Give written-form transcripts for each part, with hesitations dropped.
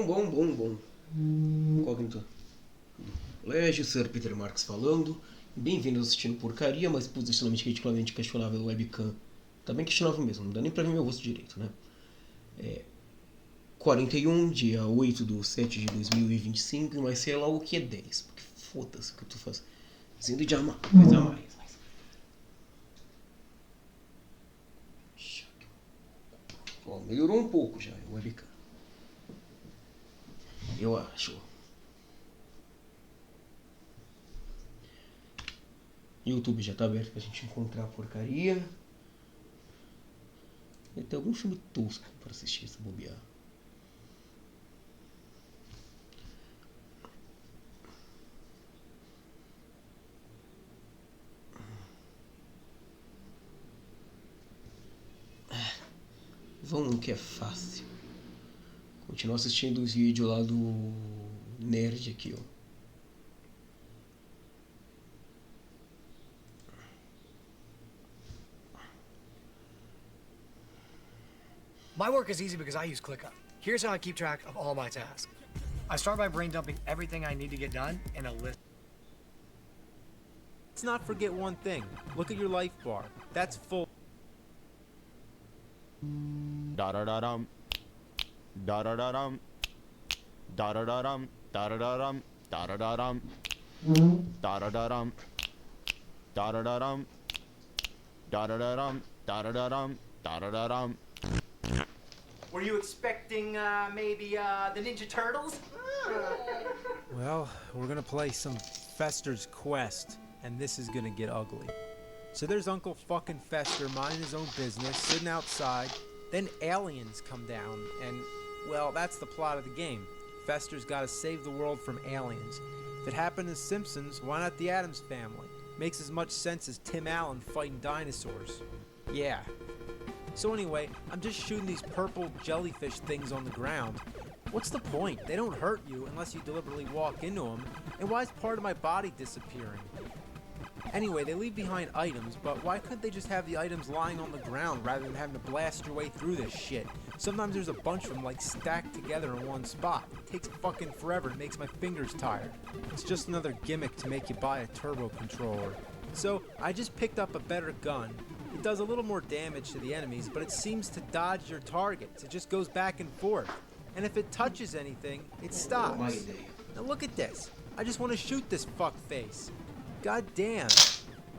Bom. Incógnito. Colégio, Sr. Peter Marx falando. Bem-vindos assistindo Porcaria, mas posicionamento ridiculamente questionável Webcam. Tá bem questionável mesmo, não dá nem pra ver meu rosto direito, né? 41, dia 8/7/2025, mas sei lá o que é 10, porque foda-se o que eu tô fazendo de amar, coisa a mais. Ó, melhorou um pouco já o webcam. Eu acho. YouTube já tá aberto pra gente encontrar a porcaria. Deve ter algum filme tosco pra assistir essa bobear. Vamos que é fácil. Continuar assistindo os vídeos lá do nerd aqui, ó. My work is easy because I use ClickUp. Here's how I keep track of all my tasks. I start by brain dumping everything I need to get done in a list. Let's not forget one thing. Look at your life bar. That's full. Da-da-da-dum. Da-da-da-dum. Da-da-da-dum. Da-da-da-dum. Da-da-da-dum. Da-da-da-dum. Da-da-da-dum. Da-da-da-dum. Da-da-da-dum. Da-da-da-dum. Were you expecting, maybe, the Ninja Turtles? Well, we're gonna play some Fester's Quest, and this is gonna get ugly. So there's Uncle fucking Fester minding his own business, sitting outside. Then aliens come down, and, well, that's the plot of the game. Fester's gotta save the world from aliens. If it happened to Simpsons, why not the Addams Family? Makes as much sense as Tim Allen fighting dinosaurs. Yeah. So anyway, I'm just shooting these purple jellyfish things on the ground. What's the point? They don't hurt you unless you deliberately walk into them. And why is part of my body disappearing? Anyway, they leave behind items, but why couldn't they just have the items lying on the ground rather than having to blast your way through this shit? Sometimes there's a bunch of them like stacked together in one spot. It takes fucking forever and makes my fingers tired. It's just another gimmick to make you buy a turbo controller. So I just picked up a better gun. It does a little more damage to the enemies, but it seems to dodge your targets. It just goes back and forth. And if it touches anything, it stops. Now look at this. I just want to shoot this fuckface. God damn.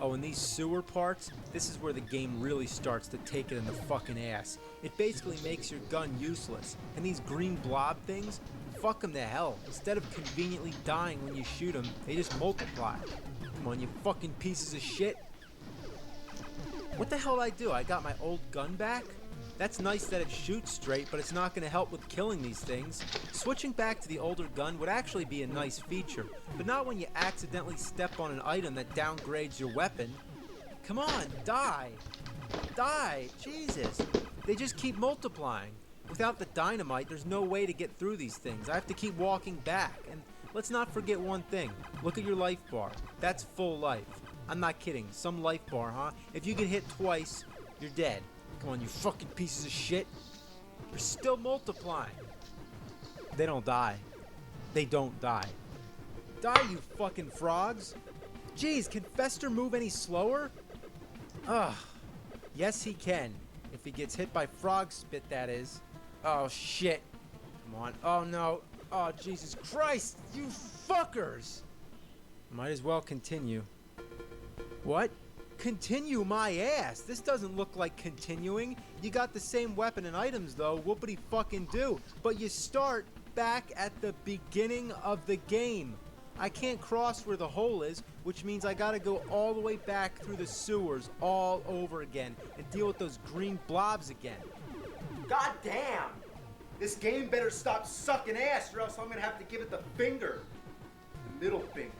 Oh, and these sewer parts, this is where the game really starts to take it in the fucking ass. It basically makes your gun useless. And these green blob things, fuck them to hell. Instead of conveniently dying when you shoot them, they just multiply. Come on, you fucking pieces of shit. What the hell did I do? I got my old gun back? That's nice that it shoots straight, but it's not going to help with killing these things. Switching back to the older gun would actually be a nice feature, but not when you accidentally step on an item that downgrades your weapon. Come on, die! Die! Jesus! They just keep multiplying. Without the dynamite, there's no way to get through these things. I have to keep walking back, and let's not forget one thing. Look at your life bar. That's full life. I'm not kidding. Some life bar, huh? If you get hit twice, you're dead. Come on, you fucking pieces of shit. They're still multiplying. They don't die. They don't die. Die, you fucking frogs. Jeez, can Fester move any slower? Ugh. Yes, he can. If he gets hit by frog spit, that is. Oh, shit. Come on. Oh, no. Oh, Jesus Christ. You fuckers. Might as well continue. What? Continue my ass. This doesn't look like continuing. You got the same weapon and items though. Whoopity fucking do. But you start back at the beginning of the game. I can't cross where the hole is, which means I gotta go all the way back through the sewers all over again and deal with those green blobs again. God damn! This game better stop sucking ass or else I'm gonna have to give it the finger. The middle finger.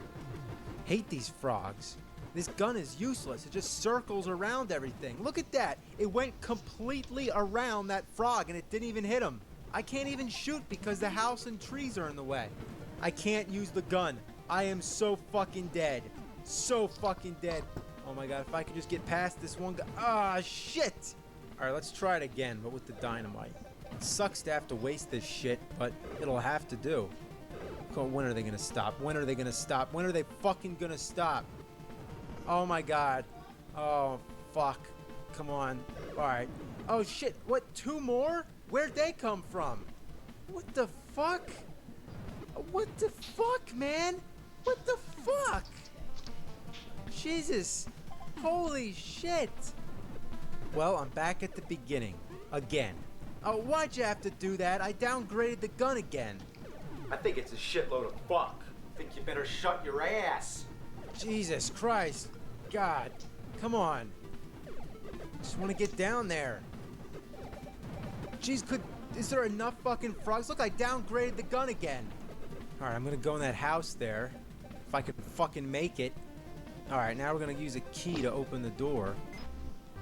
Hate these frogs. This gun is useless. It just circles around everything. Look at that. It went completely around that frog and it didn't even hit him. I can't even shoot because the house and trees are in the way. I can't use the gun. I am so fucking dead. So fucking dead. Oh my god, if I could just get past this one guy. Ah, shit. Alright, let's try it again, but with the dynamite. Sucks to have to waste this shit, but it'll have to do. When are they gonna stop? When are they gonna stop? When are they fucking gonna stop? Oh my god. Oh, fuck. Come on. Alright. Oh shit, what, 2 more? Where'd they come from? What the fuck? What the fuck, man? What the fuck? Jesus. Holy shit. Well, I'm back at the beginning. Again. Oh, why'd you have to do that? I downgraded the gun again. I think it's a shitload of fuck. I think you better shut your ass. Jesus Christ. God. Come on. Just want to get down there. Jeez, is there enough fucking frogs? Look, I downgraded the gun again. Alright, I'm gonna go in that house there. If I could fucking make it. Alright, now we're gonna use a key to open the door.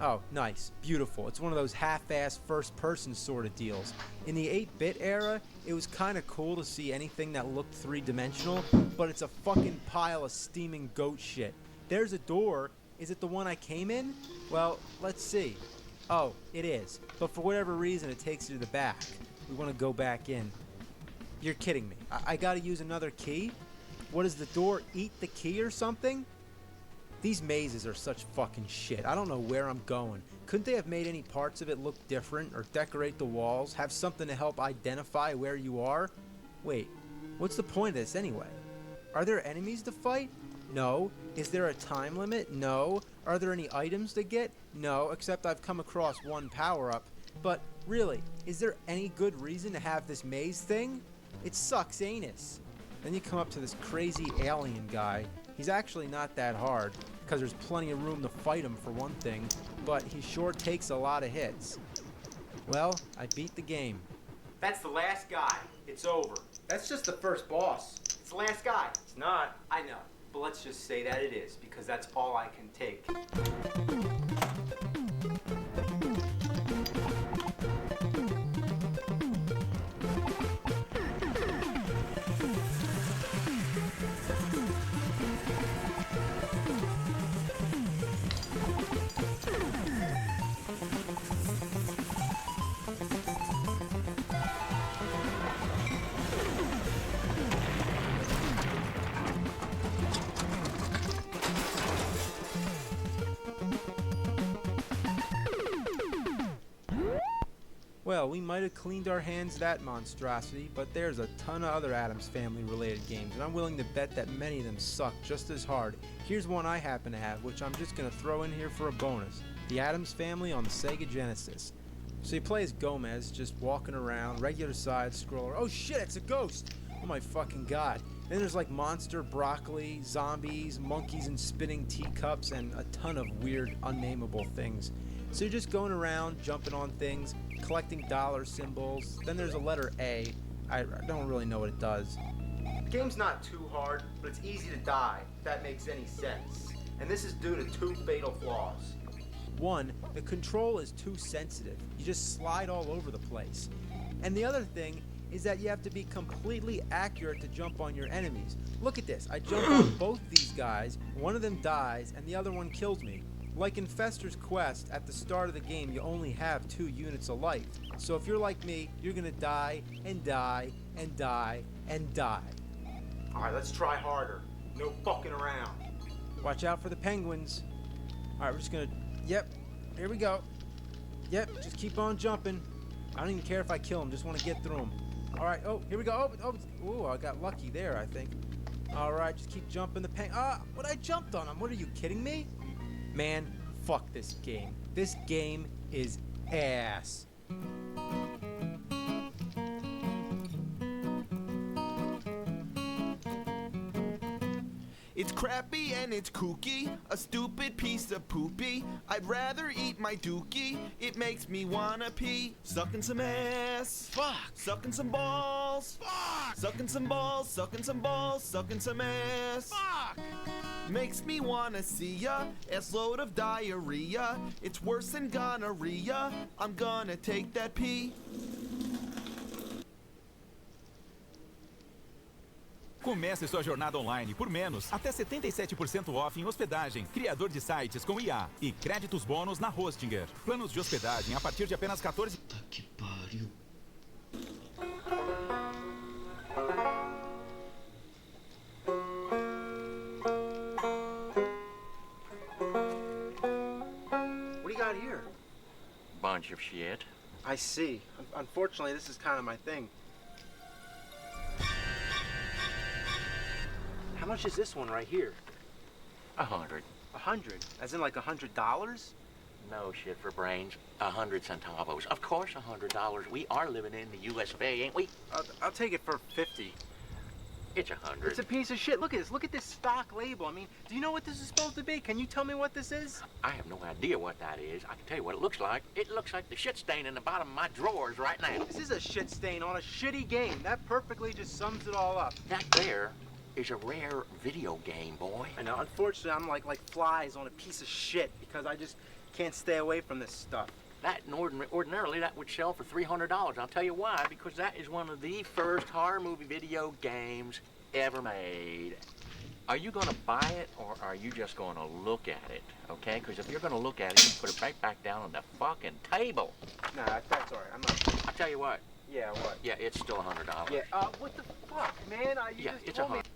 Oh, nice. Beautiful. It's one of those half-ass first-person sort of deals. In the 8-bit era, it was kind of cool to see anything that looked three-dimensional, but it's a fucking pile of steaming goat shit. There's a door. Is it the one I came in? Well, let's see. Oh, it is. But for whatever reason, it takes you to the back. We want to go back in. You're kidding me. I gotta use another key? What, does the door eat the key or something? These mazes are such fucking shit. I don't know where I'm going. Couldn't they have made any parts of it look different or decorate the walls? Have something to help identify where you are? Wait, what's the point of this anyway? Are there enemies to fight? No. Is there a time limit? No. Are there any items to get? No, except I've come across one power-up. But really, is there any good reason to have this maze thing? It sucks anus. Then you come up to this crazy alien guy. He's actually not that hard, because there's plenty of room to fight him for one thing, but he sure takes a lot of hits. Well, I beat the game. That's the last guy. It's over. That's just the first boss. It's the last guy. It's not. I know. But let's just say that it is, because that's all I can take. Well, we might have cleaned our hands of that monstrosity, but there's a ton of other Addams Family related games, and I'm willing to bet that many of them suck just as hard. Here's one I happen to have, which I'm just going to throw in here for a bonus. The Addams Family on the Sega Genesis. So you play as Gomez, just walking around, regular side scroller. Oh shit, it's a ghost! Oh my fucking god. Then there's like monster broccoli, zombies, monkeys and spinning teacups, and a ton of weird, unnameable things. So you're just going around, jumping on things, collecting dollar symbols. Then there's a letter A. I don't really know what it does. The game's not too hard, but it's easy to die, if that makes any sense. And this is due to 2 fatal flaws. 1, the control is too sensitive. You just slide all over the place. And the other thing is that you have to be completely accurate to jump on your enemies. Look at this. I jump on both these guys, one of them dies, and the other one kills me. Like in Fester's Quest, at the start of the game, you only have 2 units of life. So if you're like me, you're gonna die, and die, and die, and die. Alright, let's try harder. No fucking around. Watch out for the penguins. Alright, we're just gonna... Yep, here we go. Yep, just keep on jumping. I don't even care if I kill him, just want to get through him. Alright, oh, here we go. Oh, I got lucky there, I think. Alright, just keep jumping the what, I jumped on him. What, are you kidding me? Man, fuck this game. This game is ass. It's crappy and it's kooky, a stupid piece of poopy. I'd rather eat my dookie, it makes me wanna pee. Sucking some ass, fuck. Sucking some balls, fuck. Sucking some balls, sucking some balls, sucking some ass, fuck. Makes me wanna see ya, ass load of diarrhea. It's worse than gonorrhea, I'm gonna take that pee. Comece sua jornada online por menos, até 77% off em hospedagem, criador de sites com IA e créditos bônus na Hostinger. Planos de hospedagem a partir de apenas 14... Puta que pariu. bunch of shit. I see. Unfortunately, this is kind of my thing. How much is this one right here? 100. 100? As in like $100? No shit for brains. 100 centavos. Of course, $100. We are living in the US of A, ain't we? I'll take it for 50. It's 100. It's a piece of shit. Look at this. Look at this stock label. I mean, do you know what this is supposed to be? Can you tell me what this is? I have no idea what that is. I can tell you what it looks like. It looks like the shit stain in the bottom of my drawers right now. This is a shit stain on a shitty game. That perfectly just sums it all up. That there is a rare video game, boy. I know. Unfortunately, I'm like flies on a piece of shit because I just can't stay away from this stuff. That ordinarily that would sell for $300. I'll tell you why. Because that is one of the first horror movie video games ever made. Are you going to buy it or are you just going to look at it? Okay? Because if you're going to look at it, you put it right back down on the fucking table. Nah, that's all right. I'm not. I'll tell you what. Yeah, what? Yeah, it's still $100. Yeah. What the fuck, man? You yeah, just it's told me. 100.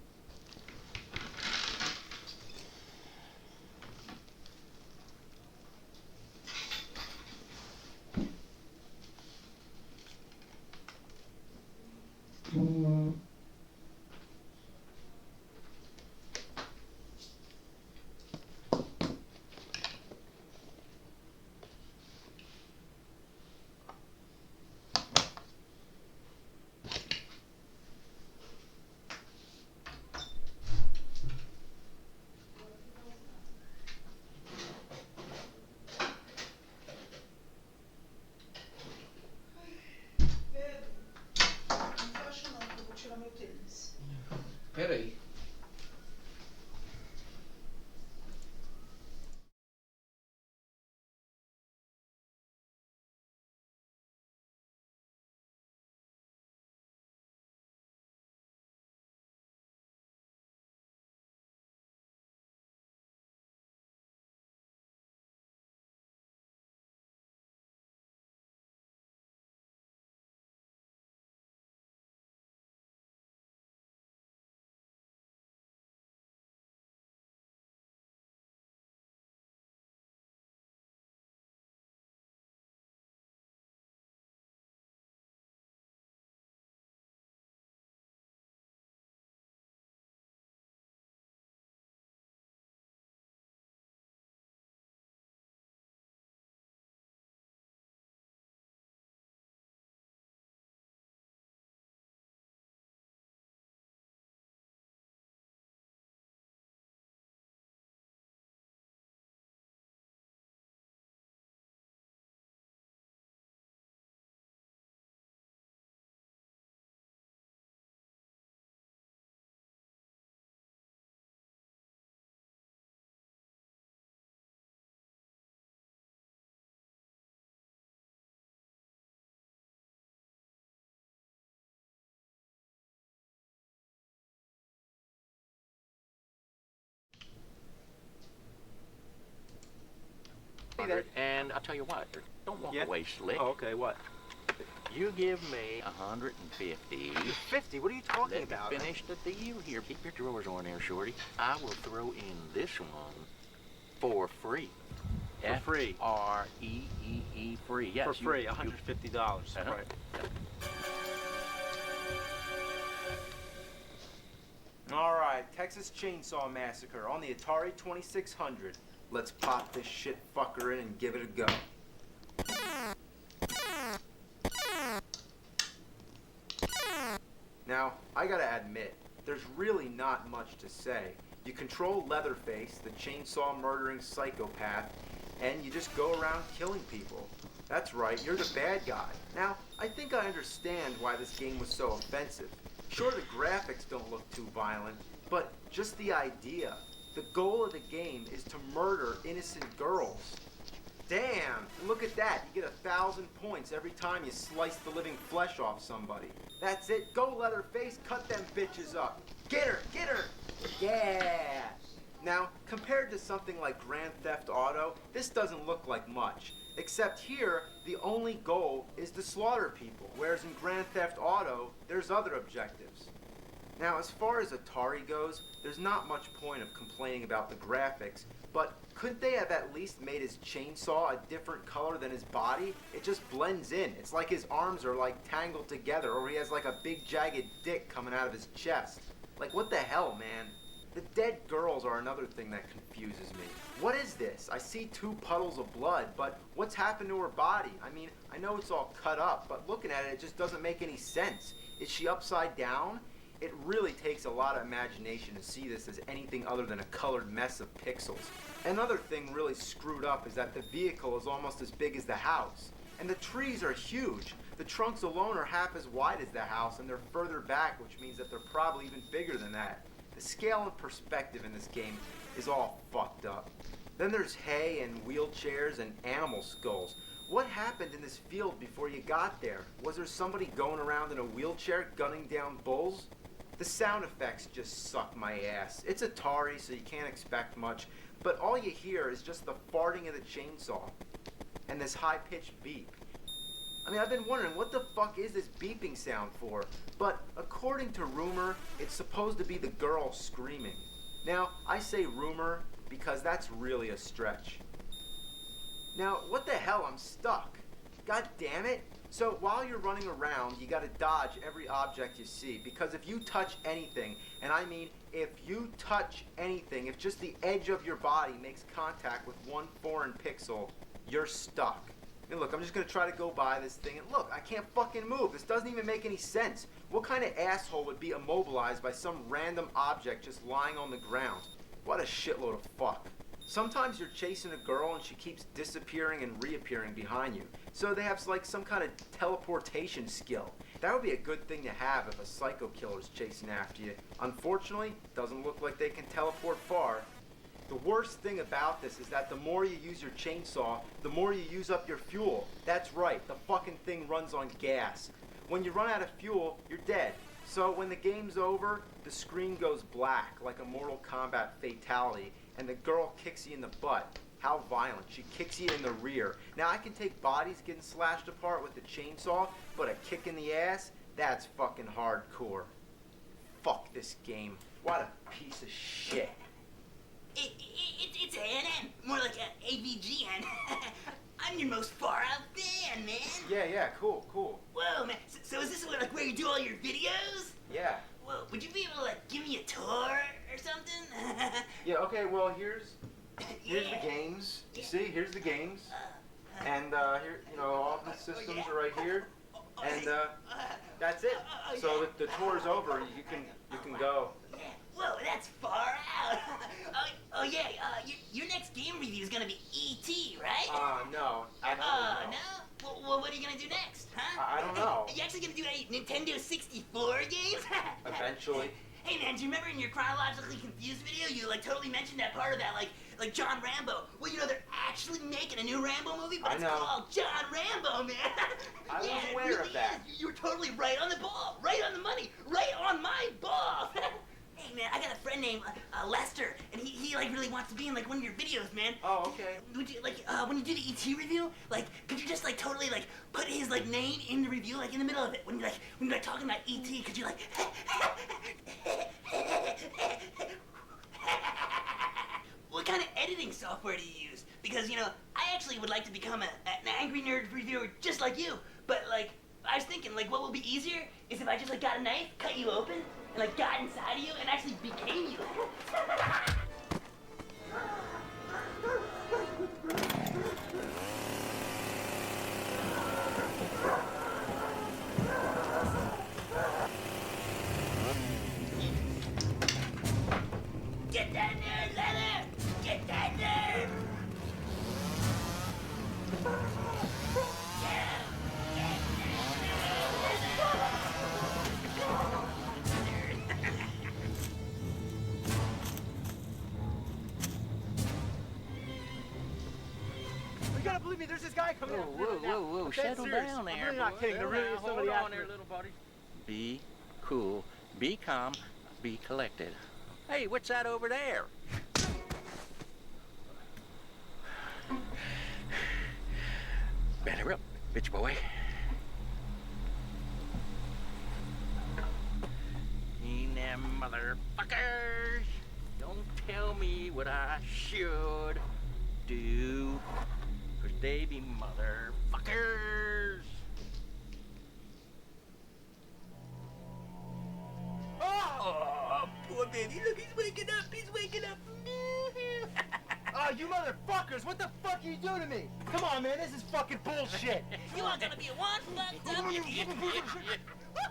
Pera aí. And I'll tell you what, don't walk away slick. Oh, okay, what? You give me 150. 50? What are you talking Let about? me finish the deal here. Keep your drawers on there, shorty. I will throw in this one for free. For free? F-R-E-E-E free. Yes. For free, $150. Uh-huh. Right. All right, Texas Chainsaw Massacre on the Atari 2600. Let's pop this shit fucker in and give it a go. Now, I gotta admit, there's really not much to say. You control Leatherface, the chainsaw murdering psychopath, and you just go around killing people. That's right, you're the bad guy. Now, I think I understand why this game was so offensive. Sure, the graphics don't look too violent, but just the idea. The goal of the game is to murder innocent girls. Damn, and look at that. You get 1,000 points every time you slice the living flesh off somebody. That's it. Go Leatherface, cut them bitches up. Get her, get her. Yeah. Now, compared to something like Grand Theft Auto, this doesn't look like much. Except here, the only goal is to slaughter people, whereas in Grand Theft Auto, there's other objectives. Now, as far as Atari goes, there's not much point of complaining about the graphics, but couldn't they have at least made his chainsaw a different color than his body? It just blends in. It's like his arms are like tangled together, or he has like a big jagged dick coming out of his chest. Like, what the hell, man? The dead girls are another thing that confuses me. What is this? I see 2 puddles of blood, but what's happened to her body? I mean, I know it's all cut up, but looking at it, it just doesn't make any sense. Is she upside down? It really takes a lot of imagination to see this as anything other than a colored mess of pixels. Another thing really screwed up is that the vehicle is almost as big as the house. And the trees are huge. The trunks alone are half as wide as the house, and they're further back, which means that they're probably even bigger than that. The scale and perspective in this game is all fucked up. Then there's hay and wheelchairs and animal skulls. What happened in this field before you got there? Was there somebody going around in a wheelchair gunning down bulls? The sound effects just suck my ass. It's Atari, so you can't expect much, but all you hear is just the farting of the chainsaw and this high-pitched beep. I mean, I've been wondering, what the fuck is this beeping sound for? But according to rumor, it's supposed to be the girl screaming. Now, I say rumor because that's really a stretch. Now, what the hell? I'm stuck. God damn it. So while you're running around, you gotta dodge every object you see, because if you touch anything, and I mean if you touch anything, if just the edge of your body makes contact with one foreign pixel, you're stuck. And look, I'm just gonna try to go by this thing, and look, I can't fucking move. This doesn't even make any sense. What kind of asshole would be immobilized by some random object just lying on the ground? What a shitload of fuck. Sometimes you're chasing a girl and she keeps disappearing and reappearing behind you. So they have like some kind of teleportation skill. That would be a good thing to have if a psycho killer's chasing after you. Unfortunately, it doesn't look like they can teleport far. The worst thing about this is that the more you use your chainsaw, the more you use up your fuel. That's right, the fucking thing runs on gas. When you run out of fuel, you're dead. So when the game's over, the screen goes black like a Mortal Kombat fatality, and the girl kicks you in the butt. How violent. She kicks you in the rear. Now, I can take bodies getting slashed apart with the chainsaw, but a kick in the ass, that's fucking hardcore. Fuck this game. What a piece of shit. It's A&M, more like a AVGN. I'm your most far out fan, man. Yeah, cool. Whoa, man. So is this where you do all your videos? Yeah. Well, would you be able to give me a tour or something? Yeah, okay, well, here's the games. You see, here's the games. And here, all the systems are right here. And that's it. So the tour's over. You can go. Whoa, that's far out. Oh yeah, your next game review is gonna be E.T., right? No. No? Well, what are you gonna do next, huh? I don't know. Are you actually gonna do a Nintendo 64 games? Eventually. Hey man, do you remember in your chronologically confused video, you totally mentioned that part of that, like John Rambo? Well, they're actually making a new Rambo movie, but it's called John Rambo, man. I was aware of that. You were totally right on the ball, right on the money, right on my ball. Hey man, I got a friend named Lester, and he really wants to be in one of your videos, man. Oh, okay. Would you when you do the ET review, could you just totally put his name in the review, in the middle of it when you're talking about ET? Could you what kind of editing software do you use? Because I actually would like to become an angry nerd reviewer just like you, but I was thinking what would be easier is if I just got a knife, cut you open, and got inside of you and actually became you. Get that nerd, Leather! Get that nerd! You gotta believe me, there's this guy coming out. Whoa, settle down there. I'm really not kidding. There really is somebody Hold out on there. there, little buddy. Be cool, be calm, be collected. Hey, what's that over there? Batter up, bitch boy. Now damn motherfuckers. Don't tell me what I should do. Cause they be motherfuckers. Oh, poor baby. Look, he's waking up. He's waking up. Oh, you motherfuckers! What the fuck are you doing to me? Come on, man, this is fucking bullshit. You are gonna be one fucked up idiot.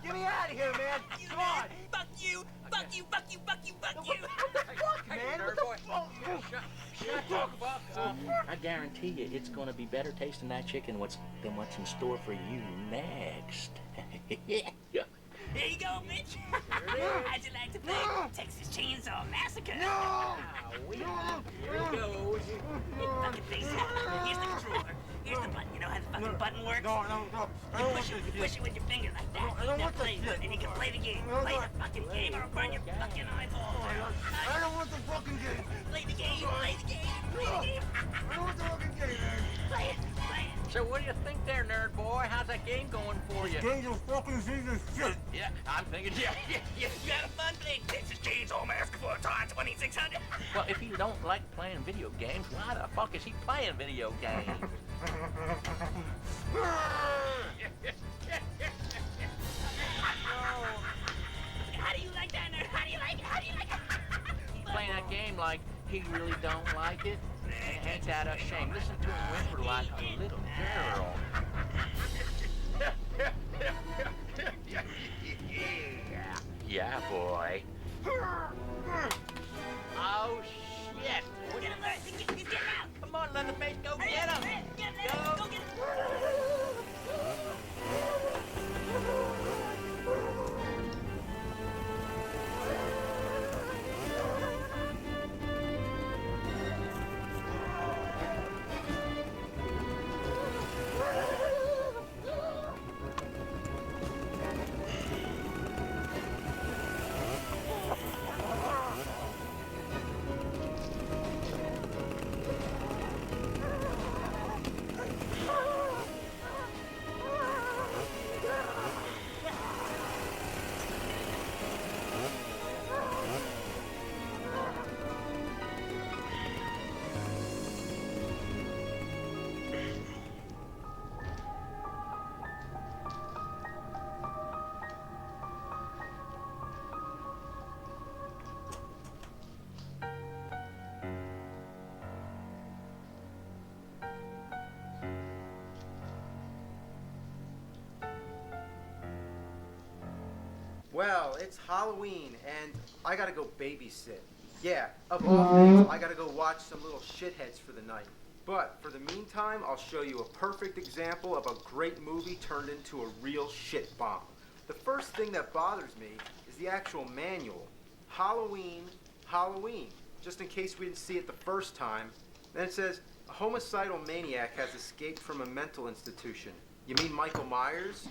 Get me out of here, man. Come on. Fuck you. Fuck you. Fuck you. Fuck you. Fuck you. What the fuck, man? What the fuck? Shut the fuck up. I guarantee you, it's gonna be better tasting that chicken than what's in store for you next. Here you go, Mitch. How'd you like to play Texas Chainsaw Massacre? No! Here he goes. Fucking face. Here's the controller. Here's the button. You know how the fucking button works? No. You push it with your finger like that. I don't Now want play this shit. and you can play the game. Play the fucking game or I'll burn your fucking eyeballs. I don't want the fucking game. Play the game. Play the game. Play the game. I don't want the fucking game, man. Play it. Play it. So what do you think there, nerd boy? How's that game going for you? Game's a fucking piece of shit. Yeah, I'm thinking, yeah. You had fun playing Texas Chainsaw Massacre for Atari 2600? Well, if you don't like playing video games, why the fuck is he playing video games? How do you like that, nerd? How do you like it? How do you like it? He's playing that game like he really don't like it. Ain't that a shame? Listen to him whimper like a little girl. Yeah, boy. Oh, shit. Get him, Larry. He's getting out. Come on, Leatherface, go get him. Get him, Larry. Go get him. Well, it's Halloween, and I gotta go babysit. Yeah, of all things, I gotta go watch some little shitheads for the night. But for the meantime, I'll show you a perfect example of a great movie turned into a real shit bomb. The first thing that bothers me is the actual manual. Halloween, Halloween. Just in case we didn't see it the first time. Then it says, a homicidal maniac has escaped from a mental institution. You mean Michael Myers?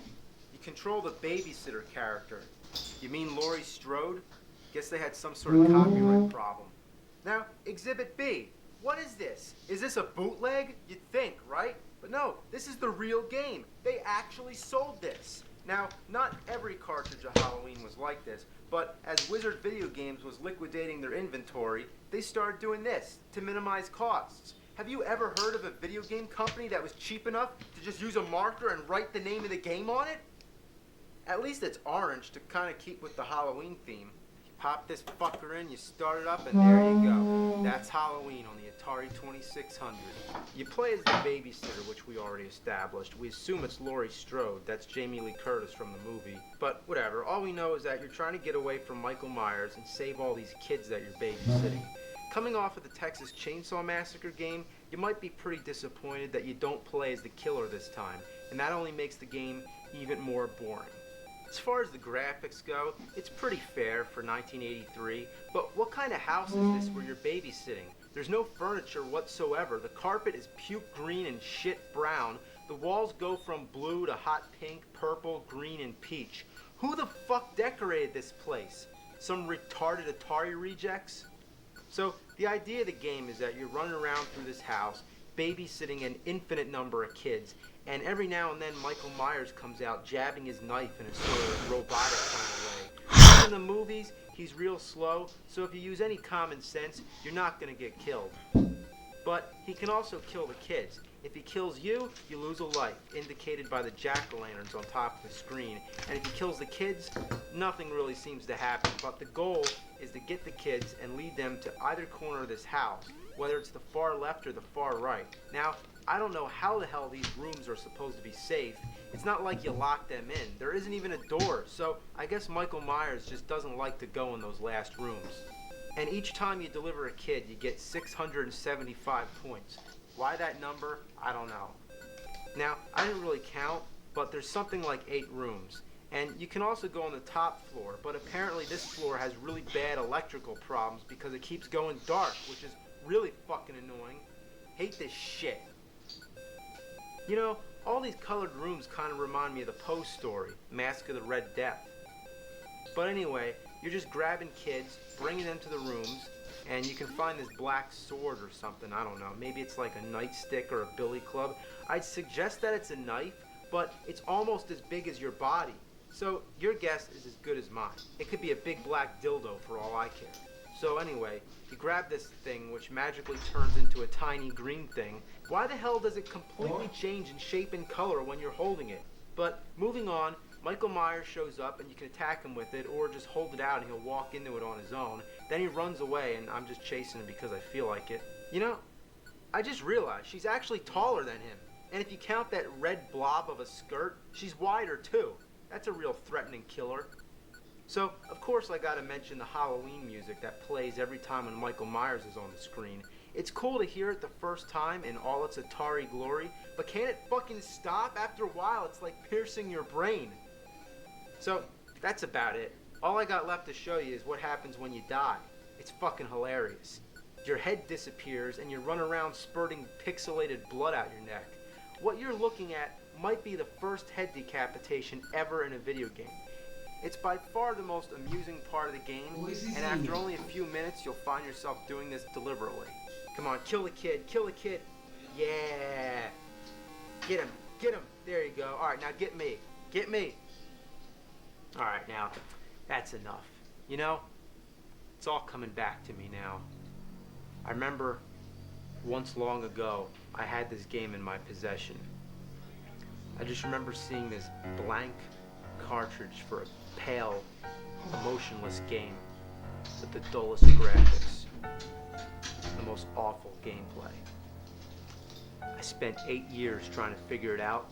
You control the babysitter character. You mean Laurie Strode? Guess they had some sort of copyright problem. Now, Exhibit B. What is this? Is this a bootleg? You'd think, right? But no, this is the real game. They actually sold this. Now, not every cartridge of Halloween was like this, but as Wizard Video Games was liquidating their inventory, they started doing this to minimize costs. Have you ever heard of a video game company that was cheap enough to just use a marker and write the name of the game on it? At least it's orange to kind of keep with the Halloween theme. You pop this fucker in, you start it up, and there you go. That's Halloween on the Atari 2600. You play as the babysitter, which we already established. We assume it's Laurie Strode. That's Jamie Lee Curtis from the movie. But whatever, all we know is that you're trying to get away from Michael Myers and save all these kids that you're babysitting. Coming off of the Texas Chainsaw Massacre game, you might be pretty disappointed that you don't play as the killer this time, and that only makes the game even more boring. As far as the graphics go, it's pretty fair for 1983, but what kind of house is this where you're babysitting? There's no furniture whatsoever. The carpet is puke green and shit brown. The walls go from blue to hot pink, purple, green, and peach. Who the fuck decorated this place? Some retarded Atari rejects? So the idea of the game is that you're running around through this house, babysitting an infinite number of kids, and every now and then Michael Myers comes out jabbing his knife in a sort of robotic kind of way. Like in the movies, he's real slow, so if you use any common sense, you're not gonna get killed. But he can also kill the kids. If he kills you, you lose a life, indicated by the jack-o'-lanterns on top of the screen. And if he kills the kids, nothing really seems to happen. But the goal is to get the kids and lead them to either corner of this house, whether it's the far left or the far right. Now, I don't know how the hell these rooms are supposed to be safe. It's not like you lock them in. There isn't even a door, so I guess Michael Myers just doesn't like to go in those last rooms. And each time you deliver a kid, you get 675 points. Why that number? I don't know. Now, I didn't really count, but there's something like 8 rooms. And you can also go on the top floor, but apparently this floor has really bad electrical problems because it keeps going dark, which is really fucking annoying. Hate this shit. You know, all these colored rooms kind of remind me of the Poe story, Mask of the Red Death. But anyway, you're just grabbing kids, bringing them to the rooms, and you can find this black sword or something, I don't know. Maybe it's like a nightstick or a billy club. I'd suggest that it's a knife, but it's almost as big as your body. So your guess is as good as mine. It could be a big black dildo for all I care. So anyway, you grab this thing which magically turns into a tiny green thing. Why the hell does it completely change in shape and color when you're holding it? But moving on, Michael Myers shows up and you can attack him with it or just hold it out and he'll walk into it on his own. Then he runs away and I'm just chasing him because I feel like it. You know, I just realized she's actually taller than him. And if you count that red blob of a skirt, she's wider too. That's a real threatening killer. So, of course I gotta mention the Halloween music that plays every time when Michael Myers is on the screen. It's cool to hear it the first time in all its Atari glory, but can't it fucking stop? After a while, it's like piercing your brain. So, that's about it. All I got left to show you is what happens when you die. It's fucking hilarious. Your head disappears and you run around spurting pixelated blood out your neck. What you're looking at might be the first head decapitation ever in a video game. It's by far the most amusing part of the game, and after only a few minutes, you'll find yourself doing this deliberately. Come on, kill the kid, kill the kid. Yeah. Get him, get him. There you go. All right, now get me, get me. All right, now, that's enough. You know, it's all coming back to me now. I remember once long ago, I had this game in my possession. I just remember seeing this blank cartridge for a pale, emotionless game with the dullest graphics, the most awful gameplay. I spent 8 years trying to figure it out,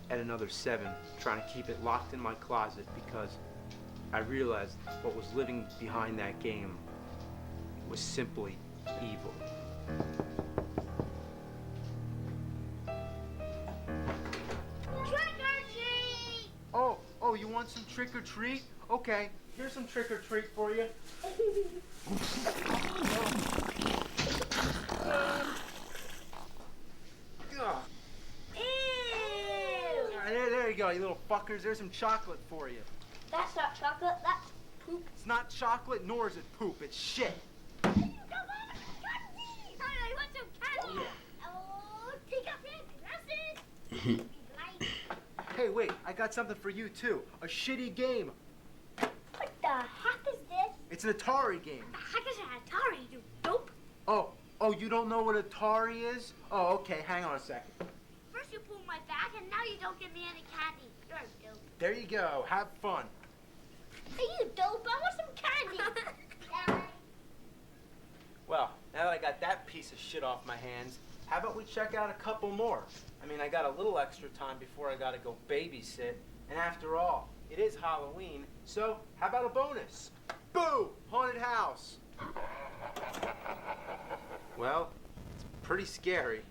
and another 7 trying to keep it locked in my closet because I realized what was living behind that game was simply evil. Oh, you want some trick or treat? Okay, here's some trick or treat for you. There you go, you little fuckers. There's some chocolate for you. That's not chocolate, that's poop. It's not chocolate, nor is it poop. It's shit. I want some candy. Oh, take up your glasses. Hey, wait, I got something for you too. A shitty game. What the heck is this? It's an Atari game. The heck is an Atari, you dope? Oh, you don't know what Atari is? Oh, okay, hang on a second. First you pull my back and now you don't give me any candy. You're a dope. There you go, have fun. Hey, you dope, I want some candy. Well, now that I got that piece of shit off my hands, how about we check out a couple more? I mean, I got a little extra time before I gotta go babysit, and after all, it is Halloween, so how about a bonus? Boo! Haunted house! Well, it's pretty scary.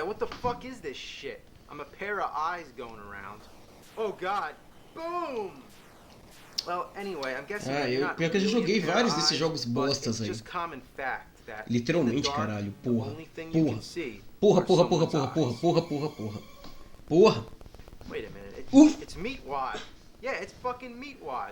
Yeah, what the fuck is this shit? I'm a pair of eyes going around. Oh god. Boom! Well, anyway, I'm guessing Pior que eu já joguei vários desses jogos bostas aí. just common fact that Literalmente, in the dark, caralho. the Porra. only thing you can see Porra, are porra, porra, someone's porra, porra, eyes. porra, porra, porra. Porra. Wait a minute. Oof. It's Meatwad. Yeah, it's fucking Meatwad.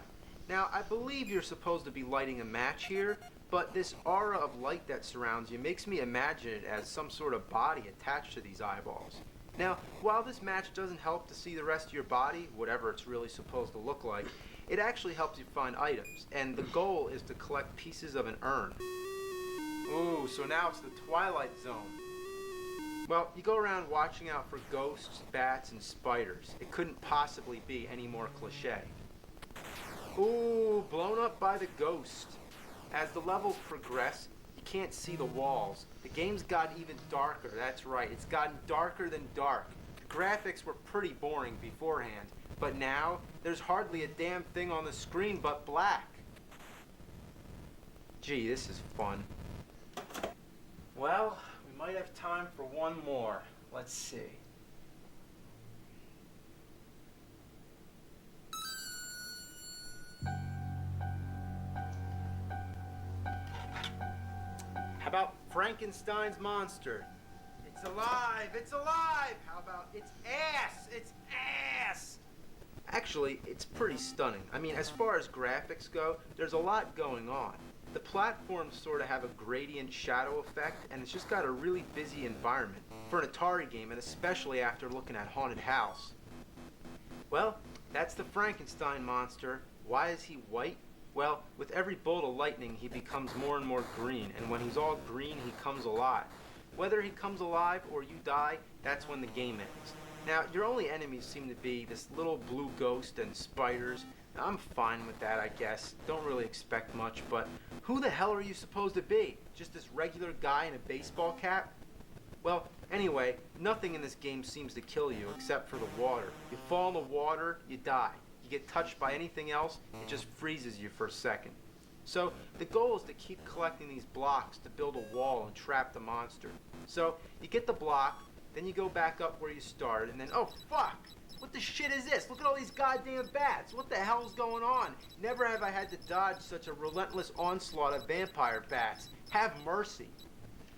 Now, I believe you're supposed to be lighting a match here, but this aura of light that surrounds you makes me imagine it as some sort of body attached to these eyeballs. Now, while this match doesn't help to see the rest of your body, whatever it's really supposed to look like, it actually helps you find items, and the goal is to collect pieces of an urn. Ooh, so now it's the Twilight Zone. Well, you go around watching out for ghosts, bats, and spiders. It couldn't possibly be any more cliche. Ooh, blown up by the ghost. As the levels progress, you can't see the walls. The game's gotten even darker, that's right. It's gotten darker than dark. The graphics were pretty boring beforehand, but now there's hardly a damn thing on the screen but black. Gee, this is fun. Well, we might have time for one more. Let's see. How about Frankenstein's monster? It's alive! It's alive! How about its ass? Its ass! Actually, it's pretty stunning. I mean, as far as graphics go, there's a lot going on. The platforms sort of have a gradient shadow effect, and it's just got a really busy environment for an Atari game, and especially after looking at Haunted House. Well, that's the Frankenstein monster. Why is he white? Well, with every bolt of lightning, he becomes more and more green, and when he's all green, he comes alive. Whether he comes alive or you die, that's when the game ends. Now, your only enemies seem to be this little blue ghost and spiders. Now, I'm fine with that, I guess. Don't really expect much, but who the hell are you supposed to be? Just this regular guy in a baseball cap? Well, anyway, nothing in this game seems to kill you except for the water. You fall in the water, you die. You get touched by anything else, it just freezes you for a second. So the goal is to keep collecting these blocks to build a wall and trap the monster. So you get the block, then you go back up where you started, and then, oh fuck! What the shit is this? Look at all these goddamn bats. What the hell's going on? Never have I had to dodge such a relentless onslaught of vampire bats. Have mercy.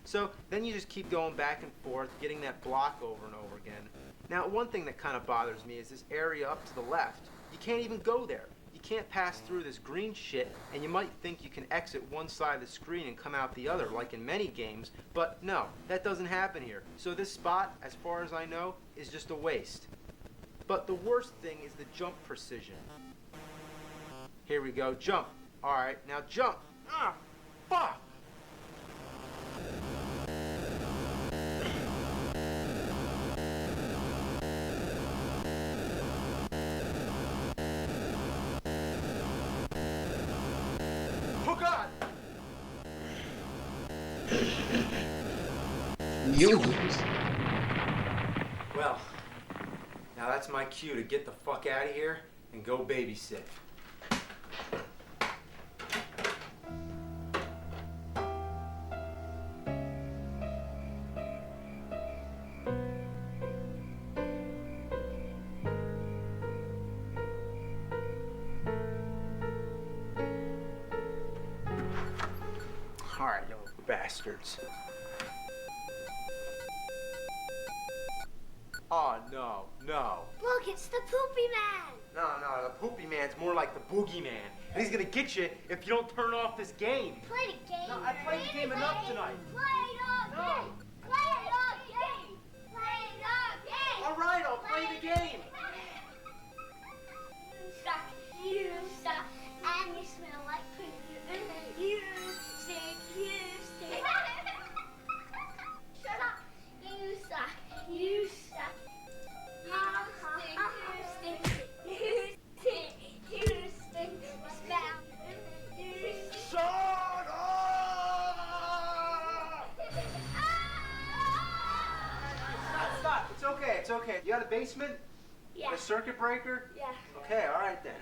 So then you just keep going back and forth, getting that block over and over again. Now, one thing that kind of bothers me is this area up to the left. You can't even go there. You can't pass through this green shit, and you might think you can exit one side of the screen and come out the other, like in many games, but no, that doesn't happen here. So this spot, as far as I know, is just a waste. But the worst thing is the jump precision. Here we go, jump. Alright, now jump. Ah, fuck! Oh God! Meu Deus. Well, now that's my cue to get the fuck out of here and go babysit. Alright, you little bastards. Oh, no, no. Look, it's the Poopy Man. No, the Poopy Man's more like the Boogeyman. And he's gonna get you if you don't turn off this game. Play the game. No, I played the game enough tonight. Play the game. Play the game. Play the game. All right, I'll play the game. You suck, and you smell like poop. You stink, you stink. Shut up. You suck, you suck. You stink, you stink, you stink, smell. Shut up! Stop. It's okay, it's okay. You got a basement? Yeah. A circuit breaker? Yeah. Okay, all right then.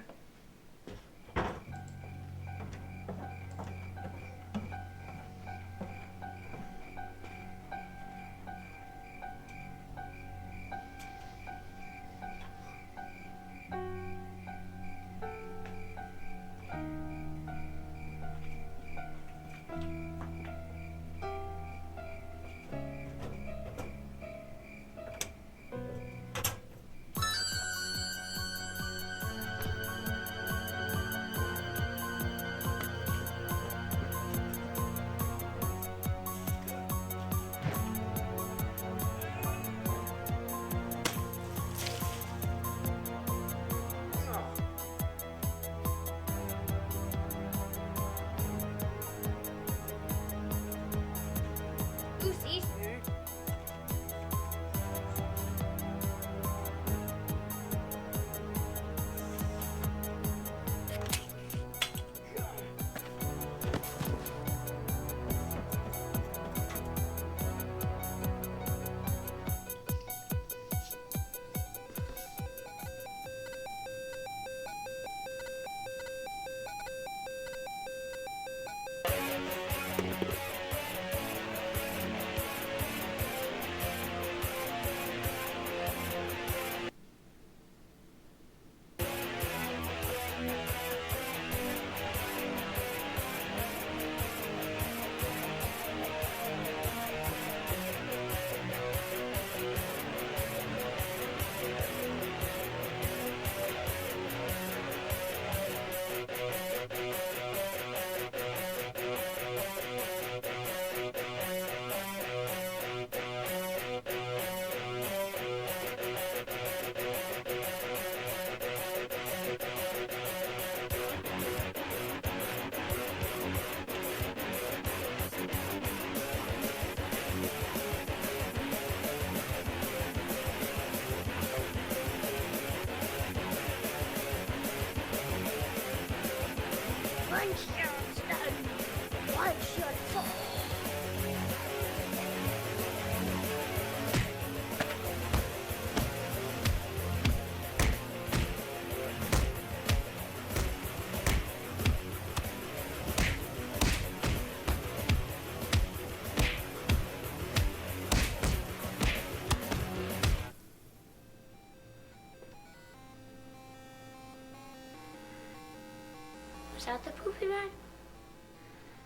that the poopy man?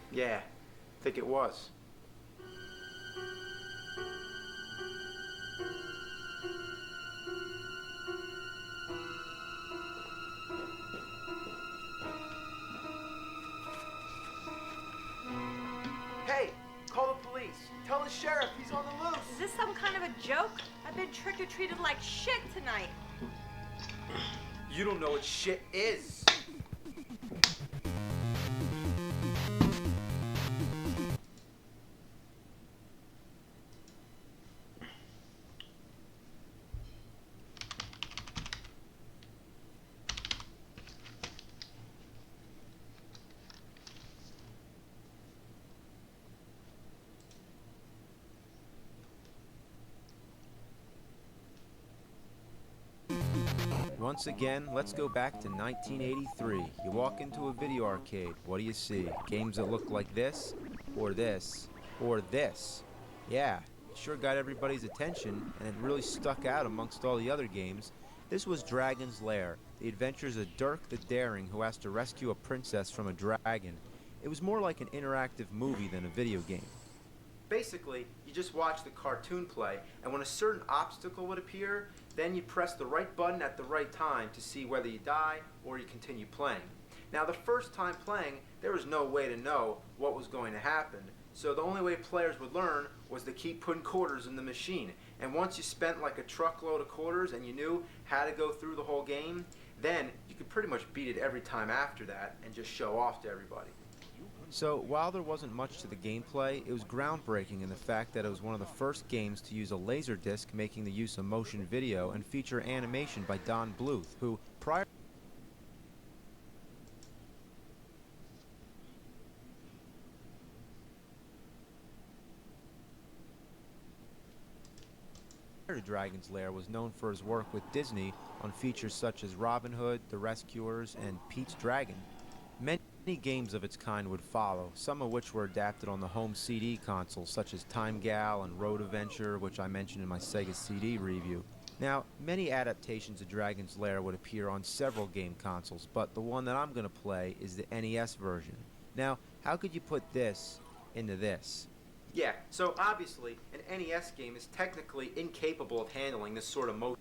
Yeah, I think it was. Hey, call the police. Tell the sheriff he's on the loose. Is this some kind of a joke? I've been tricked or treated like shit tonight. You don't know what shit is. Once again, let's go back to 1983. You walk into a video arcade. What do you see? Games that look like this, or this, or this. Yeah, it sure got everybody's attention, and it really stuck out amongst all the other games. This was Dragon's Lair, the adventures of Dirk the Daring, who has to rescue a princess from a dragon. It was more like an interactive movie than a video game. Basically, you just watch the cartoon play, and when a certain obstacle would appear, then you press the right button at the right time to see whether you die or you continue playing. Now, the first time playing, there was no way to know what was going to happen, so the only way players would learn was to keep putting quarters in the machine. And once you spent like a truckload of quarters and you knew how to go through the whole game, then you could pretty much beat it every time after that and just show off to everybody. So, while there wasn't much to the gameplay, it was groundbreaking in the fact that it was one of the first games to use a laserdisc, making the use of motion video, and feature animation by Don Bluth, who, prior to Dragon's Lair was known for his work with Disney on features such as Robin Hood, The Rescuers, and Pete's Dragon. Many games of its kind would follow, some of which were adapted on the home CD consoles, such as Time Gal and Road Adventure, which I mentioned in my Sega CD review. Now, many adaptations of Dragon's Lair would appear on several game consoles, but the one that I'm going to play is the NES version. Now, how could you put this into this? Yeah, so obviously, an NES game is technically incapable of handling this sort of motion.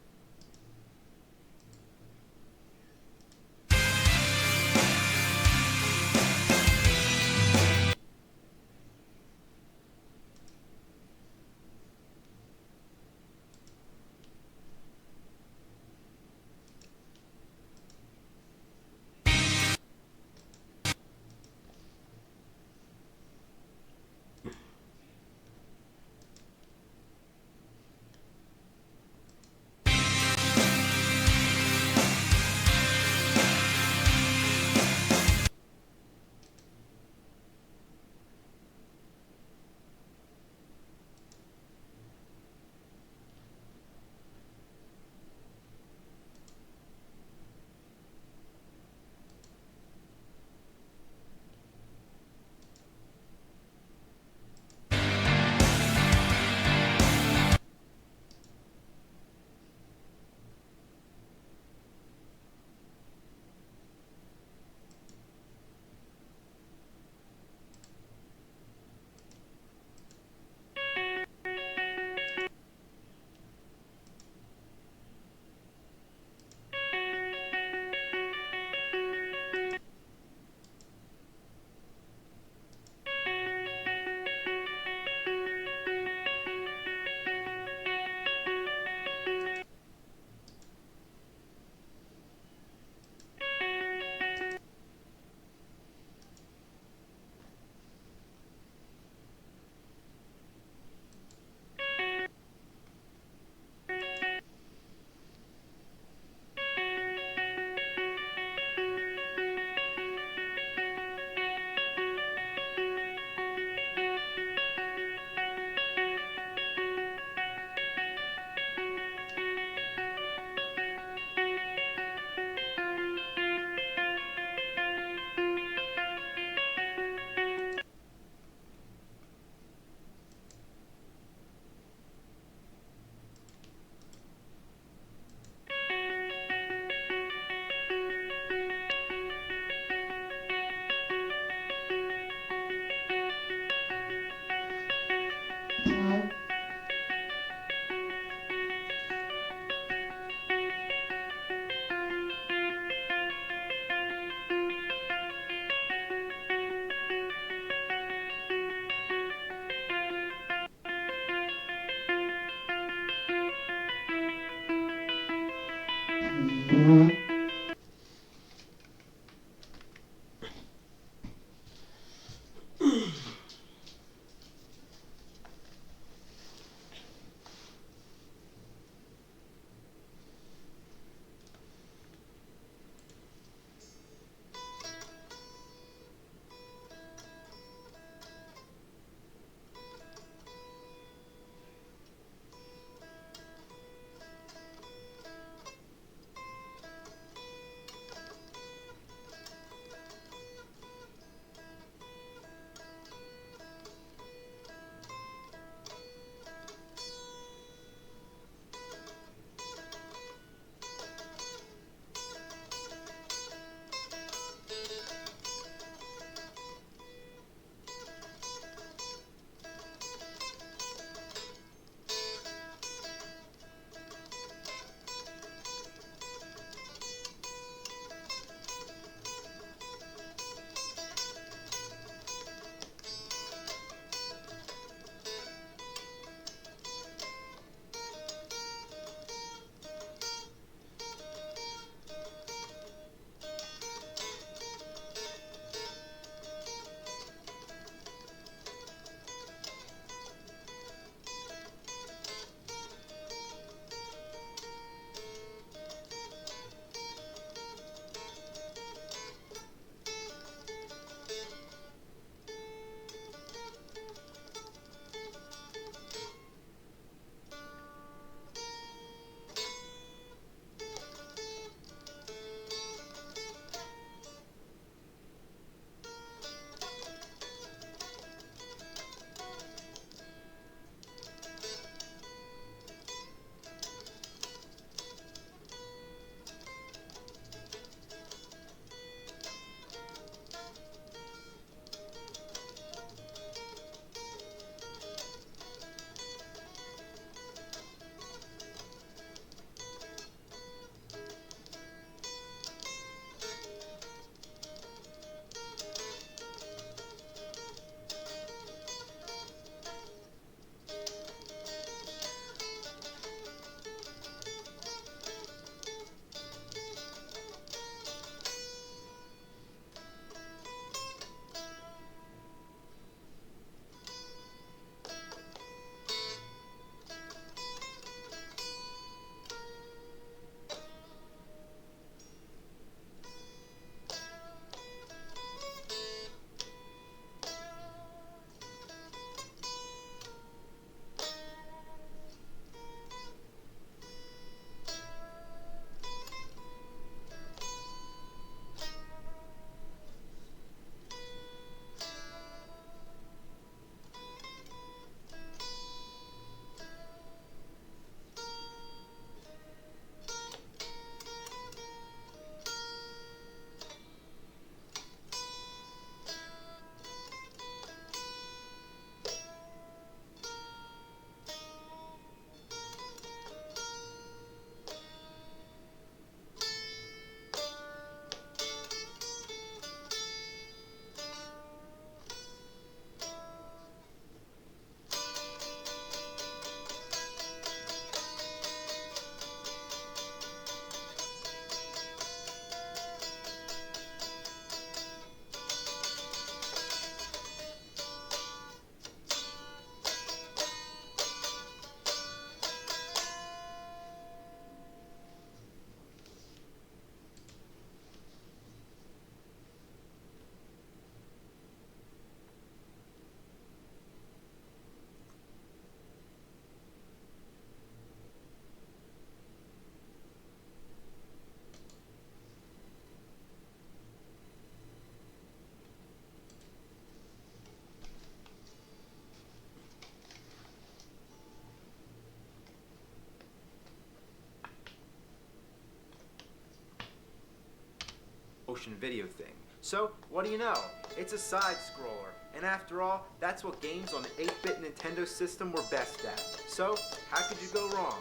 motion video thing. So, what do you know? It's a side-scroller. And after all, that's what games on the 8-bit Nintendo system were best at. So, how could you go wrong?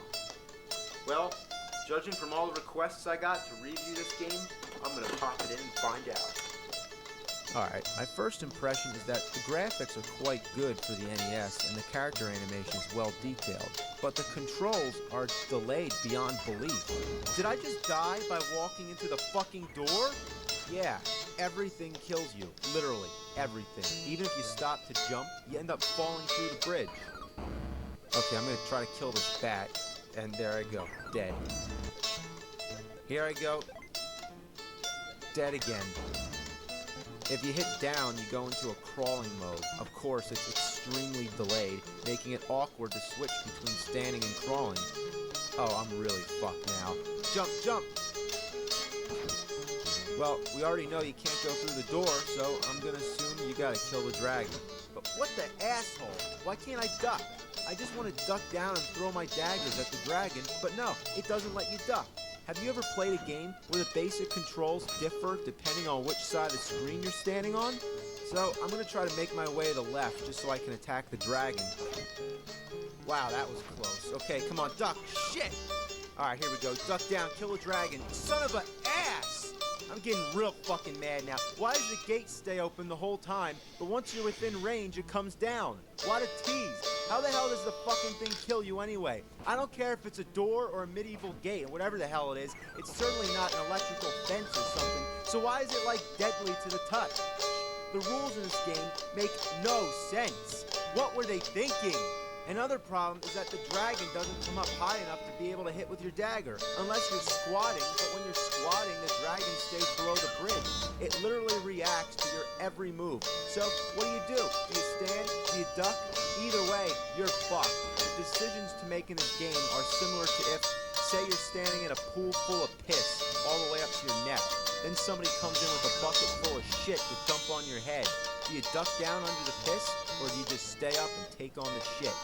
Well, judging from all the requests I got to review this game, I'm gonna pop it in and find out. Alright, my first impression is that the graphics are quite good for the NES and the character animation is well detailed, but the controls are delayed beyond belief. Did I just die by walking into the fucking door? Yeah, everything kills you. Literally, everything. Even if you stop to jump, you end up falling through the bridge. Okay, I'm gonna try to kill this bat, and there I go, dead. Here I go, dead again. If you hit down, you go into a crawling mode. Of course, it's extremely delayed, making it awkward to switch between standing and crawling. Oh, I'm really fucked now. Jump, jump! Well, we already know you can't go through the door, so I'm gonna assume you gotta kill the dragon. But what the asshole? Why can't I duck? I just want to duck down and throw my daggers at the dragon, but no, it doesn't let you duck. Have you ever played a game where the basic controls differ depending on which side of the screen you're standing on? So I'm gonna try to make my way to the left just so I can attack the dragon. Wow, that was close. Okay, come on, duck. Shit! Alright, here we go. Duck down, kill the dragon. Son of a ass! I'm getting real fucking mad now. Why does the gate stay open the whole time, but once you're within range, it comes down? What a tease. How the hell does the fucking thing kill you anyway? I don't care if it's a door or a medieval gate, or whatever the hell it is. It's certainly not an electrical fence or something. So why is it, like, deadly to the touch? The rules in this game make no sense. What were they thinking? Another problem is that the dragon doesn't come up high enough to be able to hit with your dagger, unless you're squatting, but when you're squatting, the dragon stays below the bridge. It literally reacts to your every move. So, what do? Do you stand? Do you duck? Either way, you're fucked. The decisions to make in this game are similar to if, say you're standing in a pool full of piss, all the way up to your neck. Then somebody comes in with a bucket full of shit to dump on your head. Do you duck down under the piss, or do you just stay up and take on the shit?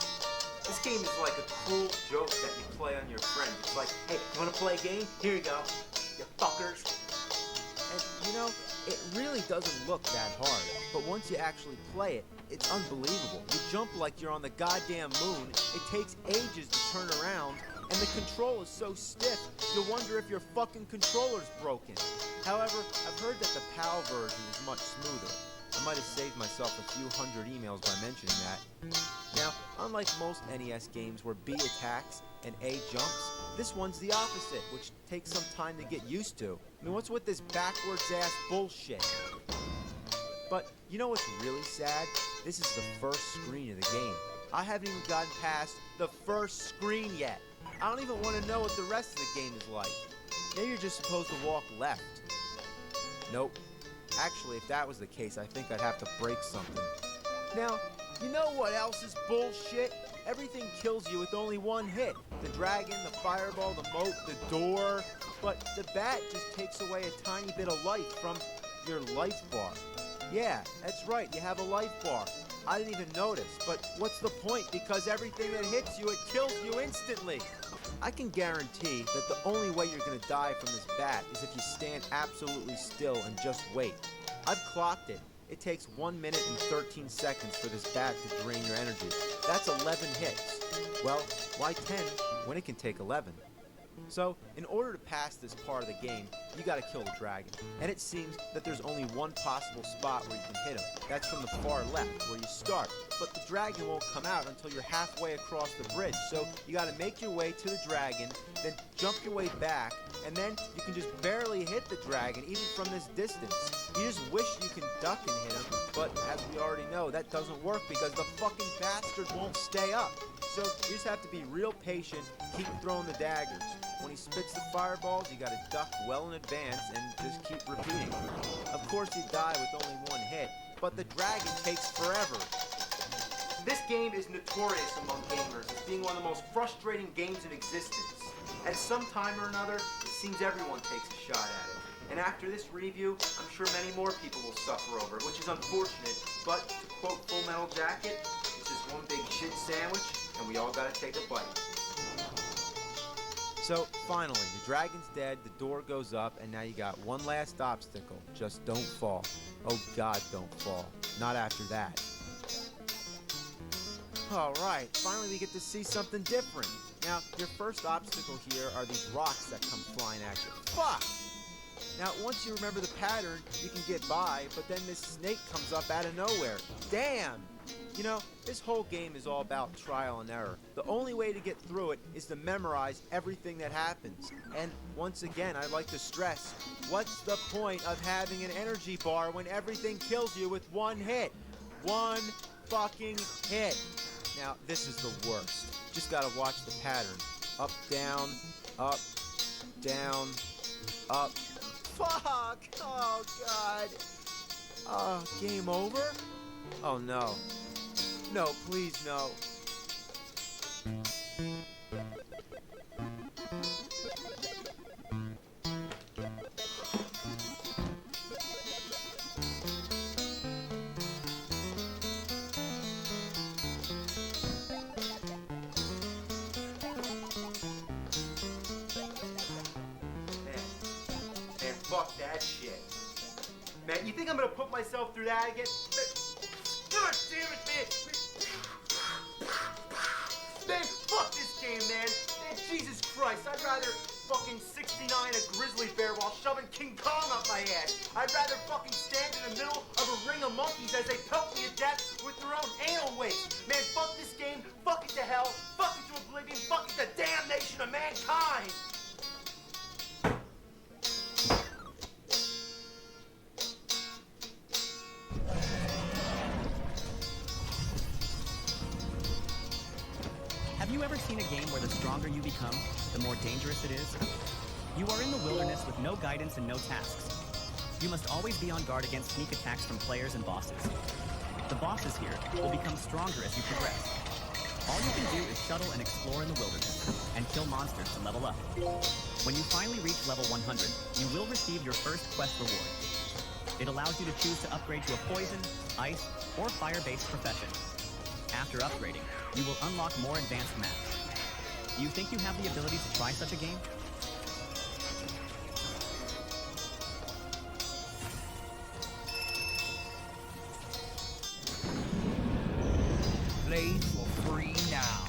This game is like a cruel joke that you play on your friend. It's like, hey, you wanna play a game? Here you go, you fuckers. And, you know, it really doesn't look that hard, but once you actually play it, it's unbelievable. You jump like you're on the goddamn moon, it takes ages to turn around, and the control is so stiff, you'll wonder if your fucking controller's broken. However, I've heard that the PAL version is much smoother. I might have saved myself a few hundred emails by mentioning that. Now, unlike most NES games where B attacks and A jumps, this one's the opposite, which takes some time to get used to. I mean, what's with this backwards-ass bullshit? But, you know what's really sad? This is the first screen of the game. I haven't even gotten past the first screen yet. I don't even want to know what the rest of the game is like. Maybe you're just supposed to walk left. Nope. Actually, if that was the case, I think I'd have to break something. Now, you know what else is bullshit? Everything kills you with only one hit. The dragon, the fireball, the moat, the door. But the bat just takes away a tiny bit of life from your life bar. Yeah, that's right, you have a life bar. I didn't even notice, but what's the point? Because everything that hits you, it kills you instantly. I can guarantee that the only way you're gonna die from this bat is if you stand absolutely still and just wait. I've clocked it. It takes 1 minute and 13 seconds for this bat to drain your energy. That's 11 hits. Well, why 10 when it can take 11? So, in order to pass this part of the game, you gotta kill the dragon. And it seems that there's only one possible spot where you can hit him. That's from the far left, where you start. But the dragon won't come out until you're halfway across the bridge. So, you gotta make your way to the dragon, then jump your way back, and then you can just barely hit the dragon, even from this distance. You just wish you can duck and hit him, but as we already know, that doesn't work because the fucking bastard won't stay up. So, you just have to be real patient, keep throwing the daggers. When he spits the fireballs, you gotta duck well in advance and just keep repeating. Of course you die with only one hit, but the dragon takes forever. This game is notorious among gamers as being one of the most frustrating games in existence. At some time or another, it seems everyone takes a shot at it. And after this review, I'm sure many more people will suffer over it, which is unfortunate, but to quote Full Metal Jacket, it's just one big shit sandwich, and we all gotta take a bite. So, finally, the dragon's dead, the door goes up, and now you got one last obstacle. Just don't fall. Oh God, don't fall. Not after that. Alright, finally we get to see something different. Now, your first obstacle here are these rocks that come flying at you. Fuck! Now, once you remember the pattern, you can get by, but then this snake comes up out of nowhere. Damn! You know, this whole game is all about trial and error. The only way to get through it is to memorize everything that happens. And once again, I'd like to stress, what's the point of having an energy bar when everything kills you with one hit? One fucking hit. Now, this is the worst. Just gotta watch the pattern. Up, down, up, down, up. Fuck! Oh, God. Oh, game over? Oh, no. No, please, no. Man, fuck that shit. Man, you think I'm gonna put myself through that again? God damn it, man! Man, fuck this game, man! Man, Jesus Christ, I'd rather fucking 69 a grizzly bear while shoving King Kong up my ass. I'd rather fucking stand in the middle of a ring of monkeys as they pelt me to death with their own anal waste. Man, fuck this game, fuck it to hell, fuck it to oblivion, fuck it to damnation of mankind! Have you ever seen a game where the stronger you become, the more dangerous it is? You are in the wilderness with no guidance and no tasks. You must always be on guard against sneak attacks from players and bosses. The bosses here will become stronger as you progress. All you can do is shuttle and explore in the wilderness, and kill monsters to level up. When you finally reach level 100, you will receive your first quest reward. It allows you to choose to upgrade to a poison, ice, or fire-based profession. After upgrading, you will unlock more advanced maps. Do you think you have the ability to try such a game? Play for free now.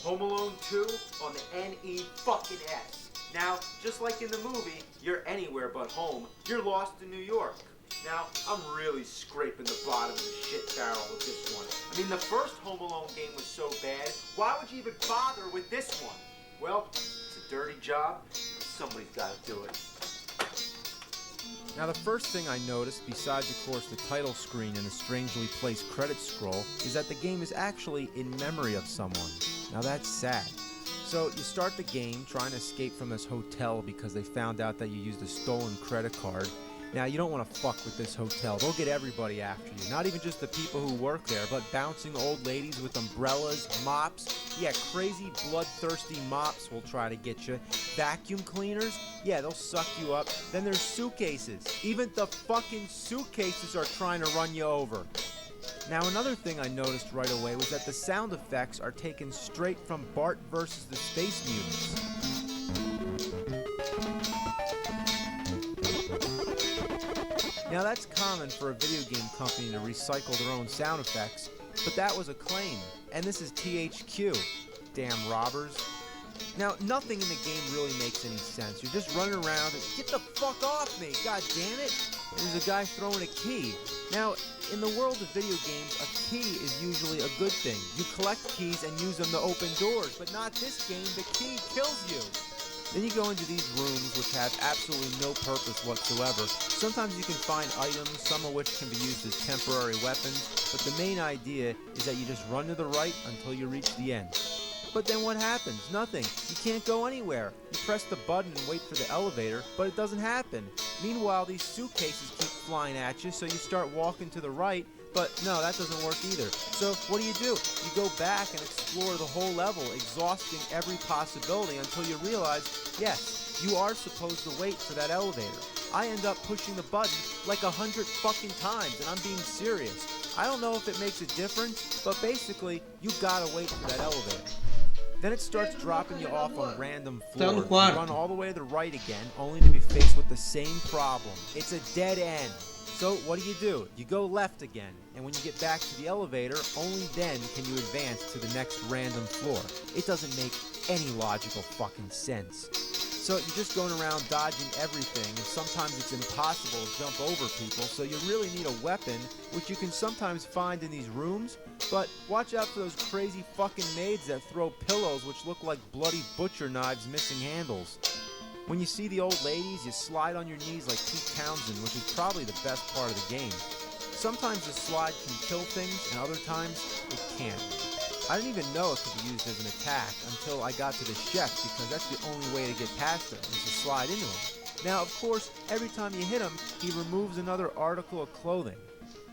Home Alone 2 on the NE-fucking-S. Now, just like in the movie, you're anywhere but home. You're lost in New York. Now, I'm really scraping the bottom of the shit barrel with this one. I mean, the first Home Alone game was so bad, why would you even bother with this one? Well, it's a dirty job. Somebody's got to do it. Now, the first thing I noticed, besides, of course, the title screen and the strangely placed credit scroll, is that the game is actually in memory of someone. Now, that's sad. So, you start the game trying to escape from this hotel because they found out that you used a stolen credit card. Now, you don't want to fuck with this hotel. They'll get everybody after you. Not even just the people who work there, but bouncing old ladies with umbrellas, mops. Yeah, crazy bloodthirsty mops will try to get you. Vacuum cleaners? Yeah, they'll suck you up. Then there's suitcases. Even the fucking suitcases are trying to run you over. Now, another thing I noticed right away was that the sound effects are taken straight from Bart versus the Space Mutants. Now, that's common for a video game company to recycle their own sound effects, but that was a claim, and this is THQ. Damn robbers. Now, nothing in the game really makes any sense. You're just running around and get the fuck off me, god damn it! There's a guy throwing a key. Now, in the world of video games, a key is usually a good thing. You collect keys and use them to open doors, but not this game. The key kills you. Then you go into these rooms which have absolutely no purpose whatsoever. Sometimes you can find items, some of which can be used as temporary weapons, but the main idea is that you just run to the right until you reach the end. But then what happens? Nothing. You can't go anywhere. You press the button and wait for the elevator, but it doesn't happen. Meanwhile, these suitcases keep flying at you, so you start walking to the right, but no, that doesn't work either. So what do? You go back and explore the whole level, exhausting every possibility until you realize, yes, you are supposed to wait for that elevator. I end up pushing the button like 100 fucking times, and I'm being serious. I don't know if it makes a difference, but basically, you gotta wait for that elevator. Then it starts dropping you off on random floors. You run all the way to the right again, only to be faced with the same problem. It's a dead end. So what do? You go left again, and when you get back to the elevator, only then can you advance to the next random floor. It doesn't make any logical fucking sense. So you're just going around dodging everything, and sometimes it's impossible to jump over people, so you really need a weapon, which you can sometimes find in these rooms, but watch out for those crazy fucking maids that throw pillows which look like bloody butcher knives missing handles. When you see the old ladies, you slide on your knees like Pete Townsend, which is probably the best part of the game. Sometimes the slide can kill things, and other times it can't. I didn't even know it could be used as an attack until I got to the chef, because that's the only way to get past him, is to slide into him. Now, of course, every time you hit him, he removes another article of clothing.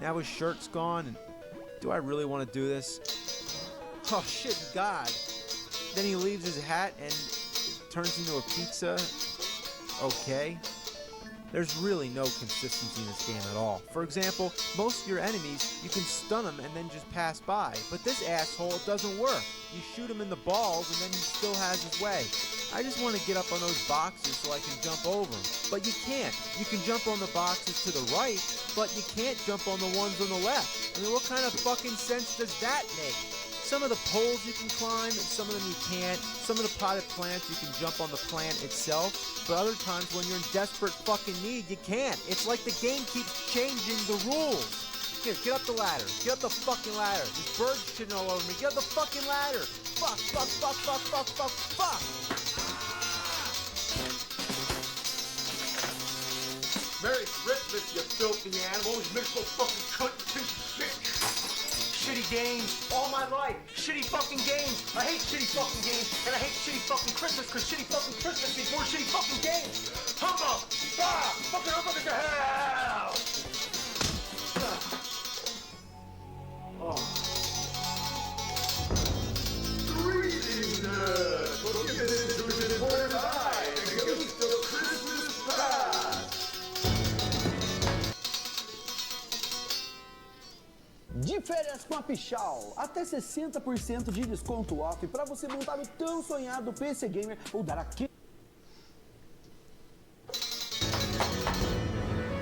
Now his shirt's gone, and do I really want to do this? Oh, shit, God. Then he leaves his hat and turns into a pizza. Okay. There's really no consistency in this game at all. For example, most of your enemies, you can stun them and then just pass by. But this asshole, it doesn't work. You shoot him in the balls and then he still has his way. I just want to get up on those boxes so I can jump over them. But you can't. You can jump on the boxes to the right, but you can't jump on the ones on the left. I mean, what kind of fucking sense does that make? Some of the poles you can climb, and some of them you can't. Some of the potted plants, you can jump on the plant itself. But other times, when you're in desperate fucking need, you can't. It's like the game keeps changing the rules. Here, get up the ladder. Get up the fucking ladder. These birds shitting all over me. Get up the fucking ladder. Fuck. Merry Christmas, you filthy animals. You miserable fucking cunt, piece of shit. Shitty games all my life. Shitty fucking games. I hate shitty fucking games, and I hate shitty fucking Christmas, because shitty fucking Christmas means more shitty fucking games. Humbug! Ah! Fucking humbug into hell! Oh. Greetings, nerds! Welcome to the important eye against the Christmas past! De férias com a Pichau, até 60% de desconto off para você montar o tão sonhado PC Gamer ou dar aquele...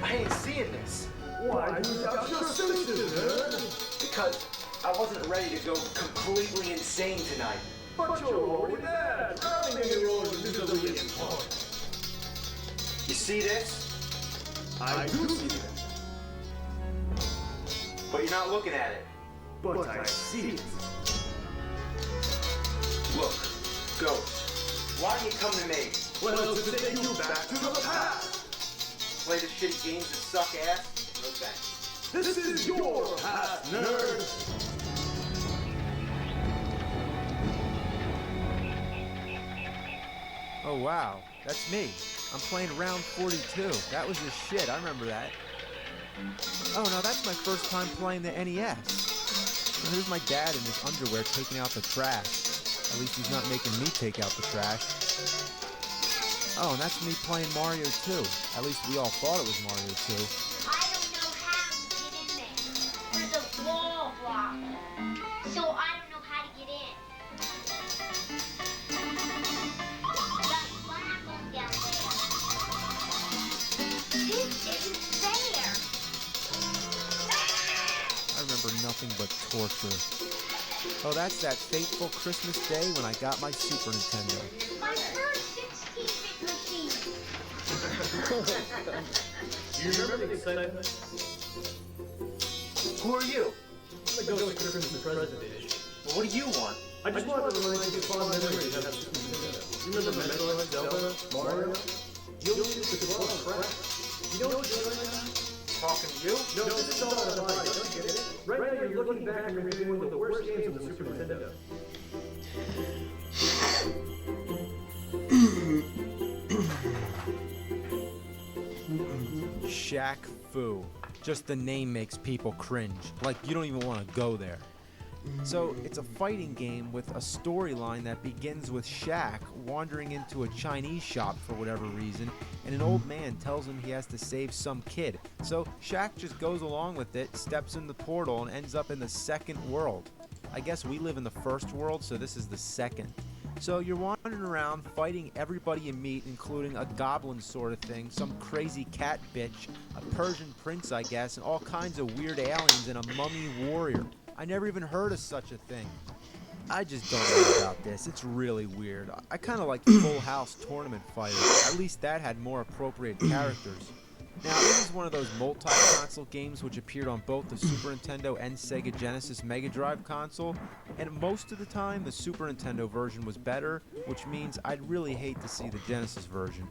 I ain't seeing this. Why do you doubt your senses, nerd? Because I wasn't ready to go completely insane tonight. But you're already there, drowning in your own misery and horror. You see this? I do see this. But you're not looking at it. But I see it. Look, Ghost, why do you come to me? Well, to take you back to the past. Play the shitty games that suck ass? No thanks. This is your past, nerd. Oh wow, that's me. I'm playing round 42. That was the shit, I remember that. Oh no, that's my first time playing the NES. And here's my dad in his underwear taking out the trash. At least he's not making me take out the trash. Oh, and that's me playing Mario 2. At least we all thought it was Mario 2. I don't know how to get in there. There's a wall block. So I don't know how to get in. Guys, why not going down there? This isn't fair. I remember nothing but torture. Oh, that's that fateful Christmas day when I got my Super Nintendo. My first 16-bit machine. Do you remember the excitement? Who are you? The Ghost Christmas Present Edition. Well, what do you want? I just wanted to remind you of fond memories of Super Nintendo. You remember Metroid, Zelda, Mario? You used to dwell on crap. You know what you're doing right now? Talking to you? No, this is all about mine, don't you get it? Right now you're looking back and reviewing one of the worst games on the Super Nintendo. Shaq Fu. Just the name makes people cringe. Like you don't even want to go there. So it's a fighting game with a storyline that begins with Shaq wandering into a Chinese shop for whatever reason, and an old man tells him he has to save some kid. So Shaq just goes along with it, steps in the portal, and ends up in the second world. I guess we live in the first world, so this is the second. So you're wandering around fighting everybody you meet, including a goblin sort of thing, some crazy cat bitch, a Persian prince, I guess, and all kinds of weird aliens and a mummy warrior. I never even heard of such a thing. I just don't know about this. It's really weird. I kind of like Full House Tournament Fighter. At least that had more appropriate characters. Now, this is one of those multi-console games which appeared on both the Super Nintendo and Sega Genesis Mega Drive console, and most of the time the Super Nintendo version was better, which means I'd really hate to see the Genesis version.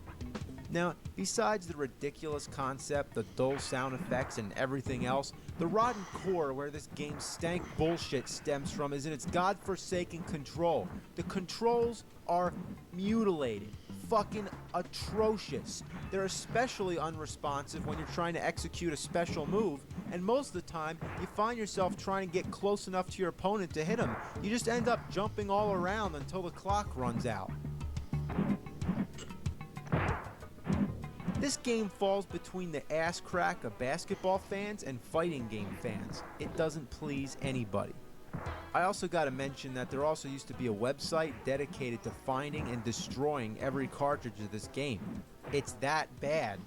Now, besides the ridiculous concept, the dull sound effects, and everything else, the rotten core where this game's stank bullshit stems from is in its godforsaken control. The controls are mutilated. Fucking atrocious. They're especially unresponsive when you're trying to execute a special move, and most of the time you find yourself trying to get close enough to your opponent to hit him. You just end up jumping all around until the clock runs out. This game falls between the ass crack of basketball fans and fighting game fans. It doesn't please anybody. I also gotta mention that there also used to be a website dedicated to finding and destroying every cartridge of this game. It's that bad.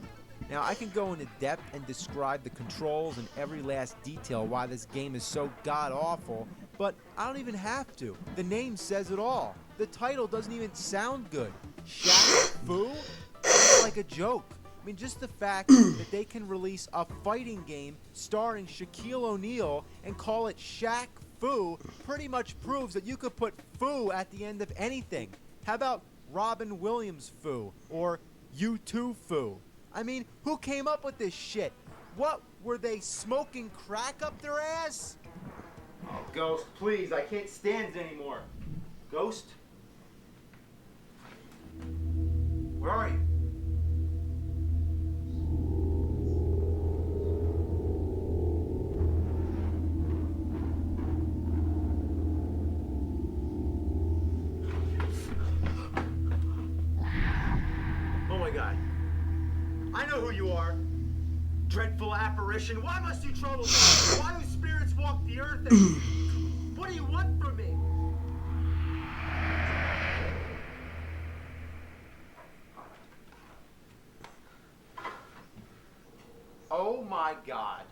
Now, I can go into depth and describe the controls and every last detail why this game is so god-awful, but I don't even have to. The name says it all. The title doesn't even sound good. Shaq Fu? It's like a joke. I mean, just the fact that they can release a fighting game starring Shaquille O'Neal and call it Shaq Fu pretty much proves that you could put Fu at the end of anything. How about Robin Williams Fu or U2 Fu? I mean, who came up with this shit? What, were they smoking crack up their ass? Oh, Ghost, please, I can't stand it anymore. Ghost? Where are you? Oh my God. I know who you are. Dreadful apparition. Why must you trouble me? Why do spirits walk the earth? And what do you want from me? Oh my God.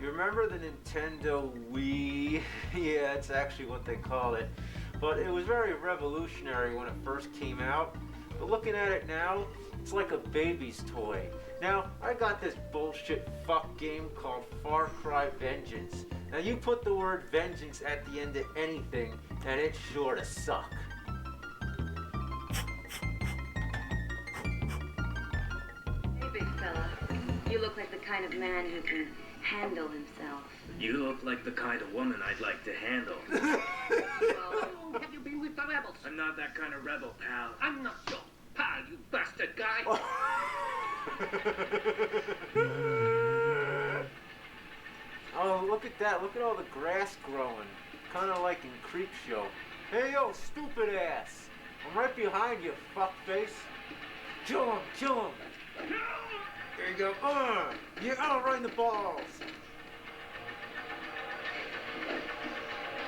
You remember the Nintendo Wii? Yeah, it's actually what they call it. But it was very revolutionary when it first came out. But looking at it now, it's like a baby's toy. Now, I got this bullshit fuck game called Far Cry Vengeance. Now, you put the word vengeance at the end of anything, and it's sure to suck. Hey, big fella. You look like the kind of man who can handle himself. You look like the kind of woman I'd like to handle. Oh, have you been with the rebels? I'm not that kind of rebel, pal. I'm not your pal, you bastard guy. Oh, look at that. Look at all the grass growing. Kind of like in Creepshow. Hey, yo, stupid ass. I'm right behind you, fuckface. Kill him, kill him. There you go. Yeah, right in the balls.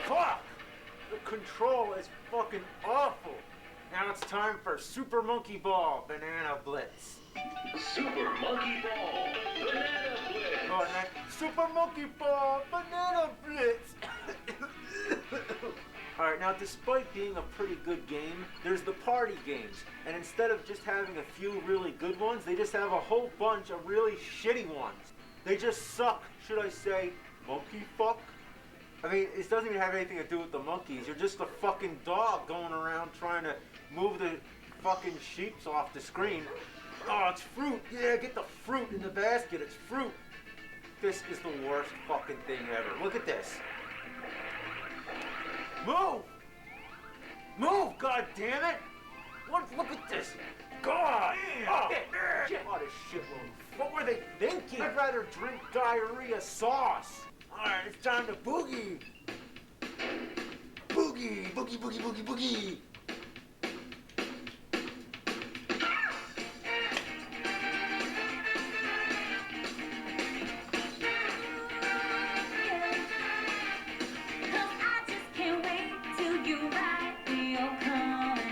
Fuck! The control is fucking awful. Now it's time for Super Monkey Ball Banana Blitz. Super Monkey Ball Banana Blitz. Oh, man. Super Monkey Ball Banana Blitz. Alright, now despite being a pretty good game, there's the party games. And instead of just having a few really good ones, they just have a whole bunch of really shitty ones. They just suck, should I say, monkey fuck? I mean, it doesn't even have anything to do with the monkeys. You're just a fucking dog going around trying to move the fucking sheeps off the screen. Oh, it's fruit. Yeah, get the fruit in the basket. It's fruit. This is the worst fucking thing ever. Look at this. Move! Move, God damn it! Look at this. God! Oh, what a shitload. What were they thinking? I'd rather drink diarrhea sauce. Alright, it's time to boogie. Boogie, boogie, boogie, boogie, boogie. I just can't wait till you write me your comment.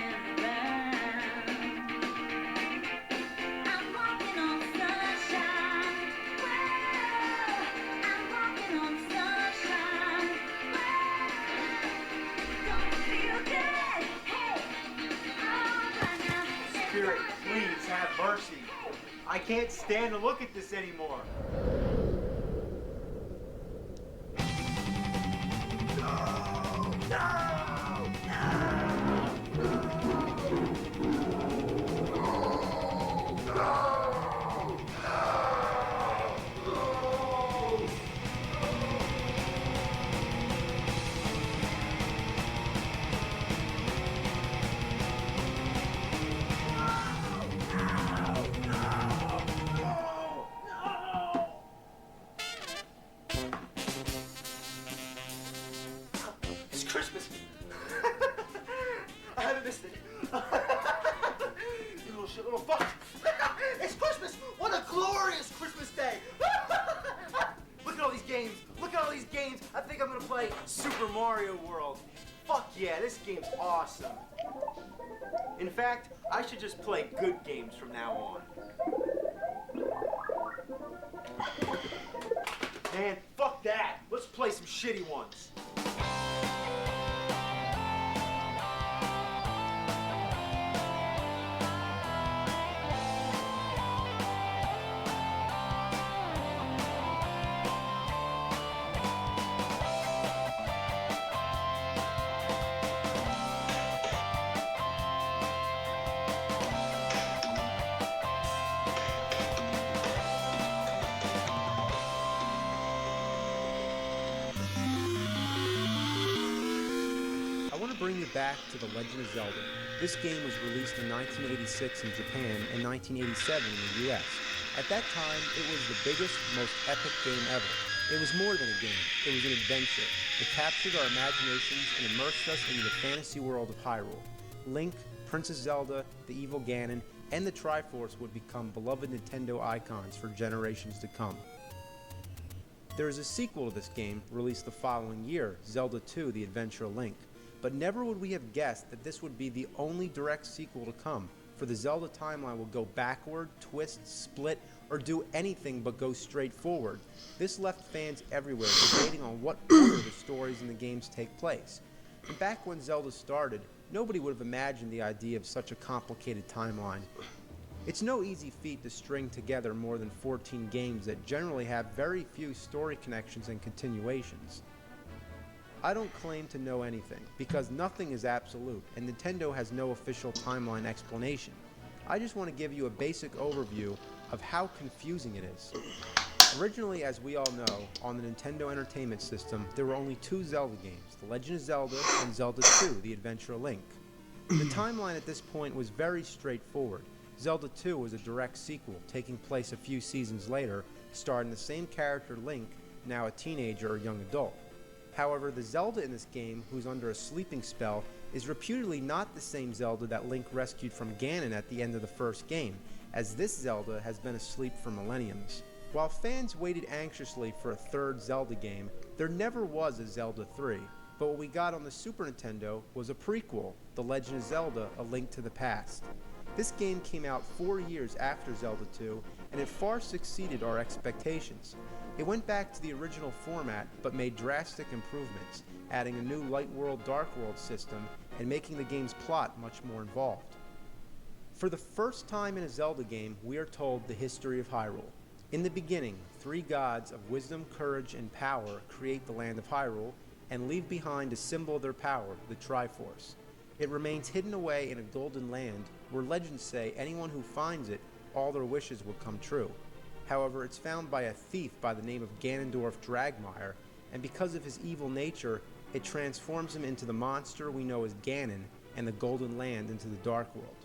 Spirit, please have mercy. I can't stand to look at this anymore. It's Christmas. I haven't missed it. You little shit, little fuck. It's Christmas. What a glorious Christmas day. Look at all these games. Look at all these games. I think I'm gonna play Super Mario World. Fuck yeah, this game's awesome. In fact, I should just play good games from now on. Man, fuck that. Let's play some shitty ones. Bring you back to The Legend of Zelda. This game was released in 1986 in Japan and 1987 in the US. At that time, it was the biggest, most epic game ever. It was more than a game, it was an adventure. It captured our imaginations and immersed us into the fantasy world of Hyrule. Link, Princess Zelda, the evil Ganon, and the Triforce would become beloved Nintendo icons for generations to come. There is a sequel to this game, released the following year, Zelda 2: The Adventure of Link. But never would we have guessed that this would be the only direct sequel to come, for the Zelda timeline will go backward, twist, split, or do anything but go straight forward. This left fans everywhere debating on what order the stories in the games take place. And back when Zelda started, nobody would have imagined the idea of such a complicated timeline. It's no easy feat to string together more than 14 games that generally have very few story connections and continuations. I don't claim to know anything, because nothing is absolute, and Nintendo has no official timeline explanation. I just want to give you a basic overview of how confusing it is. Originally, as we all know, on the Nintendo Entertainment System, there were only two Zelda games, The Legend of Zelda and Zelda 2: The Adventure of Link. The timeline at this point was very straightforward. Zelda 2 was a direct sequel, taking place a few seasons later, starring the same character Link, now a teenager or young adult. However, the Zelda in this game, who's under a sleeping spell, is reputedly not the same Zelda that Link rescued from Ganon at the end of the first game, as this Zelda has been asleep for millenniums. While fans waited anxiously for a third Zelda game, there never was a Zelda 3, but what we got on the Super Nintendo was a prequel, The Legend of Zelda: A Link to the Past. This game came out 4 years after Zelda 2, and it far succeeded our expectations. It went back to the original format, but made drastic improvements, adding a new Light World Dark World system and making the game's plot much more involved. For the first time in a Zelda game, we are told the history of Hyrule. In the beginning, 3 gods of wisdom, courage, and power create the land of Hyrule and leave behind a symbol of their power, the Triforce. It remains hidden away in a golden land where legends say anyone who finds it, all their wishes will come true. However, it's found by a thief by the name of Ganondorf Dragmire, and because of his evil nature, it transforms him into the monster we know as Ganon and the Golden Land into the Dark World.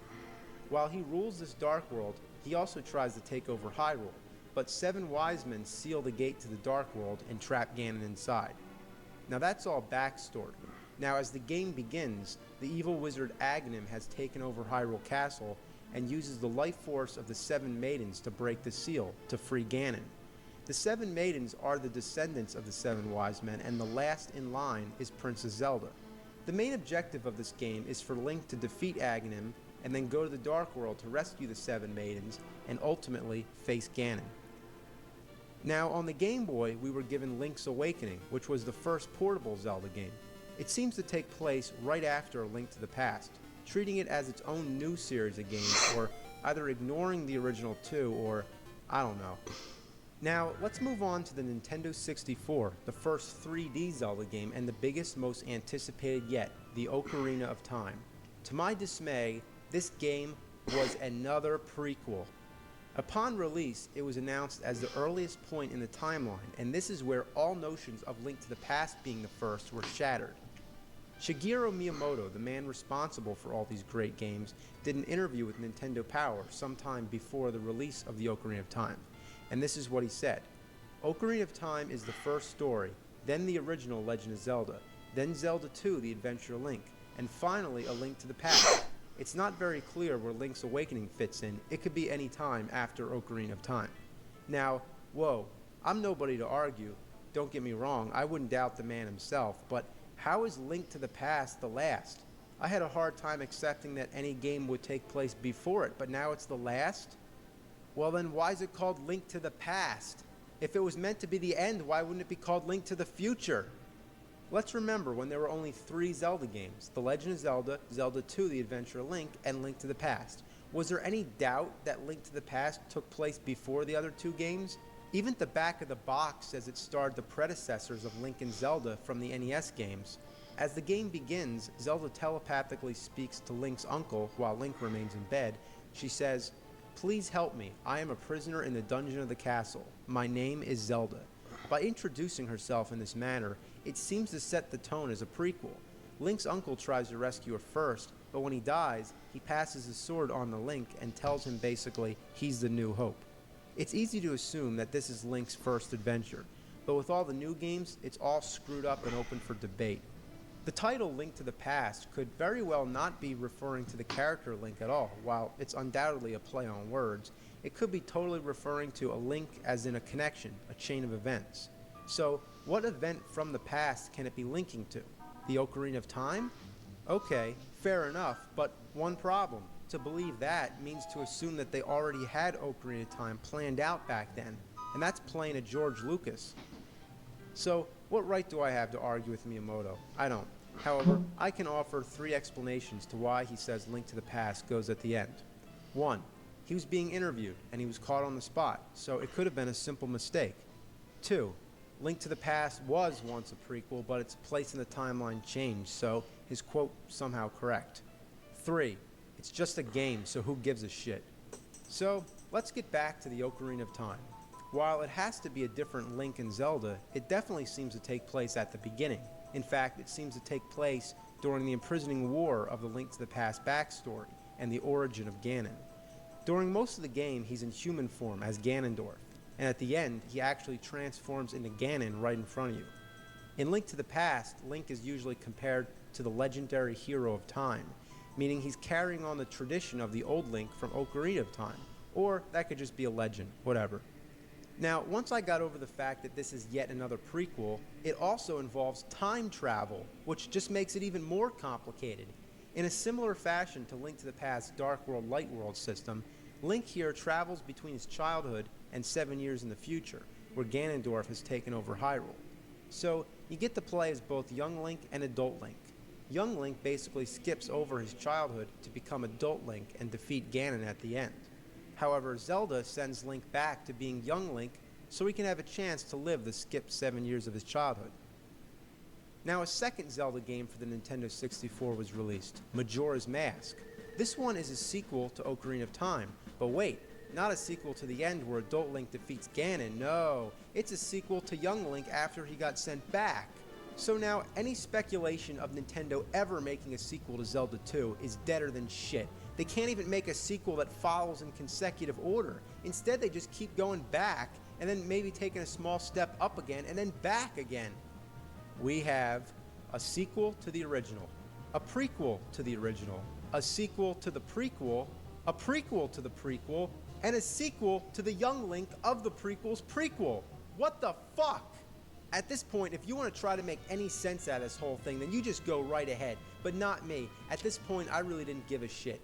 While he rules this Dark World, he also tries to take over Hyrule, but 7 wise men seal the gate to the Dark World and trap Ganon inside. Now that's all backstory. Now as the game begins, the evil wizard Aghanim has taken over Hyrule Castle and uses the life force of the 7 maidens to break the seal, to free Ganon. The 7 maidens are the descendants of the 7 wise men, and the last in line is Princess Zelda. The main objective of this game is for Link to defeat Aghanim, and then go to the Dark World to rescue the 7 maidens, and ultimately face Ganon. Now, on the Game Boy, we were given Link's Awakening, which was the first portable Zelda game. It seems to take place right after A Link to the Past, treating it as its own new series of games, or either ignoring the original two, or I don't know. Now, let's move on to the Nintendo 64, the first 3D Zelda game and the biggest, most anticipated yet, the Ocarina of Time. To my dismay, this game was another prequel. Upon release, it was announced as the earliest point in the timeline, and this is where all notions of Link to the Past being the first were shattered. Shigeru Miyamoto, the man responsible for all these great games, did an interview with Nintendo Power sometime before the release of the Ocarina of Time, and this is what he said. Ocarina of Time is the first story, then the original Legend of Zelda, then Zelda 2, The Adventure of Link, and finally A Link to the Past. It's not very clear where Link's Awakening fits in. It could be any time after Ocarina of Time. Now, whoa, I'm nobody to argue. Don't get me wrong, I wouldn't doubt the man himself, but how is Link to the Past the last? I had a hard time accepting that any game would take place before it, but now it's the last? Well then, why is it called Link to the Past? If it was meant to be the end, why wouldn't it be called Link to the Future? Let's remember when there were only 3 Zelda games, The Legend of Zelda, Zelda 2, The Adventure of Link, and Link to the Past. Was there any doubt that Link to the Past took place before the other 2 games? Even the back of the box says it starred the predecessors of Link and Zelda from the NES games. As the game begins, Zelda telepathically speaks to Link's uncle while Link remains in bed. She says, "Please help me. I am a prisoner in the dungeon of the castle. My name is Zelda." By introducing herself in this manner, it seems to set the tone as a prequel. Link's uncle tries to rescue her first, but when he dies, he passes his sword on to Link and tells him basically he's the new hope. It's easy to assume that this is Link's first adventure, but with all the new games, it's all screwed up and open for debate. The title Link to the Past could very well not be referring to the character Link at all. While it's undoubtedly a play on words, it could be totally referring to a link as in a connection, a chain of events. So, what event from the past can it be linking to? The Ocarina of Time? Okay, fair enough, but one problem. To believe that means to assume that they already had Ocarina of Time planned out back then, and that's playing a George Lucas. So, what right do I have to argue with Miyamoto? I don't. However, I can offer 3 explanations to why he says Link to the Past goes at the end. 1. He was being interviewed, and he was caught on the spot, so it could have been a simple mistake. 2. Link to the Past was once a prequel, but its place in the timeline changed, so his quote somehow correct. 3. It's just a game, so who gives a shit? So, let's get back to the Ocarina of Time. While it has to be a different Link and Zelda, it definitely seems to take place at the beginning. In fact, it seems to take place during the imprisoning war of the Link to the Past backstory and the origin of Ganon. During most of the game, he's in human form as Ganondorf, and at the end, he actually transforms into Ganon right in front of you. In Link to the Past, Link is usually compared to the legendary hero of time, meaning he's carrying on the tradition of the old Link from Ocarina of Time, or that could just be a legend, whatever. Now, once I got over the fact that this is yet another prequel, it also involves time travel, which just makes it even more complicated. In a similar fashion to Link to the Past's Dark World Light World system, Link here travels between his childhood and 7 years in the future, where Ganondorf has taken over Hyrule. So, you get to play as both young Link and adult Link. Young Link basically skips over his childhood to become adult Link and defeat Ganon at the end. However, Zelda sends Link back to being young Link so he can have a chance to live the skipped 7 years of his childhood. Now, a second Zelda game for the Nintendo 64 was released, Majora's Mask. This one is a sequel to Ocarina of Time, but wait, not a sequel to the end where adult Link defeats Ganon, no, it's a sequel to young Link after he got sent back. So now, any speculation of Nintendo ever making a sequel to Zelda 2 is deader than shit. They can't even make a sequel that follows in consecutive order. Instead, they just keep going back, and then maybe taking a small step up again, and then back again. We have a sequel to the original, a prequel to the original, a sequel to the prequel, a prequel to the prequel, and a sequel to the young Link of the prequel's prequel. What the fuck? At this point, if you want to try to make any sense out of this whole thing, then you just go right ahead, but not me. At this point, I really didn't give a shit.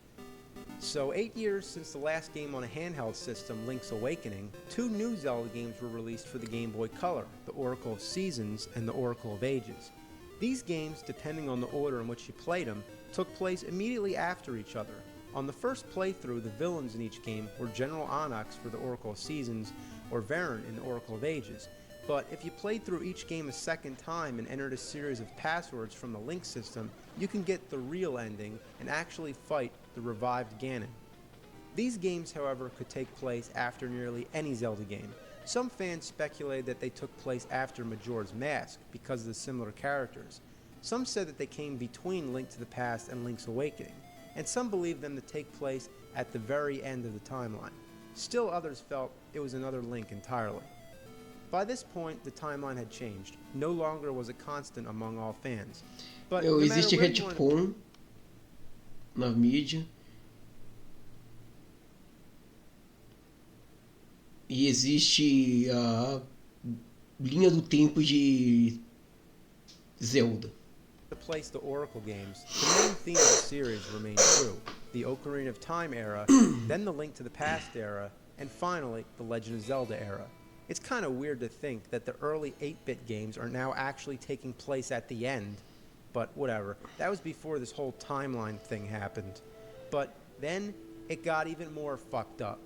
So 8 years since the last game on a handheld system, Link's Awakening, 2 new Zelda games were released for the Game Boy Color, the Oracle of Seasons and the Oracle of Ages. These games, depending on the order in which you played them, took place immediately after each other. On the first playthrough, the villains in each game were General Onyx for the Oracle of Seasons or Varen in the Oracle of Ages. But if you played through each game a second time and entered a series of passwords from the Link system, you can get the real ending and actually fight the revived Ganon. These games, however, could take place after nearly any Zelda game. Some fans speculated that they took place after Majora's Mask because of the similar characters. Some said that they came between Link to the Past and Link's Awakening, and some believed them to take place at the very end of the timeline. Still others felt it was another Link entirely. By this point, the timeline had changed. No longer was it constant among all fans. But no existe retcon na mídia. E existe a linha do tempo de Zelda. To place the Oracle games, the main theme of the series remained true. The Ocarina of Time era, then the Link to the Past era, and finally, the Legend of Zelda era. It's kind of weird to think that the early 8-bit games are now actually taking place at the end. But whatever, that was before this whole timeline thing happened. But then, it got even more fucked up.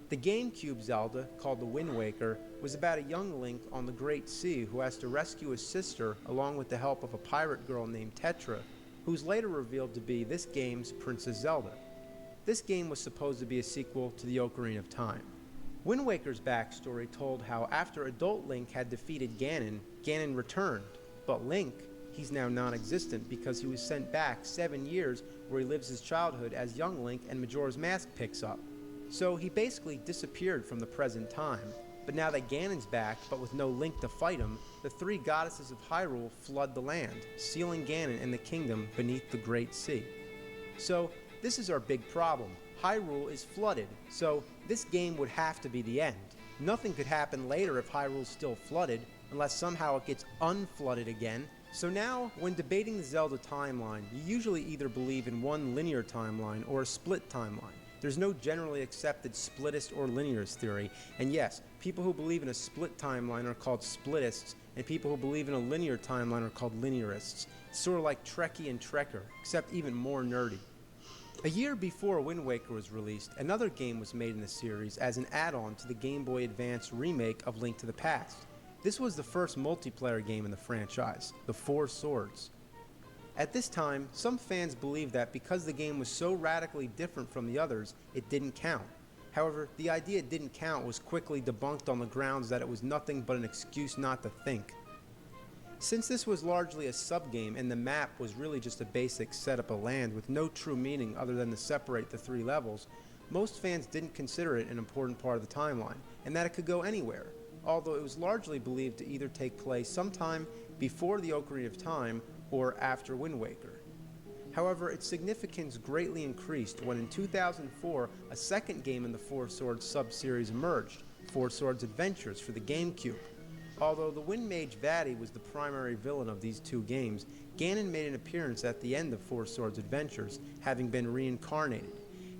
The GameCube Zelda, called The Wind Waker, was about a young Link on the Great Sea who has to rescue his sister along with the help of a pirate girl named Tetra, who's later revealed to be this game's Princess Zelda. This game was supposed to be a sequel to the Ocarina of Time. Wind Waker's backstory told how after adult Link had defeated Ganon, Ganon returned, but Link, he's now non-existent because he was sent back 7 years where he lives his childhood as young Link and Majora's Mask picks up. So he basically disappeared from the present time, but now that Ganon's back but with no Link to fight him, the 3 goddesses of Hyrule flood the land, sealing Ganon and the kingdom beneath the Great Sea. So this is our big problem. Hyrule is flooded, so this game would have to be the end. Nothing could happen later if Hyrule's still flooded, unless somehow it gets unflooded again. So now, when debating the Zelda timeline, you usually either believe in one linear timeline or a split timeline. There's no generally accepted splittist or linearist theory, and yes, people who believe in a split timeline are called splittists, and people who believe in a linear timeline are called linearists. It's sort of like Trekkie and Trekker, except even more nerdy. A year before Wind Waker was released, another game was made in the series as an add-on to the Game Boy Advance remake of Link to the Past. This was the first multiplayer game in the franchise, The Four Swords. At this time, some fans believed that because the game was so radically different from the others, it didn't count. However, the idea it didn't count was quickly debunked on the grounds that it was nothing but an excuse not to think. Since this was largely a sub-game and the map was really just a basic setup of land with no true meaning other than to separate the 3 levels, most fans didn't consider it an important part of the timeline, and that it could go anywhere, although it was largely believed to either take place sometime before the Ocarina of Time or after Wind Waker. However, its significance greatly increased when in 2004 a second game in the Four Swords sub-series emerged, Four Swords Adventures for the GameCube. Although the Wind Mage Vaati was the primary villain of these 2 games, Ganon made an appearance at the end of Four Swords Adventures, having been reincarnated.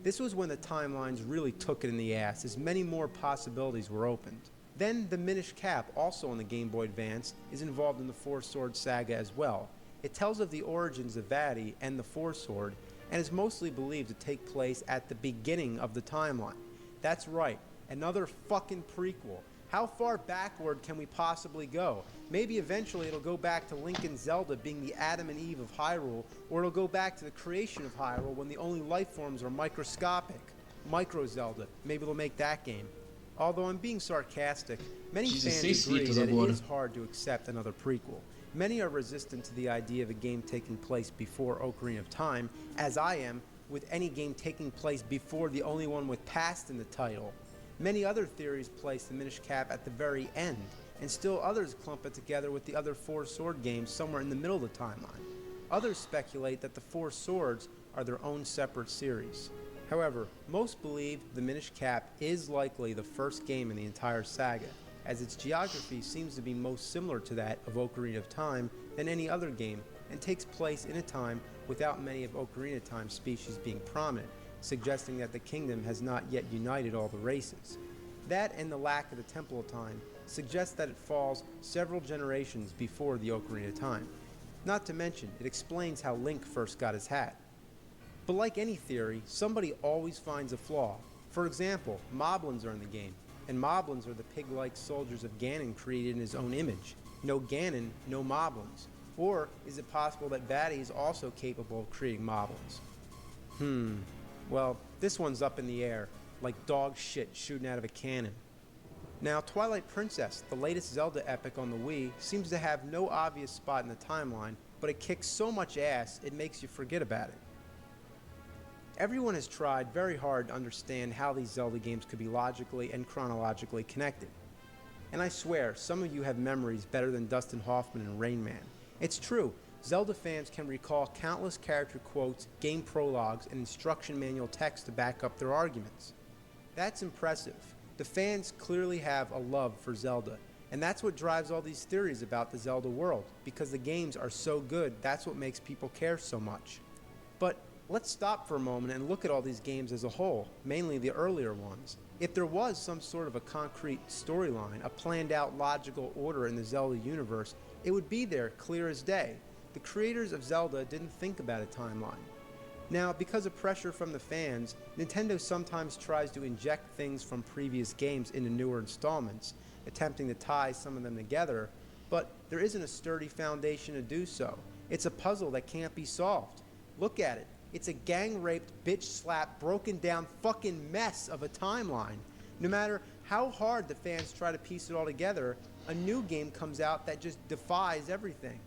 This was when the timelines really took it in the ass, as many more possibilities were opened. Then the Minish Cap, also on the Game Boy Advance, is involved in the Four Swords saga as well. It tells of the origins of Vaati and the Four Sword, and is mostly believed to take place at the beginning of the timeline. That's right, another fucking prequel. How far backward can we possibly go? Maybe eventually it'll go back to Link and Zelda being the Adam and Eve of Hyrule, or it'll go back to the creation of Hyrule when the only life forms are microscopic. Micro Zelda. Maybe they'll make that game. Although I'm being sarcastic, many fans agree that it is hard to accept another prequel. Many are resistant to the idea of a game taking place before Ocarina of Time, as I am with any game taking place before the only one with past in the title. Many other theories place the Minish Cap at the very end, and still others clump it together with the other Four Sword games somewhere in the middle of the timeline. Others speculate that the Four Swords are their own separate series. However, most believe the Minish Cap is likely the first game in the entire saga, as its geography seems to be most similar to that of Ocarina of Time than any other game, and takes place in a time without many of Ocarina of Time species being prominent, suggesting that the kingdom has not yet united all the races. That and the lack of the Temple of Time suggests that it falls several generations before the Ocarina of Time. Not to mention, it explains how Link first got his hat. But like any theory, somebody always finds a flaw. For example, moblins are in the game, and moblins are the pig-like soldiers of Ganon created in his own image. No Ganon, no moblins. Or is it possible that Vatty is also capable of creating moblins? Well, this one's up in the air, like dog shit shooting out of a cannon. Now, Twilight Princess, the latest Zelda epic on the Wii, seems to have no obvious spot in the timeline, but it kicks so much ass it makes you forget about it. Everyone has tried very hard to understand how these Zelda games could be logically and chronologically connected. And I swear, some of you have memories better than Dustin Hoffman and Rain Man. It's true, Zelda fans can recall countless character quotes, game prologues, and instruction manual text to back up their arguments. That's impressive. The fans clearly have a love for Zelda, and that's what drives all these theories about the Zelda world, because the games are so good, that's what makes people care so much. But let's stop for a moment and look at all these games as a whole, mainly the earlier ones. If there was some sort of a concrete storyline, a planned out logical order in the Zelda universe, it would be there clear as day. The creators of Zelda didn't think about a timeline. Now, because of pressure from the fans, Nintendo sometimes tries to inject things from previous games into newer installments, attempting to tie some of them together, but there isn't a sturdy foundation to do so. It's a puzzle that can't be solved. Look at it. It's a gang-raped, bitch-slapped, broken-down fucking mess of a timeline. No matter how hard the fans try to piece it all together, a new game comes out that just defies everything.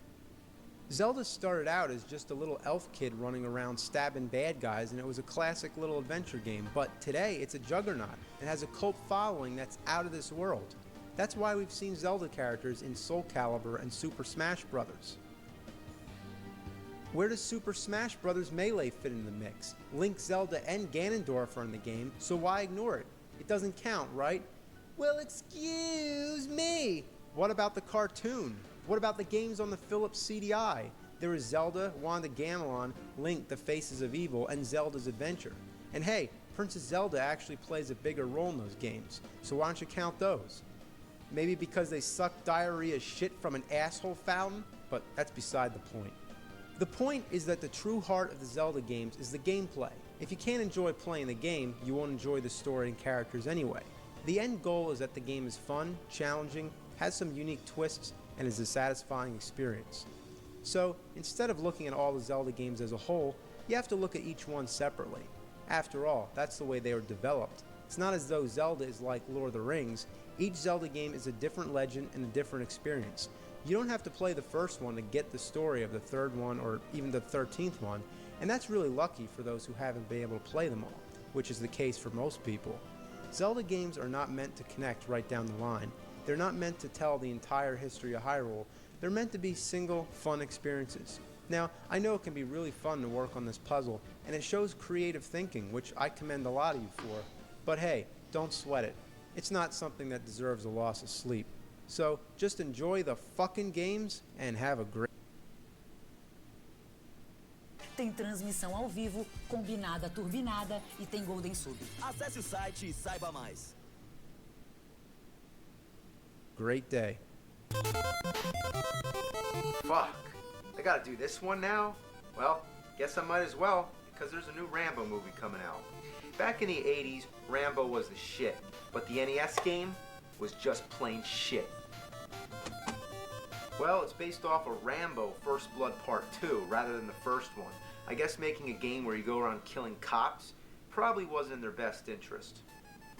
Zelda started out as just a little elf kid running around stabbing bad guys, and it was a classic little adventure game, but today it's a juggernaut and has a cult following that's out of this world. That's why we've seen Zelda characters in Soul Calibur and Super Smash Bros. Where does Super Smash Bros. Melee fit in the mix? Link, Zelda, and Ganondorf are in the game, so why ignore it? It doesn't count, right? Well, excuse me! What about the cartoon? What about the games on the Philips CDI? There is Zelda, Wanda Gamelon, Link, the Faces of Evil, and Zelda's Adventure. And hey, Princess Zelda actually plays a bigger role in those games, so why don't you count those? Maybe because they suck diarrhea shit from an asshole fountain? But that's beside the point. The point is that the true heart of the Zelda games is the gameplay. If you can't enjoy playing the game, you won't enjoy the story and characters anyway. The end goal is that the game is fun, challenging, has some unique twists, and is a satisfying experience. So, instead of looking at all the Zelda games as a whole, you have to look at each one separately. After all, that's the way they were developed. It's not as though Zelda is like Lord of the Rings. Each Zelda game is a different legend and a different experience. You don't have to play the first one to get the story of the third one or even the 13th one, and that's really lucky for those who haven't been able to play them all, which is the case for most people. Zelda games are not meant to connect right down the line. They're not meant to tell the entire history of Hyrule. They're meant to be single, fun experiences. Now, I know it can be really fun to work on this puzzle, and it shows creative thinking, which I commend a lot of you for. But hey, don't sweat it. It's not something that deserves a loss of sleep. So, just enjoy the fucking games and have a great... Tem transmissão ao vivo, combinada turbinada e tem Golden Sub. Acesse o site e saiba mais. Great day. Fuck. I gotta do this one now? Well, guess I might as well, because there's a new Rambo movie coming out. Back in the 80s, Rambo was the shit, but the NES game was just plain shit. Well, it's based off of Rambo First Blood Part 2 rather than the first one. I guess making a game where you go around killing cops probably wasn't in their best interest.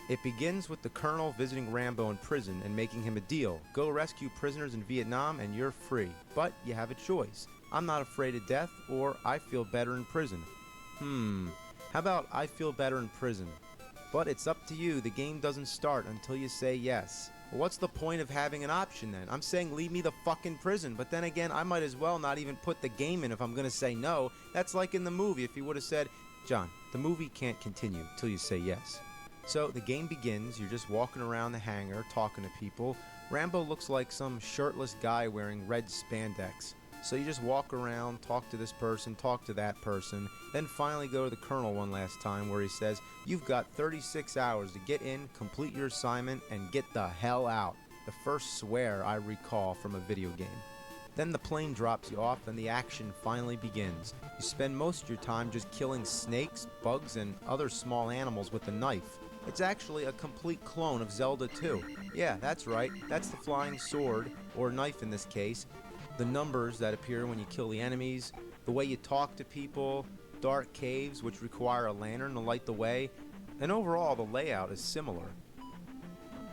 It begins with the Colonel visiting Rambo in prison and making him a deal. Go rescue prisoners in Vietnam and you're free. But you have a choice. I'm not afraid of death, or I feel better in prison. How about I feel better in prison? But it's up to you. The game doesn't start until you say yes. Well, what's the point of having an option then? I'm saying leave me the fucking prison, but then again, I might as well not even put the game in if I'm gonna say no. That's like in the movie if you would have said, John, the movie can't continue till you say yes. So the game begins, you're just walking around the hangar, talking to people. Rambo looks like some shirtless guy wearing red spandex. So you just walk around, talk to this person, talk to that person, then finally go to the Colonel one last time where he says, you've got 36 hours to get in, complete your assignment, and get the hell out. The first swear I recall from a video game. Then the plane drops you off and the action finally begins. You spend most of your time just killing snakes, bugs, and other small animals with a knife. It's actually a complete clone of Zelda 2. Yeah, that's right, that's the flying sword, or knife in this case, the numbers that appear when you kill the enemies, the way you talk to people, dark caves which require a lantern to light the way, and overall the layout is similar.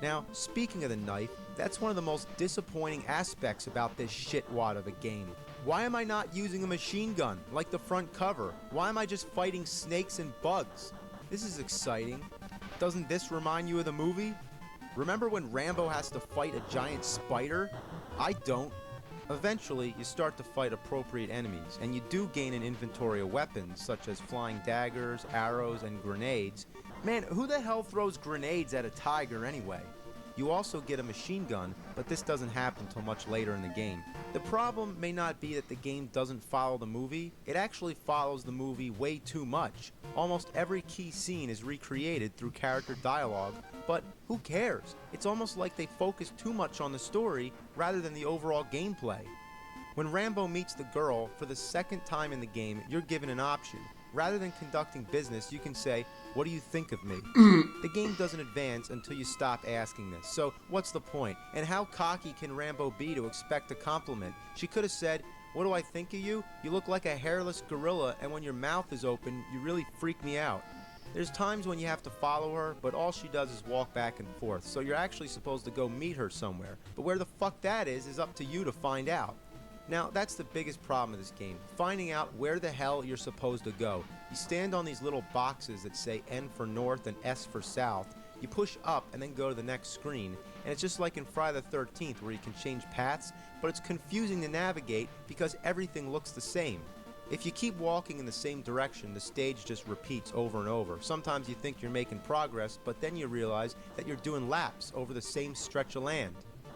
Now, speaking of the knife, that's one of the most disappointing aspects about this shitwad of a game. Why am I not using a machine gun, like the front cover? Why am I just fighting snakes and bugs? This is exciting. Doesn't this remind you of the movie? Remember when Rambo has to fight a giant spider? I don't. Eventually, you start to fight appropriate enemies, and you do gain an inventory of weapons, such as flying daggers, arrows, and grenades. Man, who the hell throws grenades at a tiger anyway? You also get a machine gun, but this doesn't happen until much later in the game. The problem may not be that the game doesn't follow the movie, it actually follows the movie way too much. Almost every key scene is recreated through character dialogue, but who cares? It's almost like they focus too much on the story rather than the overall gameplay. When Rambo meets the girl, for the second time in the game, you're given an option. Rather than conducting business, you can say, "What do you think of me?" The game doesn't advance until you stop asking this, so what's the point? And how cocky can Rambo be to expect a compliment? She could have said, "What do I think of you? You look like a hairless gorilla, and when your mouth is open, you really freak me out." There's times when you have to follow her, but all she does is walk back and forth, so you're actually supposed to go meet her somewhere. But where the fuck that is up to you to find out. Now, that's the biggest problem of this game, finding out where the hell you're supposed to go. You stand on these little boxes that say N for North and S for South. You push up and then go to the next screen, and it's just like in Friday the 13th where you can change paths, but it's confusing to navigate because everything looks the same. If you keep walking in the same direction, the stage just repeats over and over. Sometimes you think you're making progress, but then you realize that you're doing laps over the same stretch of land.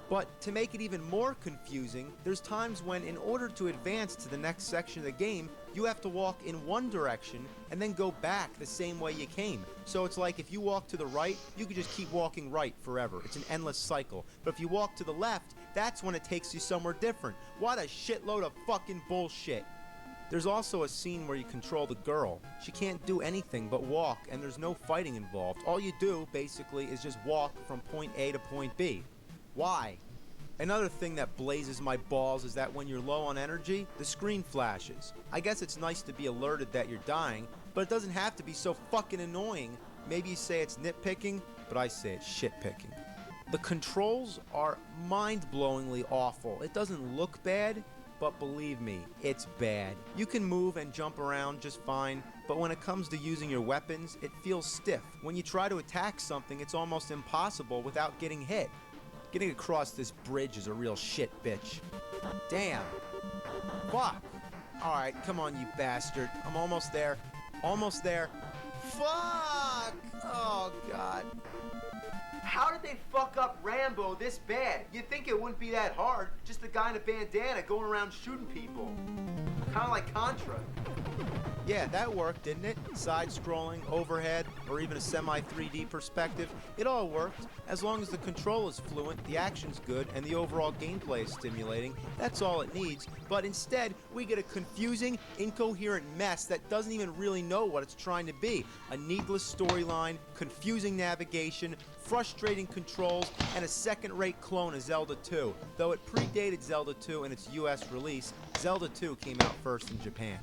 But to make it even more confusing, there's times when in order to advance to the next section of the game, you have to walk in one direction and then go back the same way you came. So it's like if you walk to the right, you can just keep walking right forever. It's an endless cycle. But if you walk to the left, that's when it takes you somewhere different. What a shitload of fucking bullshit. There's also a scene where you control the girl. She can't do anything but walk, and there's no fighting involved. All you do, basically, is just walk from point A to point B. Why? Another thing that blazes my balls is that when you're low on energy, the screen flashes. I guess it's nice to be alerted that you're dying, but it doesn't have to be so fucking annoying. Maybe you say it's nitpicking, but I say it's shitpicking. The controls are mind-blowingly awful. It doesn't look bad, but believe me, it's bad. You can move and jump around just fine, but when it comes to using your weapons, it feels stiff. When you try to attack something, it's almost impossible without getting hit. Getting across this bridge is a real shit bitch. Damn. Fuck. Alright, come on, you bastard. I'm almost there. Almost there. Fuck! Oh, God. How did they fuck up Rambo this bad? You'd think it wouldn't be that hard. Just a guy in a bandana going around shooting people. Kind of like Contra. Yeah, that worked, didn't it? Side-scrolling, overhead, or even a semi-3D perspective. It all worked. As long as the control is fluent, the action's good, and the overall gameplay is stimulating, that's all it needs. But instead, we get a confusing, incoherent mess that doesn't even really know what it's trying to be. A needless storyline, confusing navigation, frustrating controls, and a second-rate clone of Zelda 2. Though it predated Zelda 2 in its US release, Zelda 2 came out first in Japan.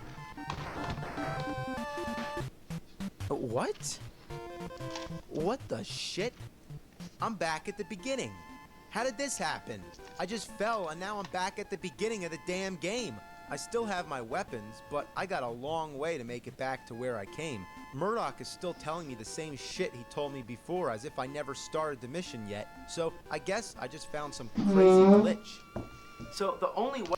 What? What the shit? I'm back at the beginning. How did this happen? I just fell and now I'm back at the beginning of the damn game. I still have my weapons, but I got a long way to make it back to where I came. Murdoch is still telling me the same shit he told me before, as if I never started the mission yet. So I guess I just found some crazy glitch. So the only way...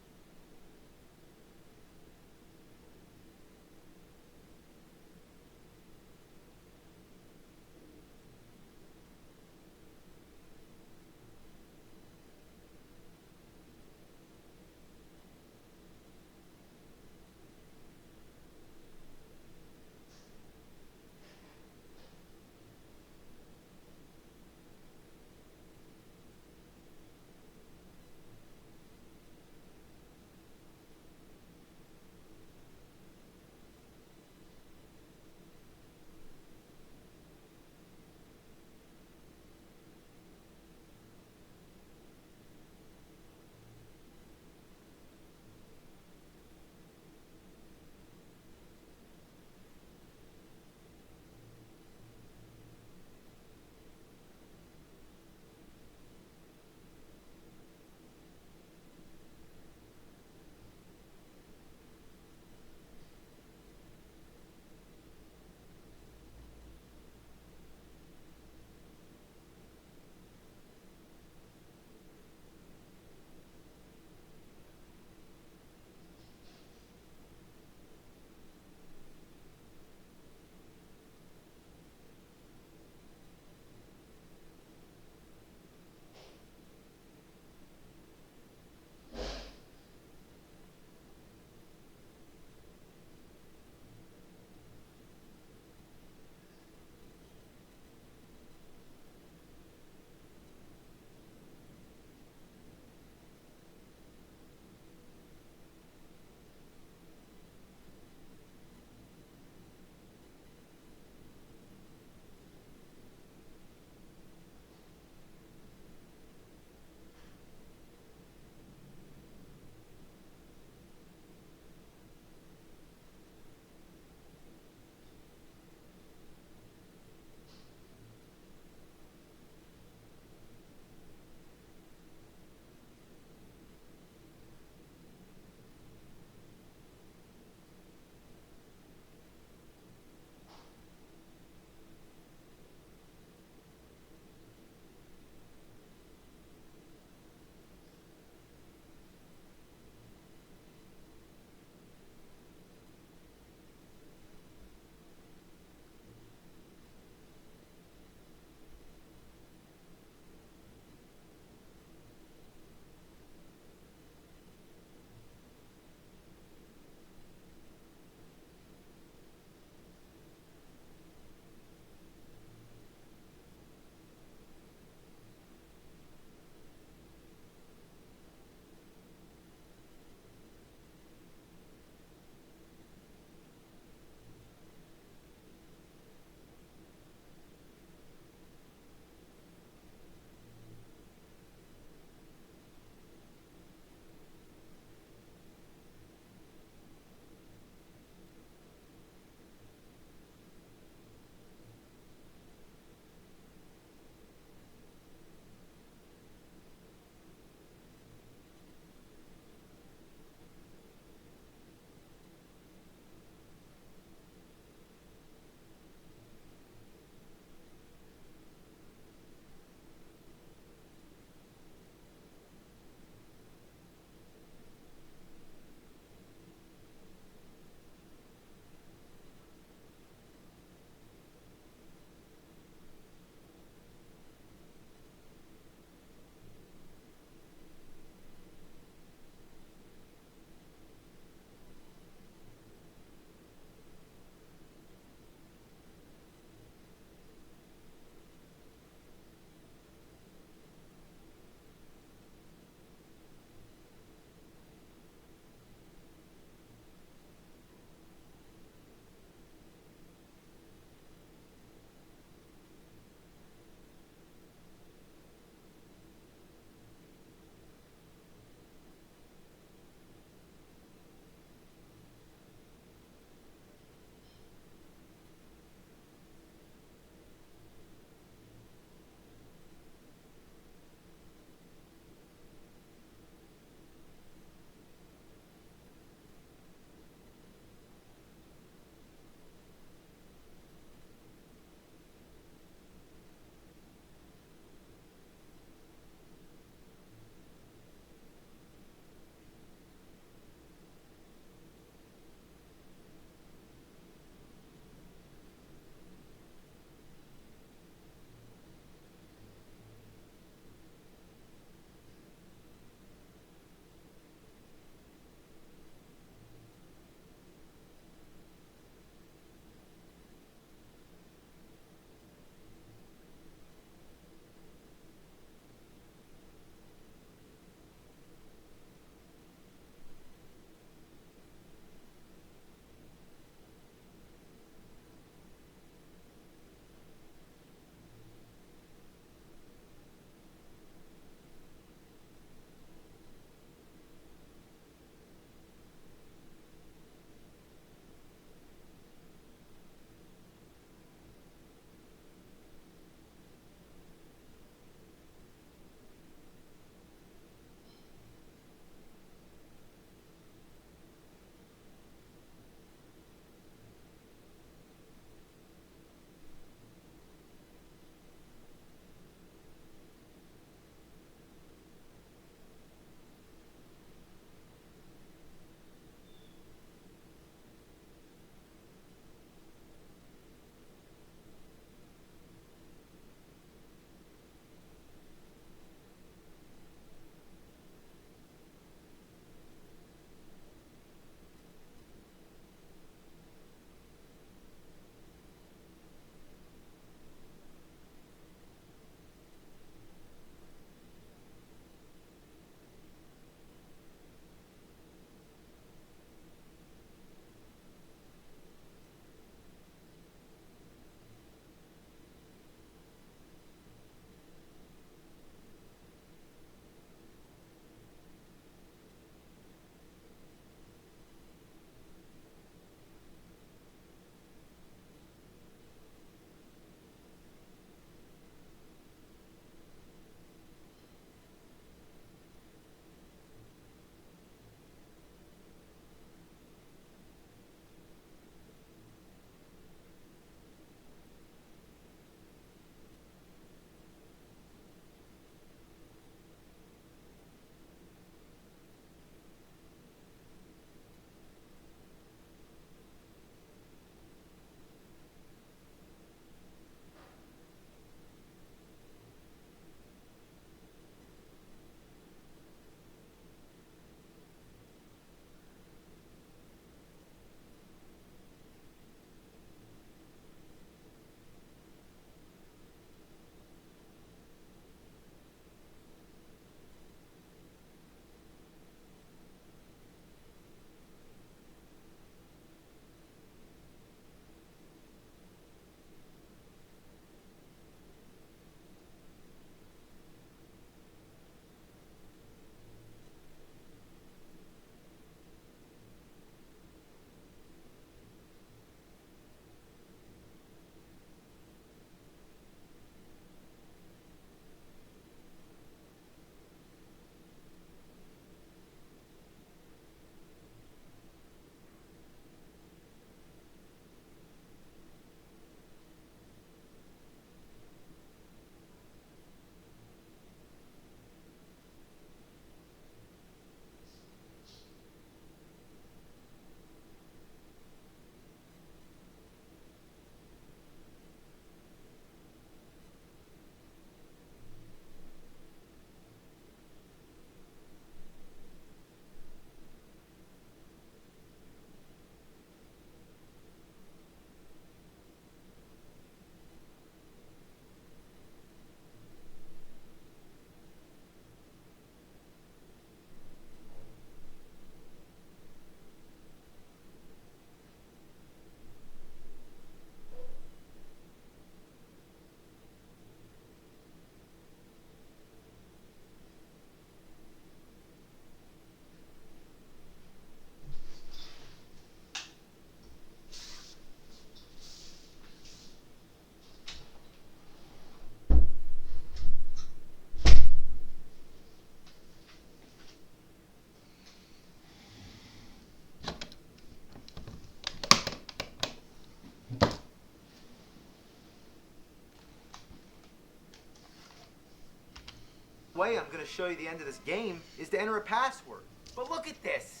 way I'm gonna show you the end of this game is to enter a password. But look at this.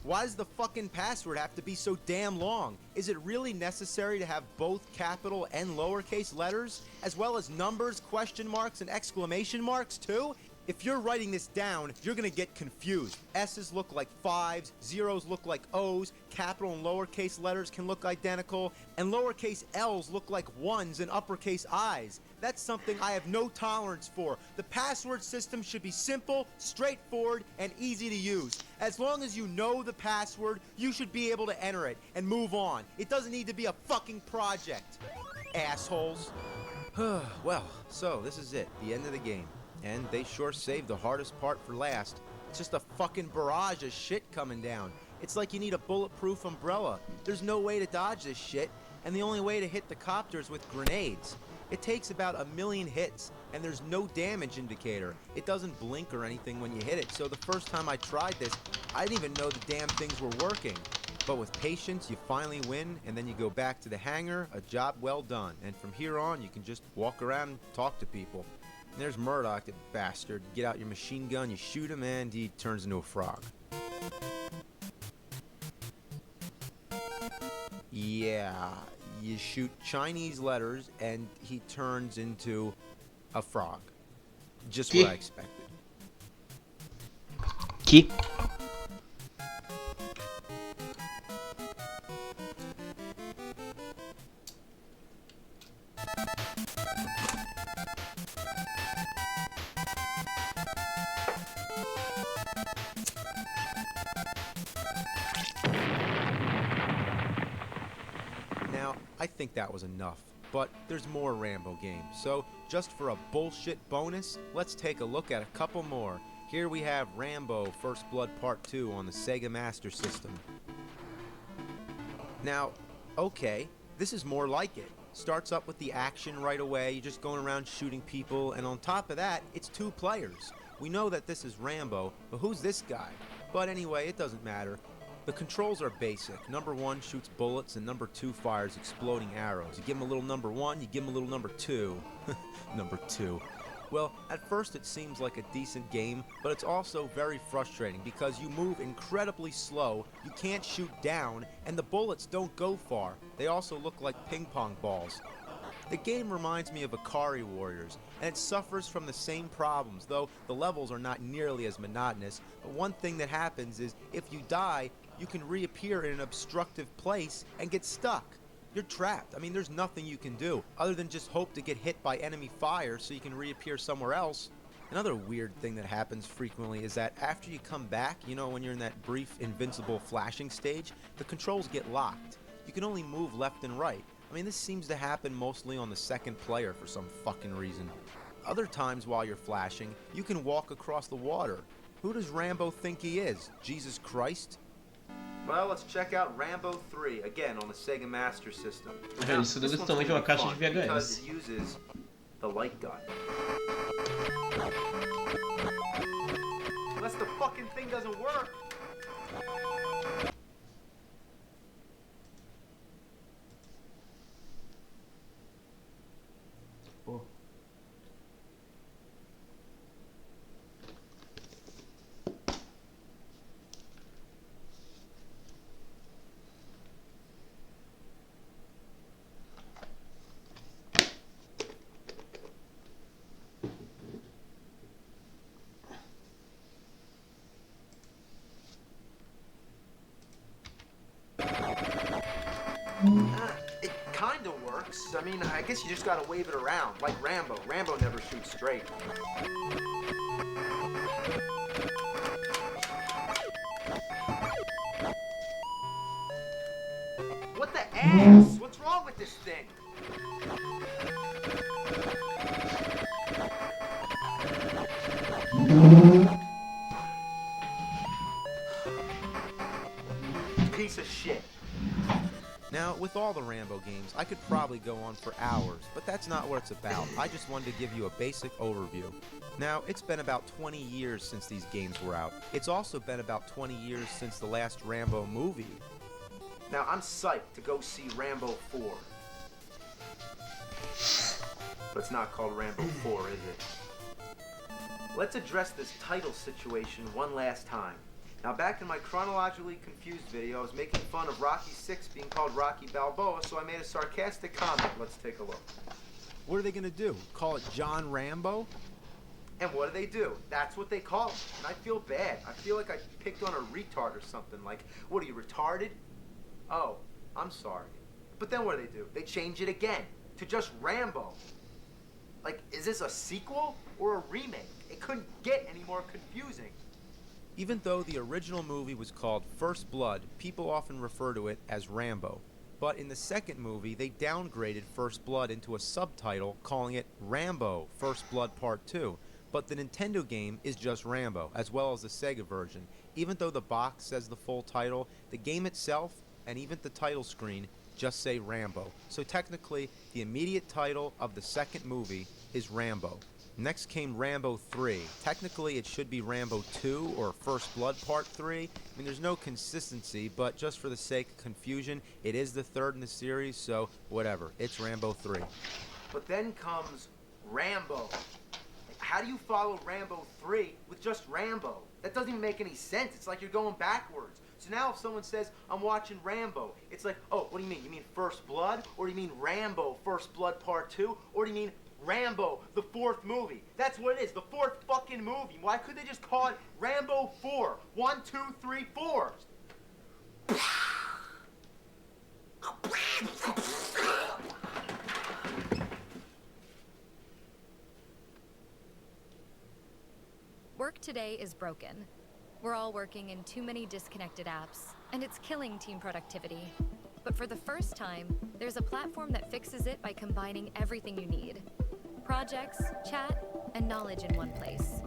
Why does the fucking password have to be so damn long? Is it really necessary to have both capital and lowercase letters, as well as numbers, question marks, and exclamation marks too? If you're writing this down, you're gonna get confused. S's look like 5s, zeros look like O's, capital and lowercase letters can look identical, and lowercase L's look like 1s and uppercase I's. That's something I have no tolerance for. The password system should be simple, straightforward, and easy to use. As long as you know the password, you should be able to enter it and move on. It doesn't need to be a fucking project. Assholes. Well, so this is it, the end of the game. And they sure saved the hardest part for last. It's just a fucking barrage of shit coming down. It's like you need a bulletproof umbrella. There's no way to dodge this shit, and the only way to hit the copter is with grenades. It takes about 1,000,000 hits, and there's no damage indicator. It doesn't blink or anything when you hit it, so the first time I tried this, I didn't even know the damn things were working. But with patience, you finally win, and then you go back to the hangar, a job well done. And from here on, you can just walk around and talk to people. And there's Murdoch, that bastard. You get out your machine gun, you shoot him, and he turns into a frog. Yeah, you shoot Chinese letters, and he turns into a frog. Just what I expected. Que? Now, I think that was enough, but there's more Rambo games, so just for a bullshit bonus, let's take a look at a couple more. Here we have Rambo First Blood Part 2 on the Sega Master System. Now, okay, this is more like it. Starts up with the action right away, you're just going around shooting people, and on top of that, it's 2 players. We know that this is Rambo, but who's this guy? But anyway, it doesn't matter. The controls are basic. Number 1 shoots bullets, and number 2 fires exploding arrows. You give him a little number 1, you give him a little number 2. Number 2. Well, at first it seems like a decent game, but it's also very frustrating because you move incredibly slow, you can't shoot down, and the bullets don't go far. They also look like ping pong balls. The game reminds me of Porcaria Warriors, and it suffers from the same problems, though the levels are not nearly as monotonous. But one thing that happens is, if you die, you can reappear in an obstructive place and get stuck. You're trapped. I mean, there's nothing you can do other than just hope to get hit by enemy fire so you can reappear somewhere else. Another weird thing that happens frequently is that after you come back, you know, when you're in that brief invincible flashing stage, the controls get locked. You can only move left and right. I mean, this seems to happen mostly on the second player for some fucking reason. Other times while you're flashing, you can walk across the water. Who does Rambo think he is? Jesus Christ? Well, let's check out Rambo 3, again on the Sega Master System. Velho, isso deve ser também de uma caixa de Because VHS. it uses the light gun. Unless the fucking thing doesn't work. It kinda works. I mean, I guess you just gotta wave it around, like Rambo. Rambo never shoots straight. What the ass? What's wrong with this thing? Piece of shit. Now, with all the Rambo games, I could probably go on for hours, but that's not what it's about. I just wanted to give you a basic overview. Now, it's been about 20 years since these games were out. It's also been about 20 years since the last Rambo movie. Now, I'm psyched to go see Rambo 4. But it's not called Rambo 4, is it? let's address this title situation one last time. Now, back in my chronologically confused video, I was making fun of Rocky VI being called Rocky Balboa, so I made a sarcastic comment. Let's take a look. What are they gonna do? Call it John Rambo? And what do? That's what they call it. And I feel bad. I feel like I picked on a retard or something. Like, what are you, retarded? Oh, I'm sorry. But then what do? They change it again to just Rambo. Like, is this a sequel or a remake? It couldn't get any more confusing. Even though the original movie was called First Blood, people often refer to it as Rambo. But in the second movie, they downgraded First Blood into a subtitle, calling it Rambo First Blood Part 2. But the Nintendo game is just Rambo, as well as the Sega version. Even though the box says the full title, the game itself, and even the title screen, just say Rambo. So technically, the immediate title of the second movie is Rambo. Next came Rambo 3. Technically, it should be Rambo 2 or First Blood Part 3. I mean, there's no consistency, but just for the sake of confusion, it is the third in the series, so whatever. It's Rambo 3. But then comes Rambo. How do you follow Rambo 3 with just Rambo? That doesn't even make any sense. It's like you're going backwards. So now if someone says, I'm watching Rambo, it's like, oh, what do you mean? You mean First Blood? Or do you mean Rambo First Blood Part 2? Or do you mean Rambo, the fourth movie? That's what it is, the fourth fucking movie. Why could they just call it Rambo 4? 1, 2, 3, 4. Work today is broken. We're all working in too many disconnected apps, and it's killing team productivity. But for the first time, there's a platform that fixes it by combining everything you need. Projects, chat, and knowledge in one place.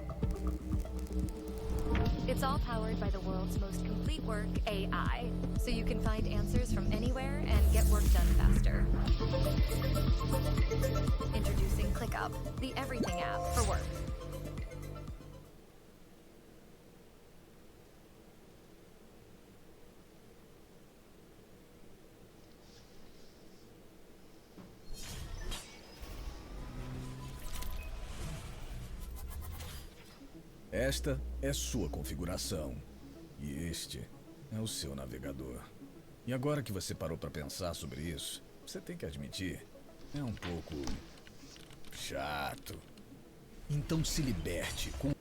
It's all powered by the world's most complete work AI, so you can find answers from anywhere and get work done faster. Introducing ClickUp, the everything app for work. Esta é sua configuração. E este é o seu navegador. E agora que você parou para pensar sobre isso, você tem que admitir, é um pouco chato. Então se liberte com...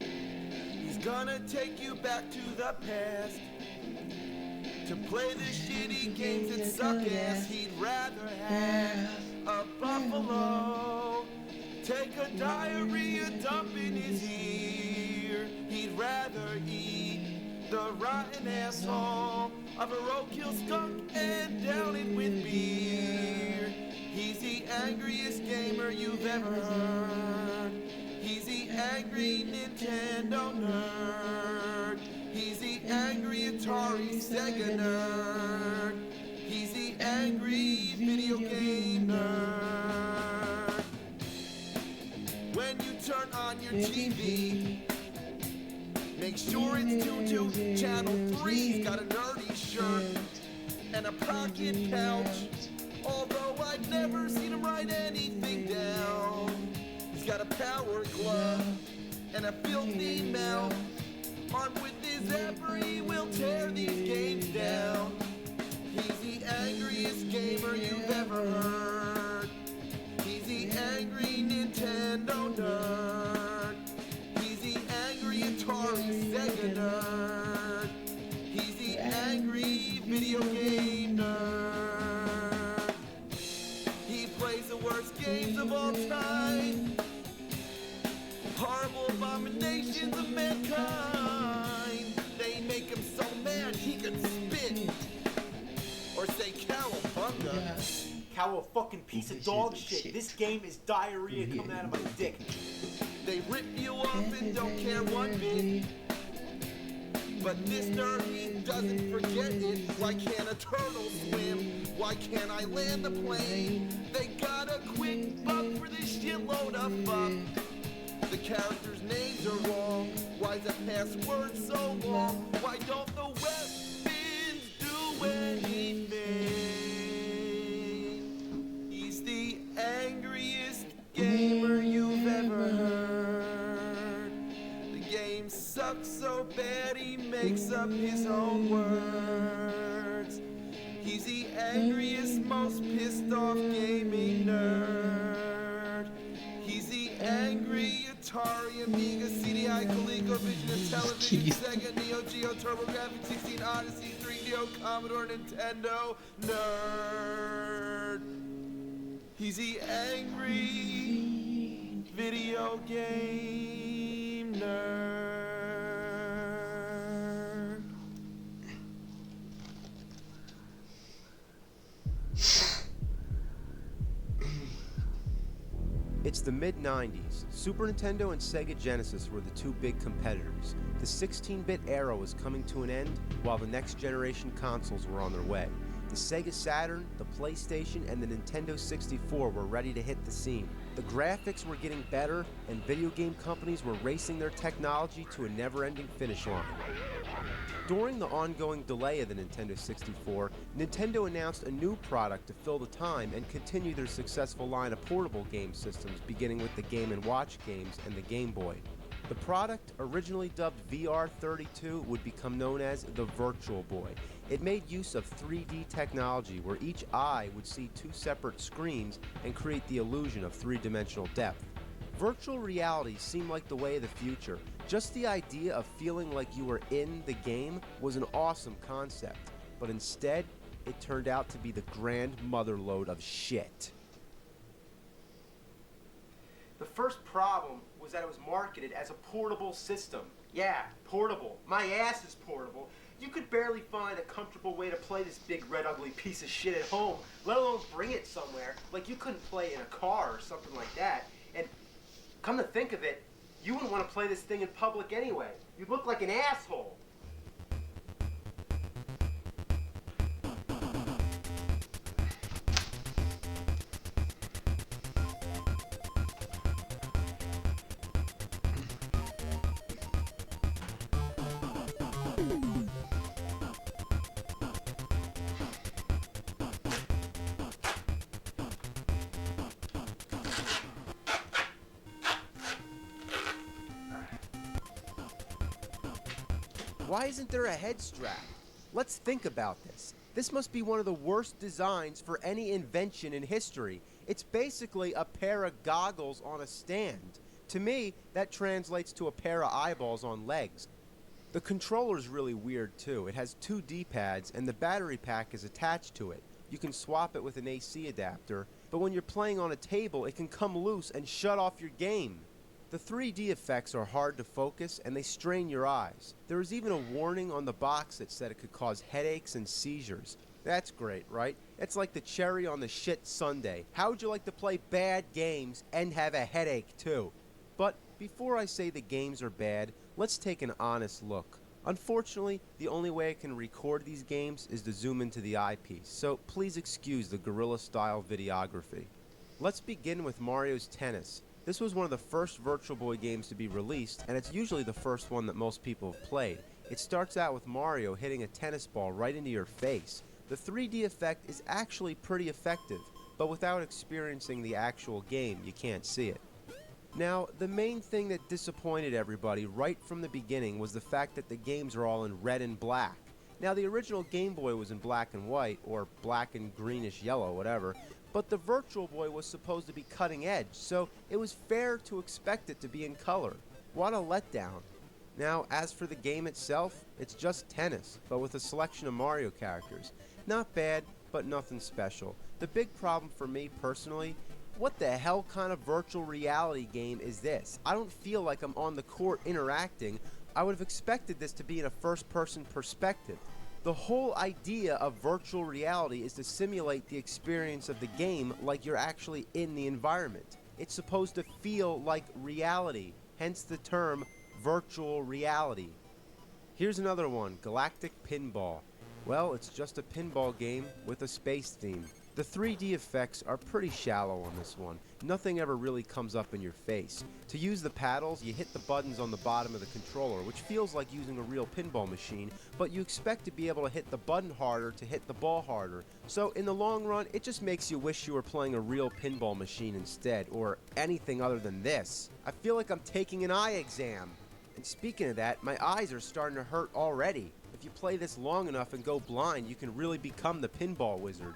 He's gonna take you back to the past to play the shitty games that suck ass. He'd rather have a buffalo take a diarrhea dump in his ear. He'd rather eat the rotten asshole of a roadkill skunk and down it with beer. He's the angriest gamer you've ever heard. He's the angry Nintendo nerd. He's the angry Atari Sega nerd. He's the angry video game nerd. When you turn on your TV, make sure it's tuned to channel 3. He's got a nerdy shirt and a pocket pouch, although I've never seen him write anything down. He's got a power glove and a filthy mouth. Armed with his zapper, he will tear these games down. He's the angriest gamer you've ever heard. He's the angry Nintendo nerd. He's the angry Atari Sega nerd. He's the angry video game nerd. He plays the worst games of all time. Horrible abominations of mankind. They make him so mad he can spit or say cowabunga. Cow a fucking piece of dog shit. This game is diarrhea coming out of my dick. They rip you off and don't care one bit. But this nerd, he doesn't forget it. Why can't a turtle swim? Why can't I land the plane? They got a quick buck for this shitload of fuck. The characters' names are wrong. Why is the password so long? Why don't the weapons do anything? words. He's the angriest, most pissed off gaming nerd. He's the angry Atari, Amiga, CDI, ColecoVision, Intellivision, Sega, Neo Geo, TurboGrafx 16, Odyssey, 3DO, Commodore, Nintendo nerd. He's the angry video game nerd. It's the mid-90s. Super Nintendo and Sega Genesis were the two big competitors. The 16-bit era was coming to an end, while the next generation consoles were on their way. The Sega Saturn, the PlayStation, and the Nintendo 64 were ready to hit the scene. The graphics were getting better, and video game companies were racing their technology to a never-ending finish line. During the ongoing delay of the Nintendo 64, Nintendo announced a new product to fill the time and continue their successful line of portable game systems, beginning with the Game & Watch games and the Game Boy. The product, originally dubbed VR32, would become known as the Virtual Boy. It made use of 3D technology where each eye would see two separate screens and create the illusion of three-dimensional depth. Virtual reality seemed like the way of the future. Just the idea of feeling like you were in the game was an awesome concept, but instead, it turned out to be the grand motherlode of shit. The first problem was that it was marketed as a portable system. Yeah, portable. My ass is portable. You could barely find a comfortable way to play this big red ugly piece of shit at home, let alone bring it somewhere. Like you couldn't play in a car or something like that. And come to think of it, you wouldn't want to play this thing in public anyway. You'd look like an asshole. Why isn't there a head strap? Let's think about this. This must be one of the worst designs for any invention in history. It's basically a pair of goggles on a stand. To me, that translates to a pair of eyeballs on legs. The controller's really weird too. It has two D-pads and the battery pack is attached to it. You can swap it with an AC adapter, but when you're playing on a table, it can come loose and shut off your game. The 3D effects are hard to focus and they strain your eyes. There was even a warning on the box that said it could cause headaches and seizures. That's great, right? It's like the cherry on the shit sundae. How would you like to play bad games and have a headache too? But before I say the games are bad, let's take an honest look. Unfortunately, the only way I can record these games is to zoom into the eyepiece, so please excuse the guerrilla-style videography. Let's begin with Mario's Tennis. This was one of the first Virtual Boy games to be released, and it's usually the first one that most people have played. It starts out with Mario hitting a tennis ball right into your face. The 3D effect is actually pretty effective, but without experiencing the actual game, you can't see it. Now, the main thing that disappointed everybody right from the beginning was the fact that the games are all in red and black. Now, the original Game Boy was in black and white, or black and greenish yellow, whatever, but the Virtual Boy was supposed to be cutting edge, so it was fair to expect it to be in color. What a letdown. Now, as for the game itself, it's just tennis, but with a selection of Mario characters. Not bad, but nothing special. The big problem for me personally, what the hell kind of virtual reality game is this? I don't feel like I'm on the court interacting. I would have expected this to be in a first-person perspective. The whole idea of virtual reality is to simulate the experience of the game like you're actually in the environment. It's supposed to feel like reality, hence the term virtual reality. Here's another one, Galactic Pinball. Well, it's just a pinball game with a space theme. The 3D effects are pretty shallow on this one. Nothing ever really comes up in your face. To use the paddles, you hit the buttons on the bottom of the controller, which feels like using a real pinball machine, but you expect to be able to hit the button harder to hit the ball harder. So in the long run, it just makes you wish you were playing a real pinball machine instead, or anything other than this. I feel like I'm taking an eye exam. And speaking of that, my eyes are starting to hurt already. It If you play this long enough and go blind, you can really become the pinball wizard.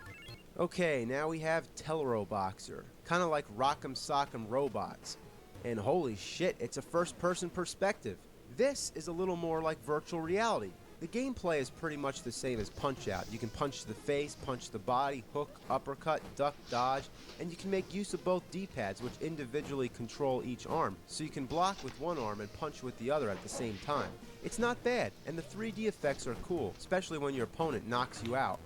Okay, now we have Teleroboxer, kind of like Rock'em Sock'em Robots. And holy shit, it's a first-person perspective. This is a little more like virtual reality. The gameplay is pretty much the same as Punch-Out. You can punch the face, punch the body, hook, uppercut, duck, dodge, and you can make use of both D-pads, which individually control each arm, so you can block with one arm and punch with the other at the same time. It's not bad, and the 3D effects are cool, especially when your opponent knocks you out.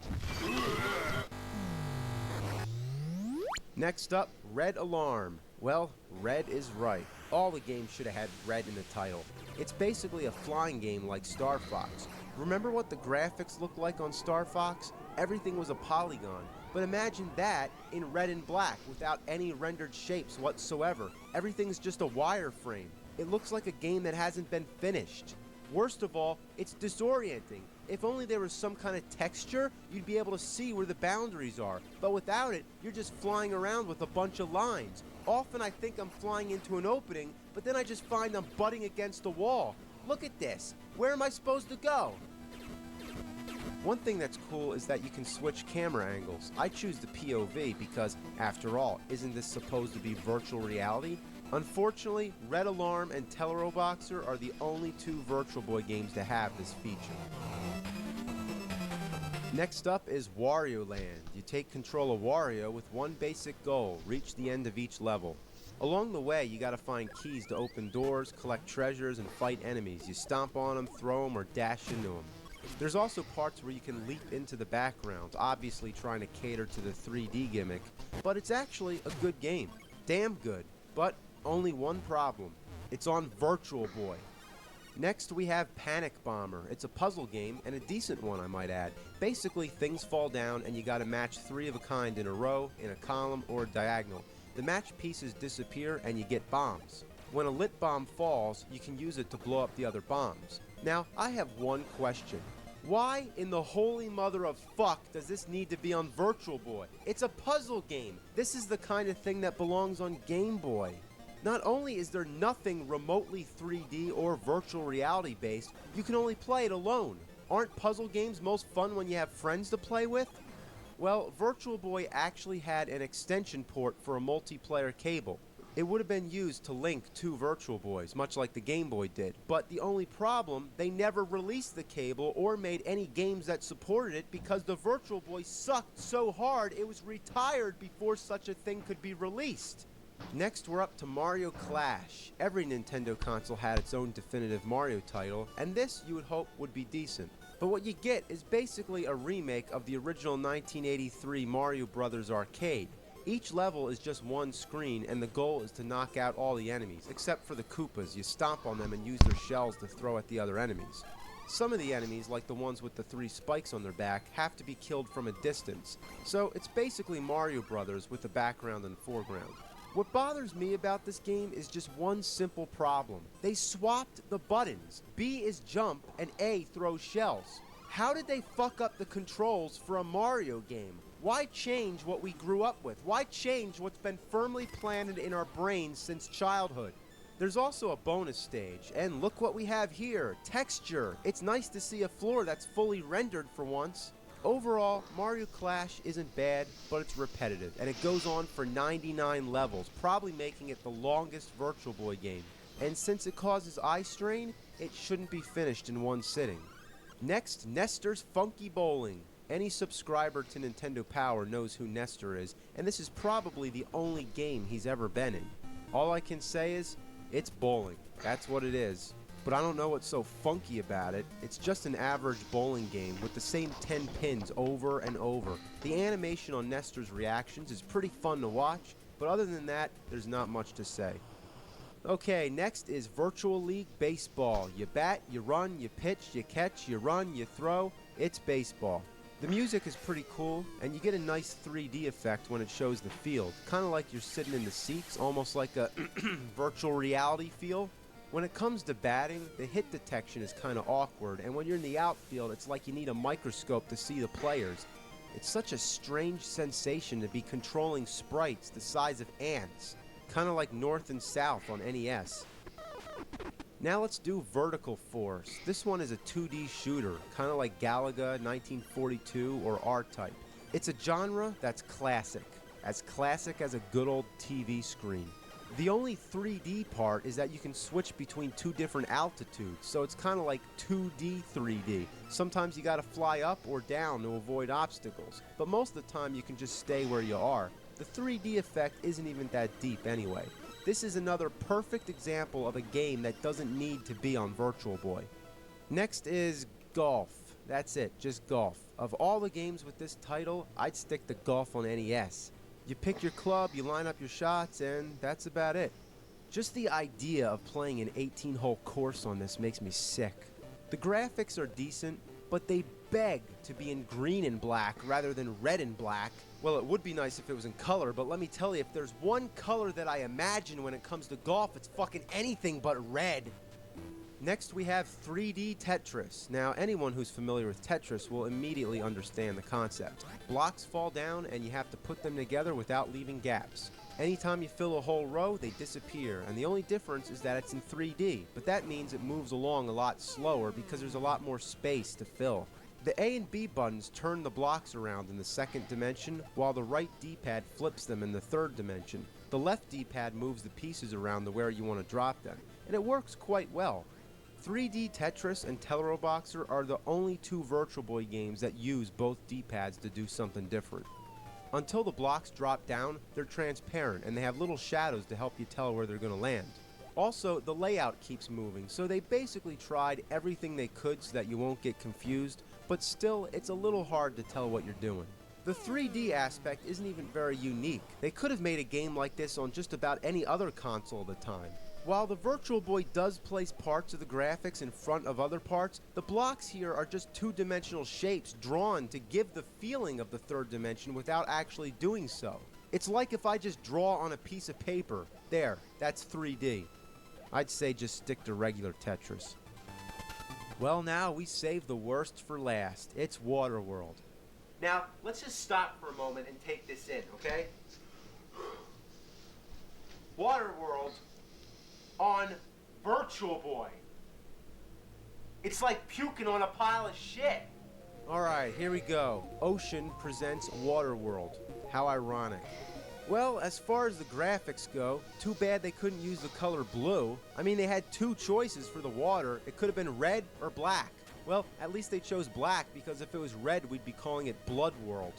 Next up, Red Alarm. Well, red is right. All the games should have had red in the title. It's basically a flying game like Star Fox. Remember what the graphics looked like on Star Fox? Everything was a polygon. But imagine that in red and black without any rendered shapes whatsoever. Everything's just a wireframe. It looks like a game that hasn't been finished. Worst of all, it's disorienting. If only there was some kind of texture, you'd be able to see where the boundaries are. But without it, you're just flying around with a bunch of lines. Often I think I'm flying into an opening, but then I just find I'm butting against the wall. Look at this. Where am I supposed to go? One thing that's cool is that you can switch camera angles. I choose the POV because, after all, isn't this supposed to be virtual reality? Unfortunately, Red Alarm and Teleroboxer are the only two Virtual Boy games to have this feature. Next up is Wario Land. You take control of Wario with one basic goal: reach the end of each level. Along the way, you gotta find keys to open doors, collect treasures, and fight enemies. You stomp on them, throw them, or dash into them. There's also parts where you can leap into the background, obviously trying to cater to the 3D gimmick, but it's actually a good game. Damn good. But only one problem. It's on Virtual Boy. Next we have Panic Bomber. It's a puzzle game, and a decent one I might add. Basically, things fall down and you gotta match 3 of a kind in a row, in a column, or a diagonal. The match pieces disappear and you get bombs. When a lit bomb falls, you can use it to blow up the other bombs. Now, I have one question. Why in the holy mother of fuck does this need to be on Virtual Boy? It's a puzzle game. This is the kind of thing that belongs on Game Boy. Not only is there nothing remotely 3D or virtual reality based, you can only play it alone. Aren't puzzle games most fun when you have friends to play with? Well, Virtual Boy actually had an extension port for a multiplayer cable. It would have been used to link 2 Virtual Boys, much like the Game Boy did. But the only problem, they never released the cable or made any games that supported it because the Virtual Boy sucked so hard it was retired before such a thing could be released. Next, we're up to Mario Clash. Every Nintendo console had its own definitive Mario title, and this, you would hope, would be decent. But what you get is basically a remake of the original 1983 Mario Bros. Arcade. Each level is just one screen, and the goal is to knock out all the enemies, except for the Koopas. You stomp on them and use their shells to throw at the other enemies. Some of the enemies, like the ones with the 3 spikes on their back, have to be killed from a distance. So it's basically Mario Brothers with the background and foreground. What bothers me about this game is just one simple problem. They swapped the buttons. B is jump and A throws shells. How did they fuck up the controls for a Mario game? Why change what we grew up with? Why change what's been firmly planted in our brains since childhood? There's also a bonus stage, and look what we have here, texture. It's nice to see a floor that's fully rendered for once. Overall, Mario Clash isn't bad, but it's repetitive, and it goes on for 99 levels, probably making it the longest Virtual Boy game. And since it causes eye strain, it shouldn't be finished in one sitting. Next, Nestor's Funky Bowling. Any subscriber to Nintendo Power knows who Nestor is, and this is probably the only game he's ever been in. All I can say is, it's bowling. That's what it is. But I don't know what's so funky about it. It's just an average bowling game with the same 10 pins over and over. The animation on Nestor's reactions is pretty fun to watch, but other than that, there's not much to say. Okay, next is Virtual League Baseball. You bat, you run, you pitch, you catch, you run, you throw. It's baseball. The music is pretty cool, and you get a nice 3D effect when it shows the field. Kind of like you're sitting in the seats, almost like a virtual reality feel. When it comes to batting, the hit detection is kind of awkward, and when you're in the outfield, it's like you need a microscope to see the players. It's such a strange sensation to be controlling sprites the size of ants, kind of like North and South on NES. Now let's do Vertical Force. This one is a 2D shooter, kind of like Galaga, 1942, or R-Type. It's a genre that's classic as a good old TV screen. The only 3D part is that you can switch between two different altitudes, so it's kind of like 2D 3D. Sometimes you gotta fly up or down to avoid obstacles, but most of the time you can just stay where you are. The 3D effect isn't even that deep anyway. This is another perfect example of a game that doesn't need to be on Virtual Boy. Next is Golf. That's it, just Golf. Of all the games with this title, I'd stick to Golf on NES. You pick your club, you line up your shots, and that's about it. Just the idea of playing an 18-hole course on this makes me sick. The graphics are decent, but they beg to be in green and black rather than red and black. Well, it would be nice if it was in color, but let me tell you, if there's one color that I imagine when it comes to golf, it's fucking anything but red. Next, we have 3D Tetris. Now, anyone who's familiar with Tetris will immediately understand the concept. Blocks fall down, and you have to put them together without leaving gaps. Anytime you fill a whole row, they disappear, and the only difference is that it's in 3D, but that means it moves along a lot slower because there's a lot more space to fill. The A and B buttons turn the blocks around in the second dimension, while the right D-pad flips them in the third dimension. The left D-pad moves the pieces around to where you want to drop them, and it works quite well. 3D Tetris and Teleroboxer are the only two Virtual Boy games that use both D-pads to do something different. Until the blocks drop down, they're transparent and they have little shadows to help you tell where they're going to land. Also, the layout keeps moving, so they basically tried everything they could so that you won't get confused, but still, it's a little hard to tell what you're doing. The 3D aspect isn't even very unique. They could have made a game like this on just about any other console at the time. While the Virtual Boy does place parts of the graphics in front of other parts, the blocks here are just two-dimensional shapes drawn to give the feeling of the third dimension without actually doing so. It's like if I just draw on a piece of paper. There, that's 3D. I'd say just stick to regular Tetris. Well, now we saved the worst for last. It's Waterworld. Now, let's just stop for a moment and take this in, okay? Waterworld on Virtual Boy. It's like puking on a pile of shit. Alright, here we go. Ocean presents Waterworld. How ironic. Well, as far as the graphics go, too bad they couldn't use the color blue. I mean, they had two choices for the water. It could have been red or black. Well, at least they chose black, because if it was red, we'd be calling it Blood World.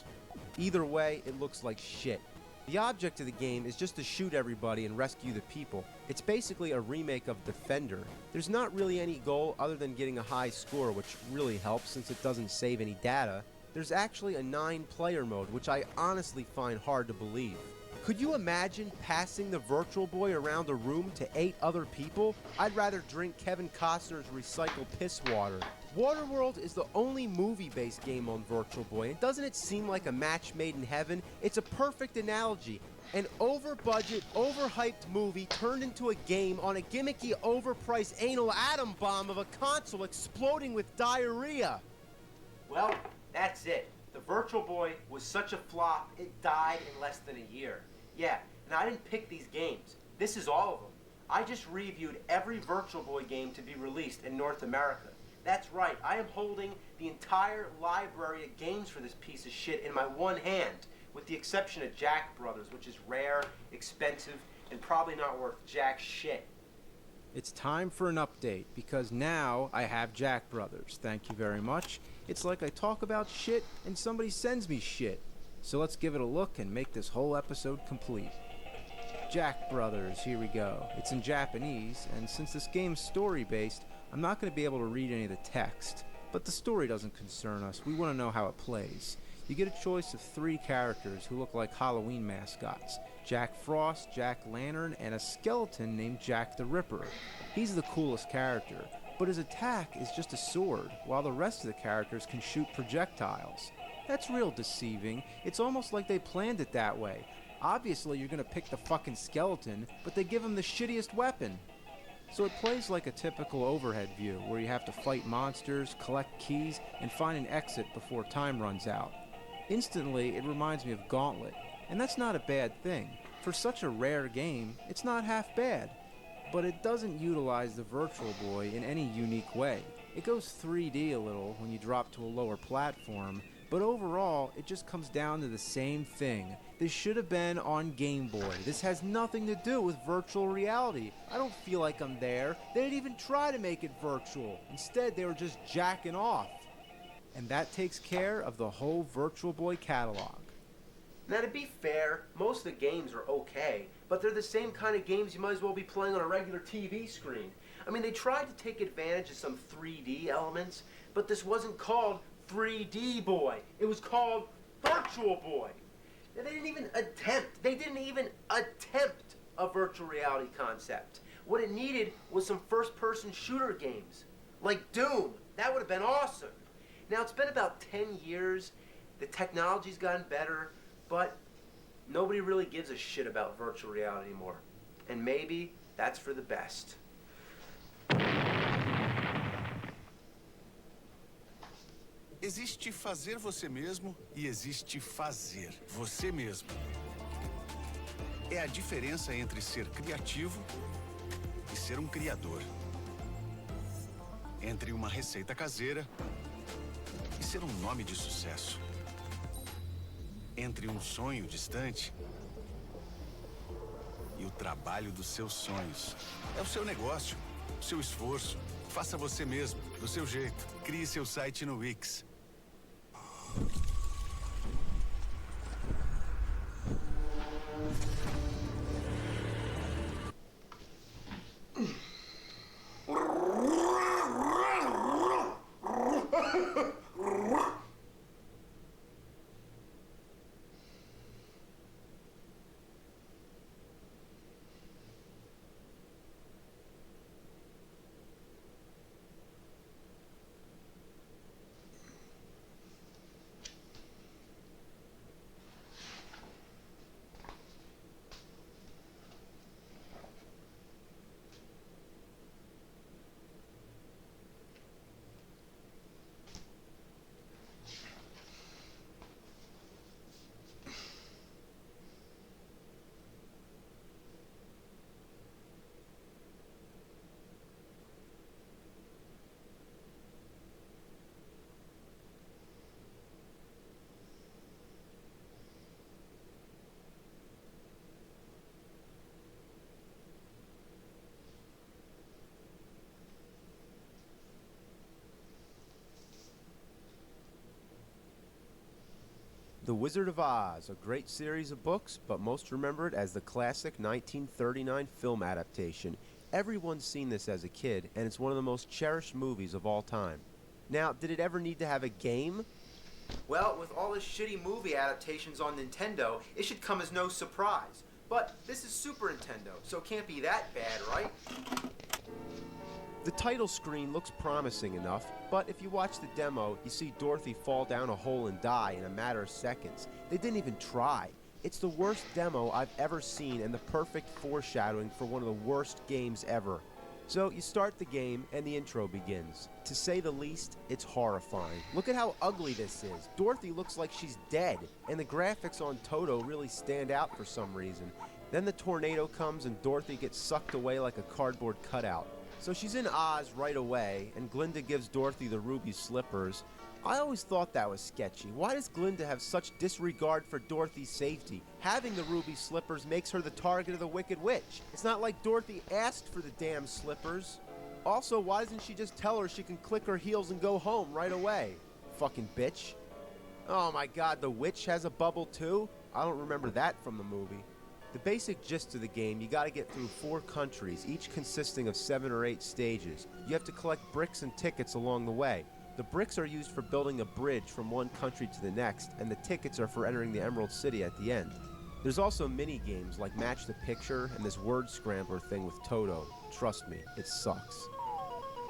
Either way, it looks like shit. The object of the game is just to shoot everybody and rescue the people. It's basically a remake of Defender. There's not really any goal other than getting a high score, which really helps since it doesn't save any data. There's actually a 9-player mode, which I honestly find hard to believe. Could you imagine passing the Virtual Boy around a room to 8 other people? I'd rather drink Kevin Costner's recycled piss water. Waterworld is the only movie-based game on Virtual Boy, and doesn't it seem like a match made in heaven? It's a perfect analogy. An over-budget, overhyped movie turned into a game on a gimmicky, overpriced anal atom bomb of a console exploding with diarrhea. Well, that's it. The Virtual Boy was such a flop, it died in less than a year. Yeah, and I didn't pick these games. This is all of them. I just reviewed every Virtual Boy game to be released in North America. That's right, I am holding the entire library of games for this piece of shit in my one hand, with the exception of Jack Brothers, which is rare, expensive, and probably not worth jack shit. It's time for an update, because now I have Jack Brothers. Thank you very much. It's like I talk about shit, and somebody sends me shit. So let's give it a look and make this whole episode complete. Jack Brothers, here we go. It's in Japanese, and since this game's story-based, I'm not going to be able to read any of the text. But the story doesn't concern us. We want to know how it plays. You get a choice of 3 characters who look like Halloween mascots. Jack Frost, Jack Lantern, and a skeleton named Jack the Ripper. He's the coolest character, but his attack is just a sword, while the rest of the characters can shoot projectiles. That's real deceiving. It's almost like they planned it that way. Obviously you're gonna pick the fucking skeleton, but they give him the shittiest weapon. So it plays like a typical overhead view, where you have to fight monsters, collect keys, and find an exit before time runs out. Instantly, it reminds me of Gauntlet, and that's not a bad thing. For such a rare game, it's not half bad. but it doesn't utilize the Virtual Boy in any unique way. It goes 3D a little when you drop to a lower platform, but overall, it just comes down to the same thing. This should have been on Game Boy. This has nothing to do with virtual reality. I don't feel like I'm there. They didn't even try to make it virtual. Instead, they were just jacking off. And that takes care of the whole Virtual Boy catalog. Now, to be fair, most of the games are okay, but they're the same kind of games you might as well be playing on a regular TV screen. I mean, they tried to take advantage of some 3D elements, but this wasn't called 3D Boy. It was called Virtual Boy. And they didn't even attempt a virtual reality concept. What it needed was some first-person shooter games, like Doom. That would have been awesome. Now, it's been about 10 years. The technology's gotten better, but nobody really gives a shit about virtual reality anymore. And maybe that's for the best. Existe fazer você mesmo e existe fazer você mesmo. É a diferença entre ser criativo e ser um criador. Entre uma receita caseira e ser um nome de sucesso. Entre um sonho distante e o trabalho dos seus sonhos. É o seu negócio, o seu esforço. Faça você mesmo, do seu jeito. Crie seu site no Wix. The Wizard of Oz, a great series of books, but most remembered as the classic 1939 film adaptation. Everyone's seen this as a kid, and it's one of the most cherished movies of all time. Now, did it ever need to have a game? Well, with all the shitty movie adaptations on Nintendo, it should come as no surprise. But this is Super Nintendo, so it can't be that bad, right? The title screen looks promising enough, but if you watch the demo, you see Dorothy fall down a hole and die in a matter of seconds. They didn't even try. It's the worst demo I've ever seen and the perfect foreshadowing for one of the worst games ever. So you start the game and the intro begins. To say the least, it's horrifying. Look at how ugly this is. Dorothy looks like she's dead, and the graphics on Toto really stand out for some reason. Then the tornado comes and Dorothy gets sucked away like a cardboard cutout. So she's in Oz right away, and Glinda gives Dorothy the ruby slippers. I always thought that was sketchy. Why does Glinda have such disregard for Dorothy's safety? Having the ruby slippers makes her the target of the Wicked Witch. It's not like Dorothy asked for the damn slippers. Also, why doesn't she just tell her she can click her heels and go home right away? Fucking bitch. Oh my god, the witch has a bubble too? I don't remember that from the movie. The basic gist of the game, you gotta get through 4 countries, each consisting of 7 or 8 stages. You have to collect bricks and tickets along the way. The bricks are used for building a bridge from one country to the next, and the tickets are for entering the Emerald City at the end. There's also mini-games like Match the Picture and this word scrambler thing with Toto. Trust me, it sucks.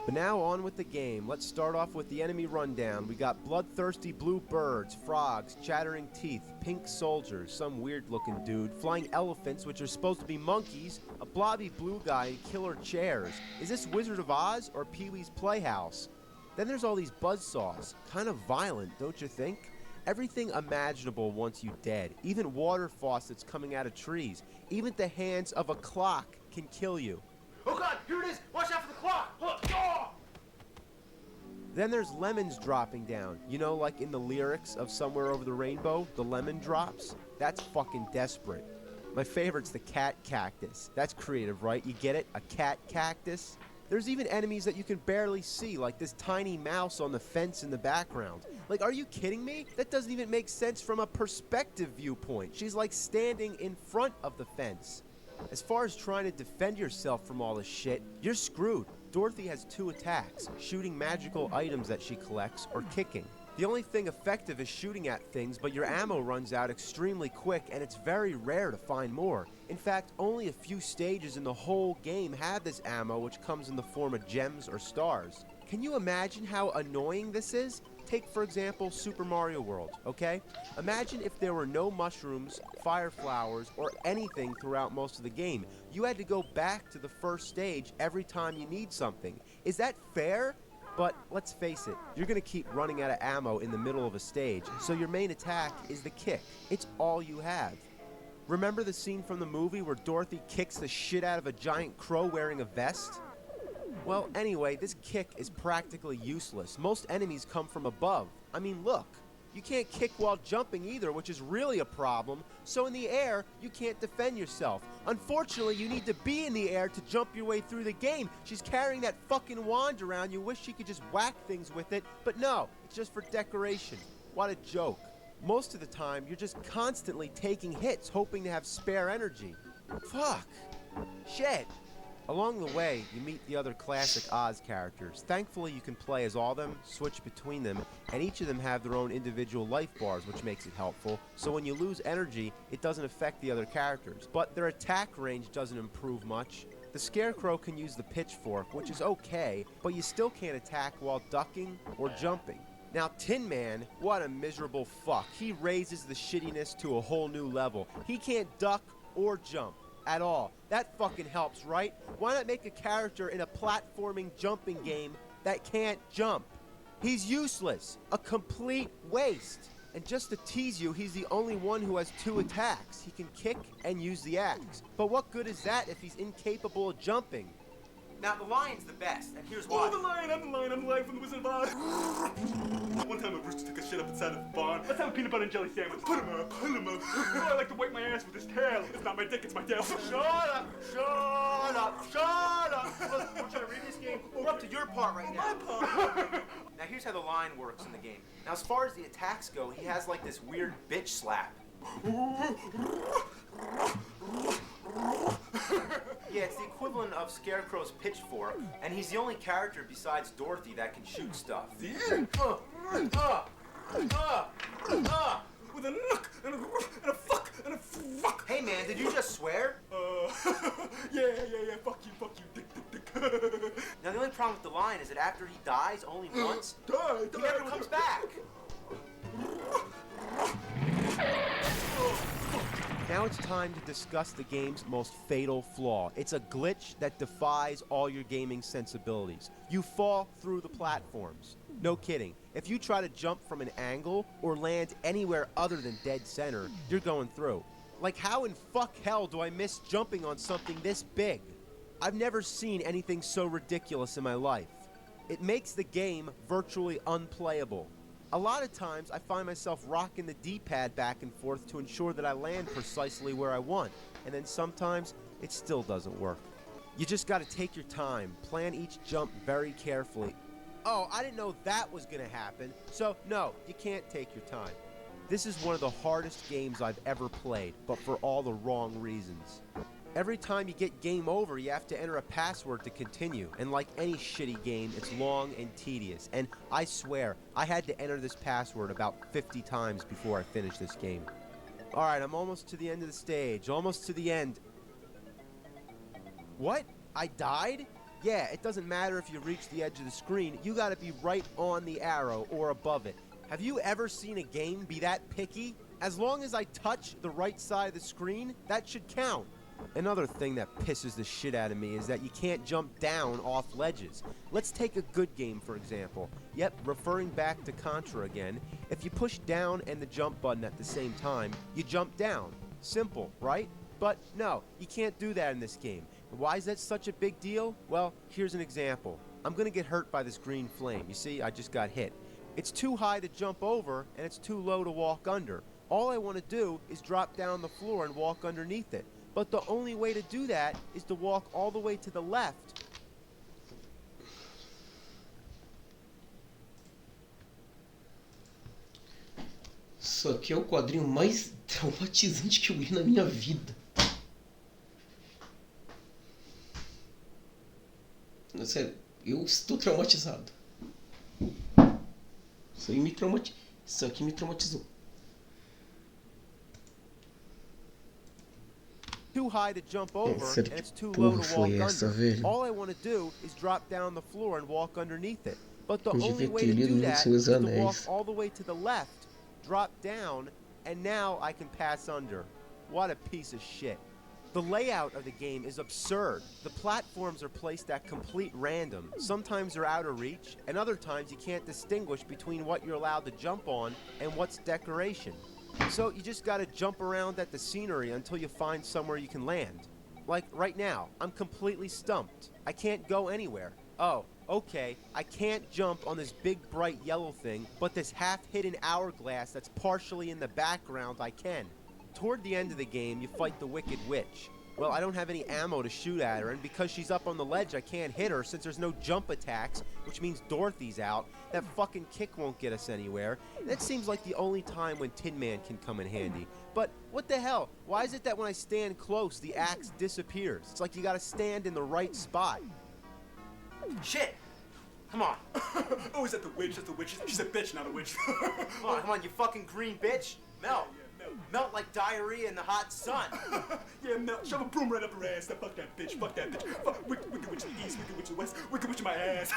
But now on with the game. Let's start off with the enemy rundown. We got bloodthirsty blue birds, frogs, chattering teeth, pink soldiers, some weird-looking dude, flying elephants, which are supposed to be monkeys, a blobby blue guy, and killer chairs. Is this Wizard of Oz or Pee-wee's Playhouse? Then there's all these buzzsaws. Kind of violent, don't you think? Everything imaginable wants you dead. Even water faucets coming out of trees. Even the hands of a clock can kill you. Okay, Then there's lemons dropping down. You know, like in the lyrics of Somewhere Over the Rainbow, the lemon drops? That's fucking desperate. My favorite's the cat cactus. That's creative, right? You get it? A cat cactus? There's even enemies that you can barely see, like this tiny mouse on the fence in the background. Like, are you kidding me? That doesn't even make sense from a perspective viewpoint. She's like standing in front of the fence. As far as trying to defend yourself from all this shit, you're screwed. Dorothy has 2 attacks, shooting magical items that she collects or kicking. The only thing effective is shooting at things, but your ammo runs out extremely quick and it's very rare to find more. In fact, only a few stages in the whole game have this ammo, which comes in the form of gems or stars. Can you imagine how annoying this is? Take, for example, Super Mario World, okay? Imagine if there were no mushrooms, fire flowers, or anything throughout most of the game. You had to go back to the first stage every time you need something. Is that fair? But let's face it, you're gonna keep running out of ammo in the middle of a stage, so your main attack is the kick. It's all you have. Remember the scene from the movie where Dorothy kicks the shit out of a giant crow wearing a vest? Well, anyway, this kick is practically useless. Most enemies come from above. I mean, look. You can't kick while jumping either, which is really a problem. So in the air, you can't defend yourself. Unfortunately, you need to be in the air to jump your way through the game. She's carrying that fucking wand around. You wish she could just whack things with it, but no, it's just for decoration. What a joke. Most of the time, you're just constantly taking hits, hoping to have spare energy. Fuck. Shit. Along the way, you meet the other classic Oz characters. Thankfully, you can play as all of them, switch between them, and each of them have their own individual life bars, which makes it helpful. So when you lose energy, it doesn't affect the other characters. But their attack range doesn't improve much. The Scarecrow can use the pitchfork, which is okay, but you still can't attack while ducking or jumping. Now, Tin Man, what a miserable fuck. He raises the shittiness to a whole new level. He can't duck or jump at all. That fucking helps, right? Why not make a character in a platforming jumping game that can't jump? He's useless. A complete waste. And just to tease you, he's the only one who has 2 attacks. He can kick and use the axe. But what good is that if he's incapable of jumping? Now, the lion's the best, and here's why. Oh, the lion, I'm the lion, I'm the lion from the Wizard of Oz. One time a rooster took a shit up inside of the barn. Let's have a peanut butter and jelly sandwich. Put him up, put him up. Oh, I like to wipe my ass with his tail. It's not my dick, it's my tail. Shut up, shut up, shut up. Look, we're trying to read this game. We're up to your part right now. My part. Now, here's how the lion works in the game. Now, as far as the attacks go, he has like this weird bitch slap. Yeah, it's the equivalent of Scarecrow's pitchfork, and he's the only character besides Dorothy that can shoot stuff. With a look and a fuck and a fuck. Hey man, did you just swear? Yeah, fuck you, dick. Now the only problem with the lion is that after he dies only once, he never comes back. Now it's time to discuss the game's most fatal flaw. It's a glitch that defies all your gaming sensibilities. You fall through the platforms. No kidding. If you try to jump from an angle or land anywhere other than dead center, you're going through. Like, how in fuck hell do I miss jumping on something this big? I've never seen anything so ridiculous in my life. It makes the game virtually unplayable. A lot of times, I find myself rocking the D-pad back and forth to ensure that I land precisely where I want, and then sometimes, it still doesn't work. You just gotta take your time, plan each jump very carefully. Oh, I didn't know that was gonna happen, so no, you can't take your time. This is one of the hardest games I've ever played, but for all the wrong reasons. Every time you get game over, you have to enter a password to continue. And like any shitty game, it's long and tedious. And I swear, I had to enter this password about 50 times before I finished this game. Alright, I'm almost to the end of the stage. Almost to the end. What? I died? Yeah, it doesn't matter if you reach the edge of the screen. You gotta be right on the arrow or above it. Have you ever seen a game be that picky? As long as I touch the right side of the screen, that should count. Another thing that pisses the shit out of me is that you can't jump down off ledges. Let's take a good game, for example. Yep, referring back to Contra again. If you push down and the jump button at the same time, you jump down. Simple, right? But no, you can't do that in this game. Why is that such a big deal? Well, here's an example. I'm gonna get hurt by this green flame. You see, I just got hit. It's too high to jump over, and it's too low to walk under. All I want to do is drop down the floor and walk underneath it. But the only way to do that is to walk all the way to the left. Isso aqui é o quadrinho mais traumatizante que eu li na minha vida. Sério, eu estou traumatizado. Isso aqui me traumatizou. Too high to jump over, Sério, and it's que too low porra to foi walk essa, under. velho? All I want to do is drop down the floor and walk underneath it. But the Eu only devia way ter to lido do no that Senhor is dos to walk Anéis. all the way to the left, drop down, and now I can pass under. What a piece of shit. The layout of the game is absurd. The platforms are placed at complete random. Sometimes they're out of reach, and other times you can't distinguish between what you're allowed to jump on and what's decoration. So you just gotta jump around at the scenery until you find somewhere you can land. Like right now, I'm completely stumped. I can't go anywhere. Oh, okay, I can't jump on this big bright yellow thing, but this half-hidden hourglass that's partially in the background I can. Toward the end of the game, you fight the Wicked Witch. Well, I don't have any ammo to shoot at her, and because she's up on the ledge, I can't hit her since there's no jump attacks, which means Dorothy's out. That fucking kick won't get us anywhere. That seems like the only time when Tin Man can come in handy. But what the hell? Why is it that when I stand close, the axe disappears? It's like you gotta stand in the right spot. Shit! Come on. Oh, is that the witch? That's the witch. She's a bitch, not a witch. Come on, you fucking green bitch. Melt. Melt like diarrhea in the hot sun. Yeah, melt. Shove a broom right up her ass. Fuck that bitch. Fuck that bitch. Fuck wicked witch in the east, wicked witch in the west, wicked witch in my ass.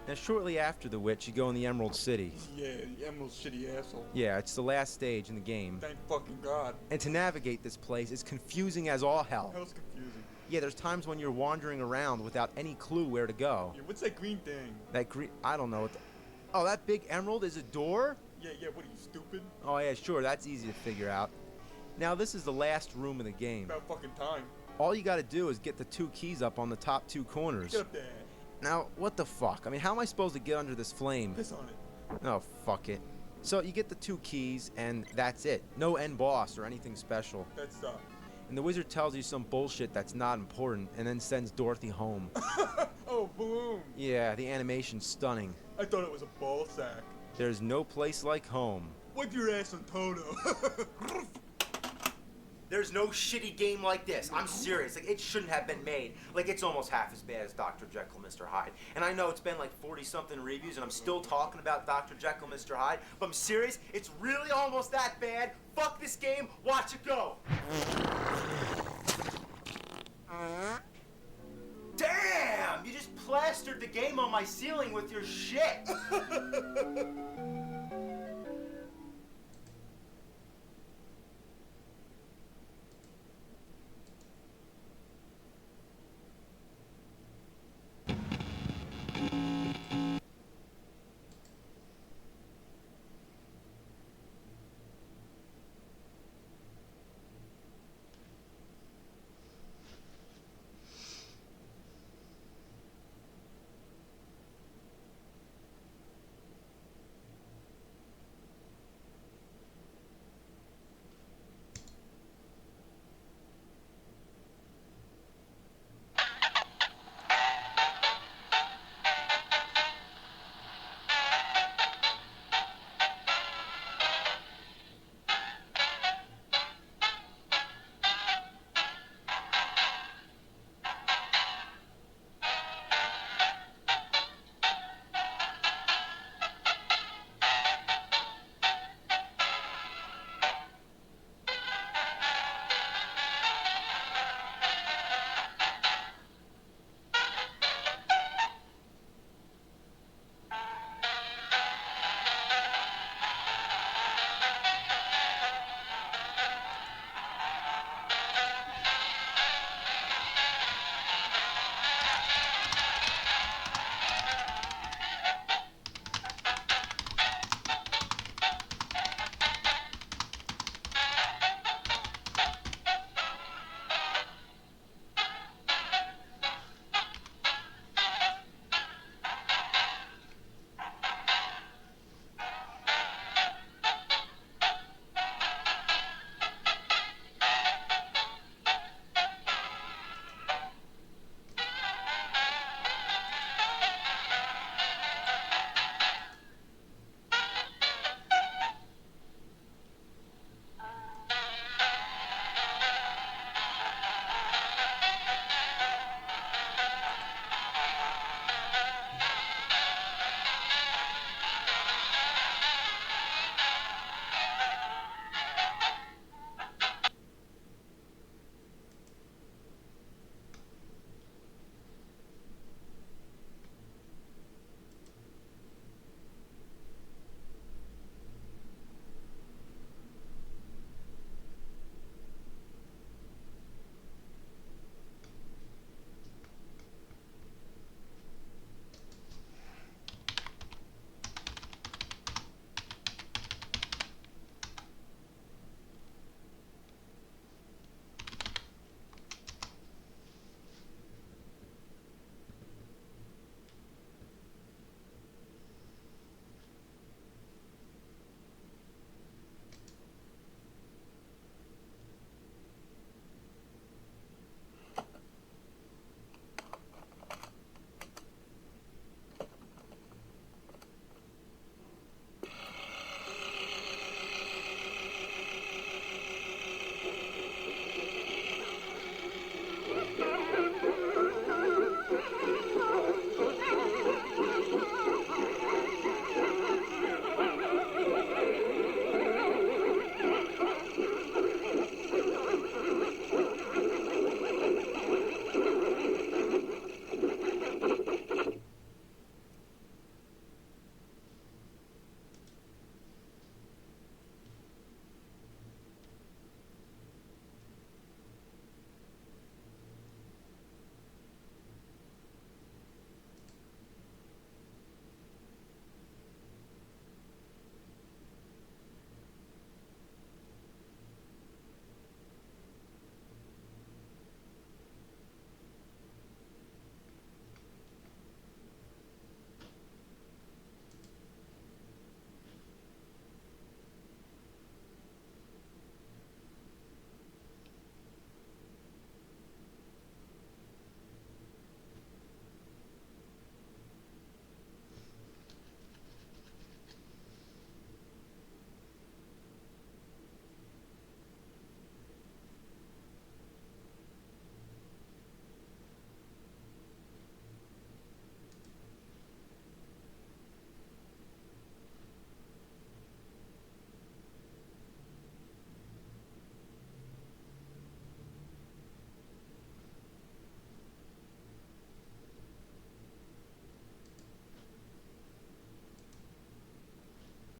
Now, shortly after the witch, you go in the Emerald City. Yeah, the Emerald shitty asshole. Yeah, it's the last stage in the game. Thank fucking God. And to navigate this place is confusing as all hell. Hell's confusing. Yeah, there's times when you're wandering around without any clue where to go. Yeah, what's that green thing? That green... I don't know what the... Oh, that big emerald is a door? Yeah, what are you, stupid? Oh, yeah, sure, that's easy to figure out. Now, this is the last room in the game. About fucking time. All you gotta do is get the 2 keys up on the top 2 corners. Get up there. Now, what the fuck? I mean, how am I supposed to get under this flame? Piss on it. Oh, fuck it. So, you get the 2 keys, and that's it. No end boss or anything special. That sucks. And the wizard tells you some bullshit that's not important, and then sends Dorothy home. Oh, boom. Yeah, the animation's stunning. I thought it was a ball sack. There's no place like home. Wipe your ass on Toto. There's no shitty game like this. I'm serious. Like, it shouldn't have been made. Like, it's almost half as bad as Dr. Jekyll, Mr. Hyde. And I know it's been like 40-something reviews, and I'm still talking about Dr. Jekyll, Mr. Hyde, but I'm serious. It's really almost that bad. Fuck this game. Watch it go. Damn! You just plastered the game on my ceiling with your shit.